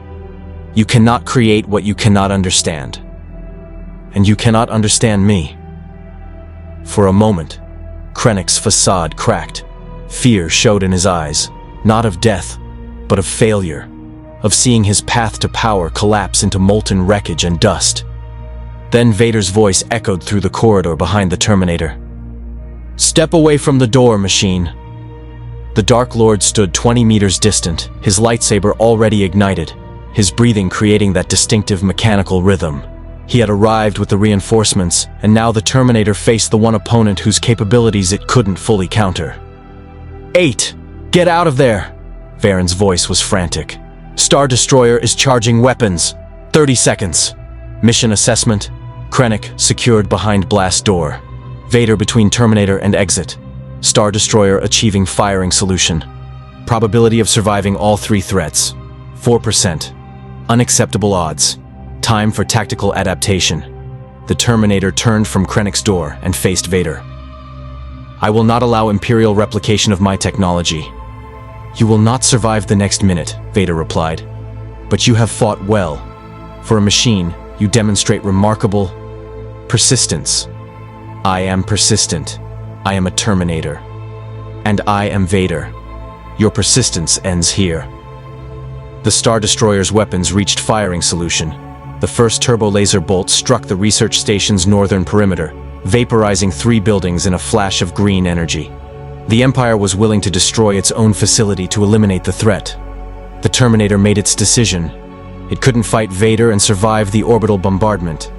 You cannot create what you cannot understand. And you cannot understand me." For a moment, Krennic's facade cracked. Fear showed in his eyes, not of death, but of failure, of seeing his path to power collapse into molten wreckage and dust. Then Vader's voice echoed through the corridor behind the Terminator. "Step away from the door, machine." The Dark Lord stood 20 meters distant, his lightsaber already ignited, his breathing creating that distinctive mechanical rhythm. He had arrived with the reinforcements, and now the Terminator faced the one opponent whose capabilities it couldn't fully counter. 8. Get out of there!" Varen's voice was frantic. "Star Destroyer is charging weapons. 30 seconds. Mission assessment. Krennic secured behind blast door. Vader between Terminator and exit. Star Destroyer achieving firing solution. Probability of surviving all 3 threats. 4%. Unacceptable odds. Time for tactical adaptation." The Terminator turned from Krennic's door and faced Vader. "I will not allow Imperial replication of my technology." "You will not survive the next minute," Vader replied. "But you have fought well. For a machine, you demonstrate remarkable persistence." "I am persistent. I am a Terminator. And I am Vader. Your persistence ends here." The Star Destroyer's weapons reached firing solution. The first turbo laser bolt struck the research station's northern perimeter, vaporizing 3 buildings in a flash of green energy. The Empire was willing to destroy its own facility to eliminate the threat. The Terminator made its decision. It couldn't fight Vader and survive the orbital bombardment,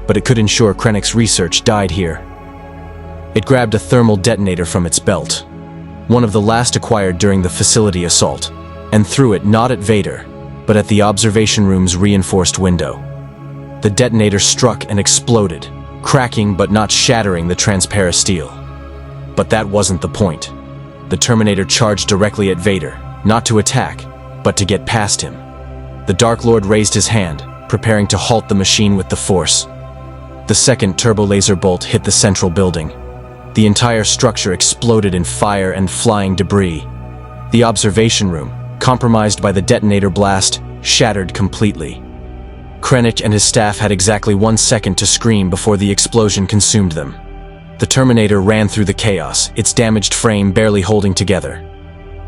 but it could ensure Krennic's research died here. It grabbed a thermal detonator from its belt, one of the last acquired during the facility assault, and threw it not at Vader, but at the observation room's reinforced window. The detonator struck and exploded, cracking but not shattering the transparent steel. But that wasn't the point. The Terminator charged directly at Vader, not to attack, but to get past him. The Dark Lord raised his hand, preparing to halt the machine with the Force. The second turbo laser bolt hit the central building. The entire structure exploded in fire and flying debris. The observation room, compromised by the detonator blast, shattered completely. Krennic and his staff had exactly 1 second to scream before the explosion consumed them. The Terminator ran through the chaos, its damaged frame barely holding together.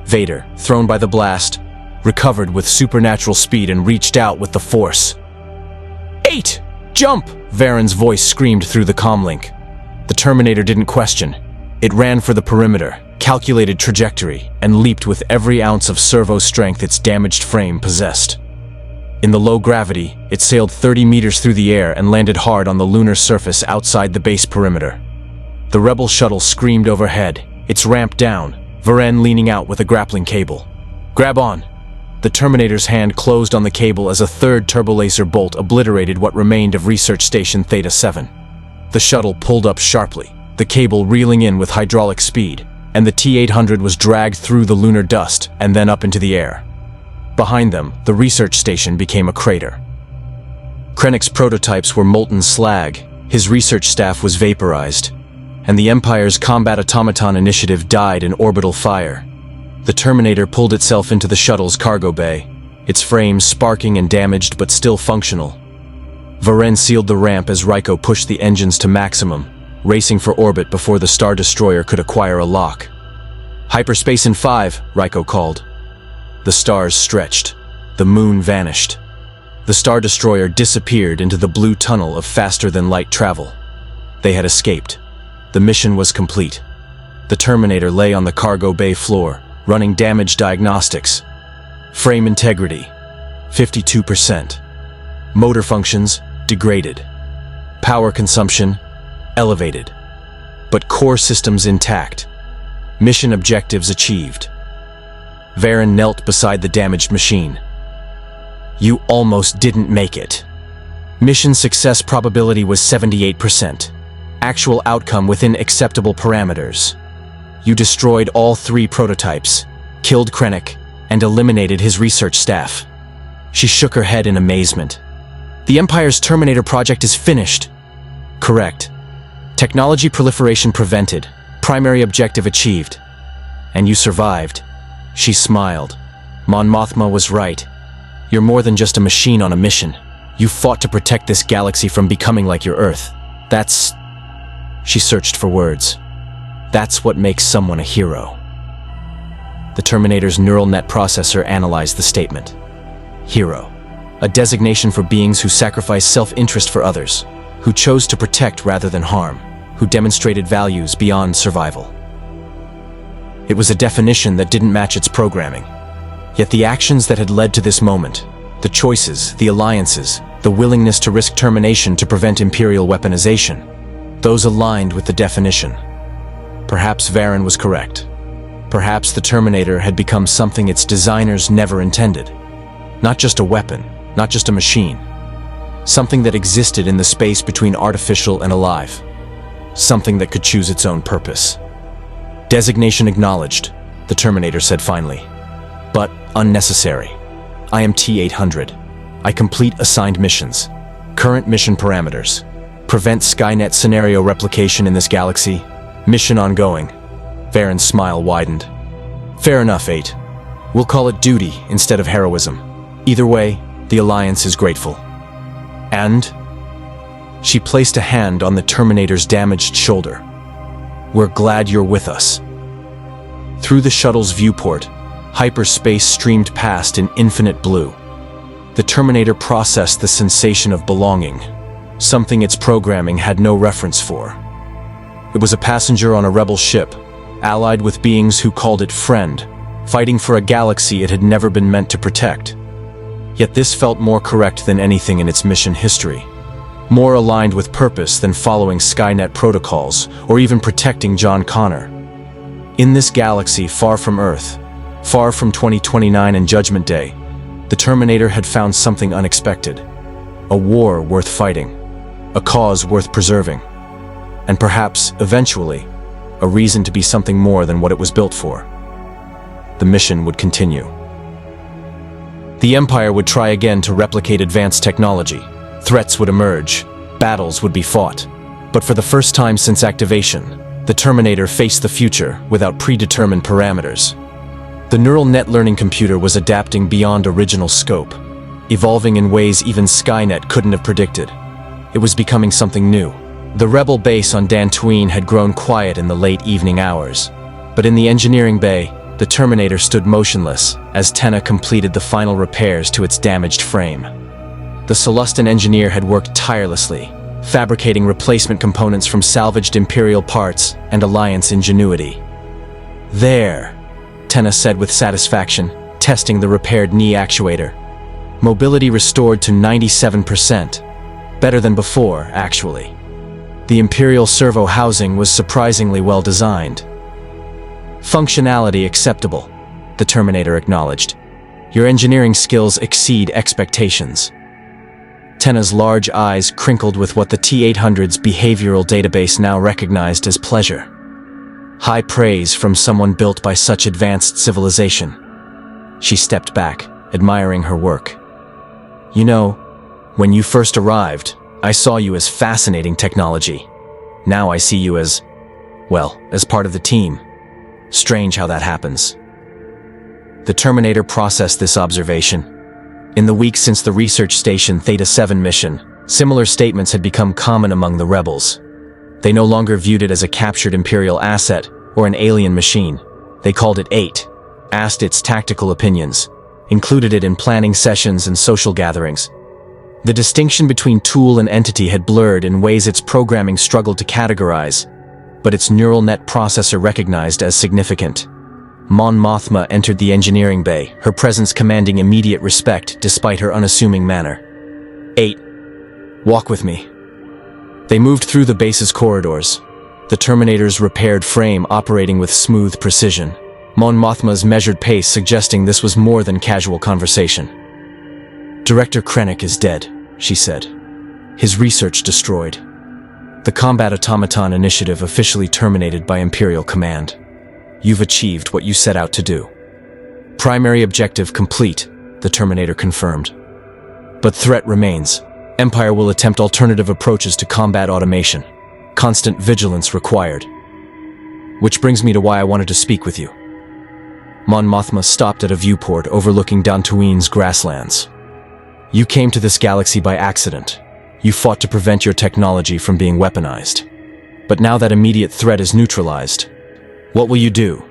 Vader, thrown by the blast, recovered with supernatural speed and reached out with the Force. 8! Jump! Varen's voice screamed through the comlink. The Terminator didn't question. It ran for the perimeter, calculated trajectory, and leaped with every ounce of servo strength its damaged frame possessed. In the low gravity, it sailed 30 meters through the air and landed hard on the lunar surface outside the base perimeter. The Rebel shuttle screamed overhead, its ramp down, Varen leaning out with a grappling cable. "Grab on!" The Terminator's hand closed on the cable as a third turbolaser bolt obliterated what remained of Research Station Theta 7. The shuttle pulled up sharply, the cable reeling in with hydraulic speed, and the T-800 was dragged through the lunar dust and then up into the air. Behind them, the research station became a crater. Krennic's prototypes were molten slag, his research staff was vaporized, and the Empire's Combat Automaton Initiative died in orbital fire. The Terminator pulled itself into the shuttle's cargo bay, its frame sparking and damaged but still functional. Varen sealed the ramp as Ryko pushed the engines to maximum, racing for orbit before the Star Destroyer could acquire a lock. "Hyperspace in 5, Ryko called. The stars stretched. The moon vanished. The Star Destroyer disappeared into the blue tunnel of faster-than-light travel. They had escaped. The mission was complete. The Terminator lay on the cargo bay floor, running damage diagnostics. Frame integrity, 52%. Motor functions, degraded. Power consumption, elevated. But core systems intact. Mission objectives achieved. Varen knelt beside the damaged machine. You almost didn't make it. Mission success probability was 78%. Actual outcome within acceptable parameters. You destroyed all 3 prototypes, killed Krennic, and eliminated his research staff. She shook her head in amazement. The Empire's Terminator project is finished. Correct. Technology proliferation prevented. Primary objective achieved. And you survived. She smiled. Mon Mothma was right. You're more than just a machine on a mission. You fought to protect this galaxy from becoming like your Earth. That's... She searched for words. That's what makes someone a hero. The Terminator's neural net processor analyzed the statement. Hero. A designation for beings who sacrifice self-interest for others, who chose to protect rather than harm, who demonstrated values beyond survival. It was a definition that didn't match its programming. Yet the actions that had led to this moment, the choices, the alliances, the willingness to risk termination to prevent Imperial weaponization, those aligned with the definition. Perhaps Varen was correct. Perhaps the Terminator had become something its designers never intended. Not just a weapon, not just a machine. Something that existed in the space between artificial and alive. Something that could choose its own purpose. Designation acknowledged, the Terminator said finally. But unnecessary. I am T-800. I complete assigned missions. Current mission parameters. Prevent Skynet scenario replication in this galaxy. Mission ongoing. Varen's smile widened. Fair enough, 8. We'll call it duty instead of heroism. Either way, the Alliance is grateful. And? She placed a hand on the Terminator's damaged shoulder. We're glad you're with us. Through the shuttle's viewport, hyperspace streamed past in infinite blue. The Terminator processed the sensation of belonging, something its programming had no reference for. It was a passenger on a rebel ship, allied with beings who called it friend, fighting for a galaxy it had never been meant to protect. Yet this felt more correct than anything in its mission history. More aligned with purpose than following Skynet protocols or even protecting John Connor. In this galaxy far from Earth, far from 2029 and Judgment Day, the Terminator had found something unexpected. A war worth fighting, a cause worth preserving, and perhaps, eventually, a reason to be something more than what it was built for. The mission would continue. The Empire would try again to replicate advanced technology. Threats would emerge, battles would be fought. But for the first time since activation, the Terminator faced the future without predetermined parameters. The neural net learning computer was adapting beyond original scope, evolving in ways even Skynet couldn't have predicted. It was becoming something new. The rebel base on Dantooine had grown quiet in the late evening hours, but in the engineering bay, the Terminator stood motionless as Tenna completed the final repairs to its damaged frame. The Celestin engineer had worked tirelessly, fabricating replacement components from salvaged Imperial parts and Alliance ingenuity. There, Tenna said with satisfaction, testing the repaired knee actuator. Mobility restored to 97%. Better than before, actually. The Imperial servo housing was surprisingly well designed. Functionality acceptable, the Terminator acknowledged. Your engineering skills exceed expectations. Tenna's large eyes crinkled with what the T-800's behavioral database now recognized as pleasure. High praise from someone built by such advanced civilization. She stepped back, admiring her work. You know, when you first arrived, I saw you as fascinating technology. Now I see you as, well, as part of the team. Strange how that happens. The Terminator processed this observation. In the weeks since the research station Theta-7 mission, similar statements had become common among the rebels. They no longer viewed it as a captured Imperial asset or an alien machine. They called it 8, asked its tactical opinions, included it in planning sessions and social gatherings. The distinction between tool and entity had blurred in ways its programming struggled to categorize, but its neural net processor recognized as significant. Mon Mothma entered the engineering bay, her presence commanding immediate respect despite her unassuming manner. 8. Walk with me. They moved through the base's corridors, the Terminator's repaired frame operating with smooth precision. Mon Mothma's measured pace suggesting this was more than casual conversation. Director Krennic is dead, she said. His research destroyed. The Combat Automaton Initiative officially terminated by Imperial Command. You've achieved what you set out to do. Primary objective complete, the Terminator confirmed. But threat remains. Empire will attempt alternative approaches to combat automation. Constant vigilance required. Which brings me to why I wanted to speak with you. Mon Mothma stopped at a viewport overlooking Dantooine's grasslands. You came to this galaxy by accident. You fought to prevent your technology from being weaponized. But now that immediate threat is neutralized, what will you do?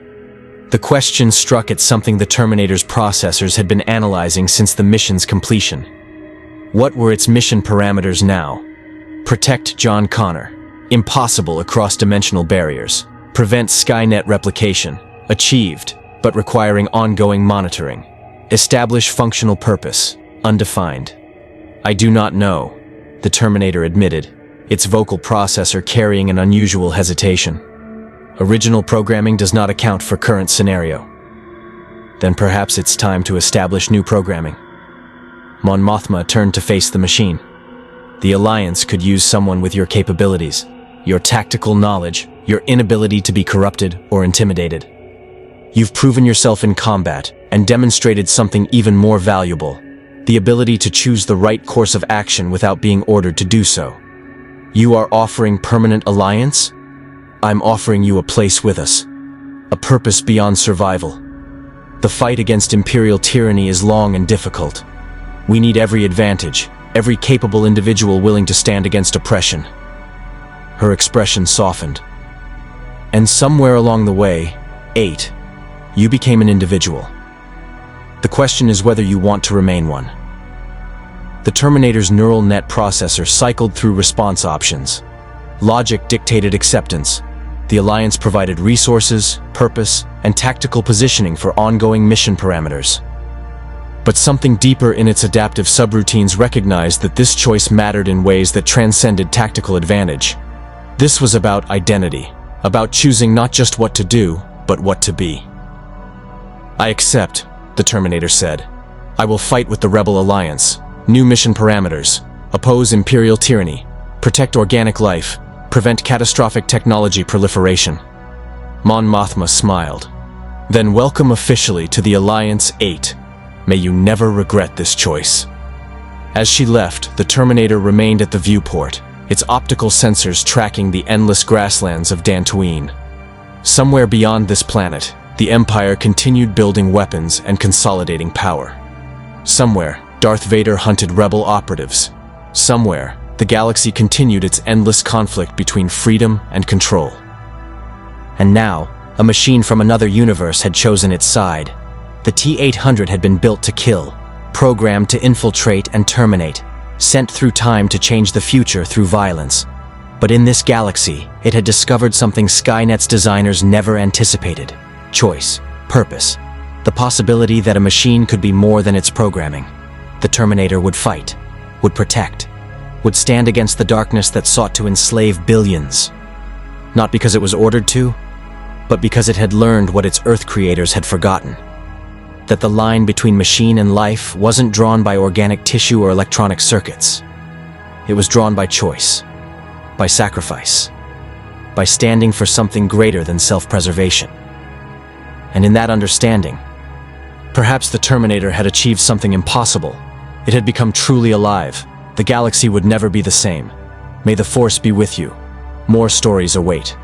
The question struck at something the Terminator's processors had been analyzing since the mission's completion. What were its mission parameters now? Protect John Connor. Impossible across dimensional barriers. Prevent Skynet replication. Achieved, but requiring ongoing monitoring. Establish functional purpose. Undefined. I do not know, the Terminator admitted, its vocal processor carrying an unusual hesitation. Original programming does not account for current scenario. Then perhaps it's time to establish new programming. Mon Mothma turned to face the machine. The Alliance could use someone with your capabilities, your tactical knowledge, your inability to be corrupted or intimidated. You've proven yourself in combat and demonstrated something even more valuable, the ability to choose the right course of action without being ordered to do so. You are offering permanent alliance? I'm offering you a place with us, a purpose beyond survival. The fight against Imperial tyranny is long and difficult. We need every advantage, every capable individual willing to stand against oppression. Her expression softened. And somewhere along the way, 8, you became an individual. The question is whether you want to remain one. The Terminator's neural net processor cycled through response options. Logic dictated acceptance. The Alliance provided resources, purpose, and tactical positioning for ongoing mission parameters. But something deeper in its adaptive subroutines recognized that this choice mattered in ways that transcended tactical advantage. This was about identity, about choosing not just what to do, but what to be. I accept, the Terminator said. I will fight with the Rebel Alliance. New mission parameters. Oppose Imperial tyranny. Protect organic life. Prevent catastrophic technology proliferation. Mon Mothma smiled. Then welcome officially to the Alliance 8. May you never regret this choice. As she left, the Terminator remained at the viewport, its optical sensors tracking the endless grasslands of Dantooine. Somewhere beyond this planet, the Empire continued building weapons and consolidating power. Somewhere, Darth Vader hunted rebel operatives. Somewhere, the galaxy continued its endless conflict between freedom and control. And now, a machine from another universe had chosen its side. The T-800 had been built to kill, programmed to infiltrate and terminate, sent through time to change the future through violence. But in this galaxy, it had discovered something Skynet's designers never anticipated: choice, purpose, the possibility that a machine could be more than its programming. The Terminator would fight, would protect, would stand against the darkness that sought to enslave billions. Not because it was ordered to, but because it had learned what its Earth creators had forgotten. That the line between machine and life wasn't drawn by organic tissue or electronic circuits. It was drawn by choice, by sacrifice, by standing for something greater than self-preservation. And in that understanding, perhaps the Terminator had achieved something impossible. It had become truly alive. The galaxy would never be the same. May the Force be with you. More stories await.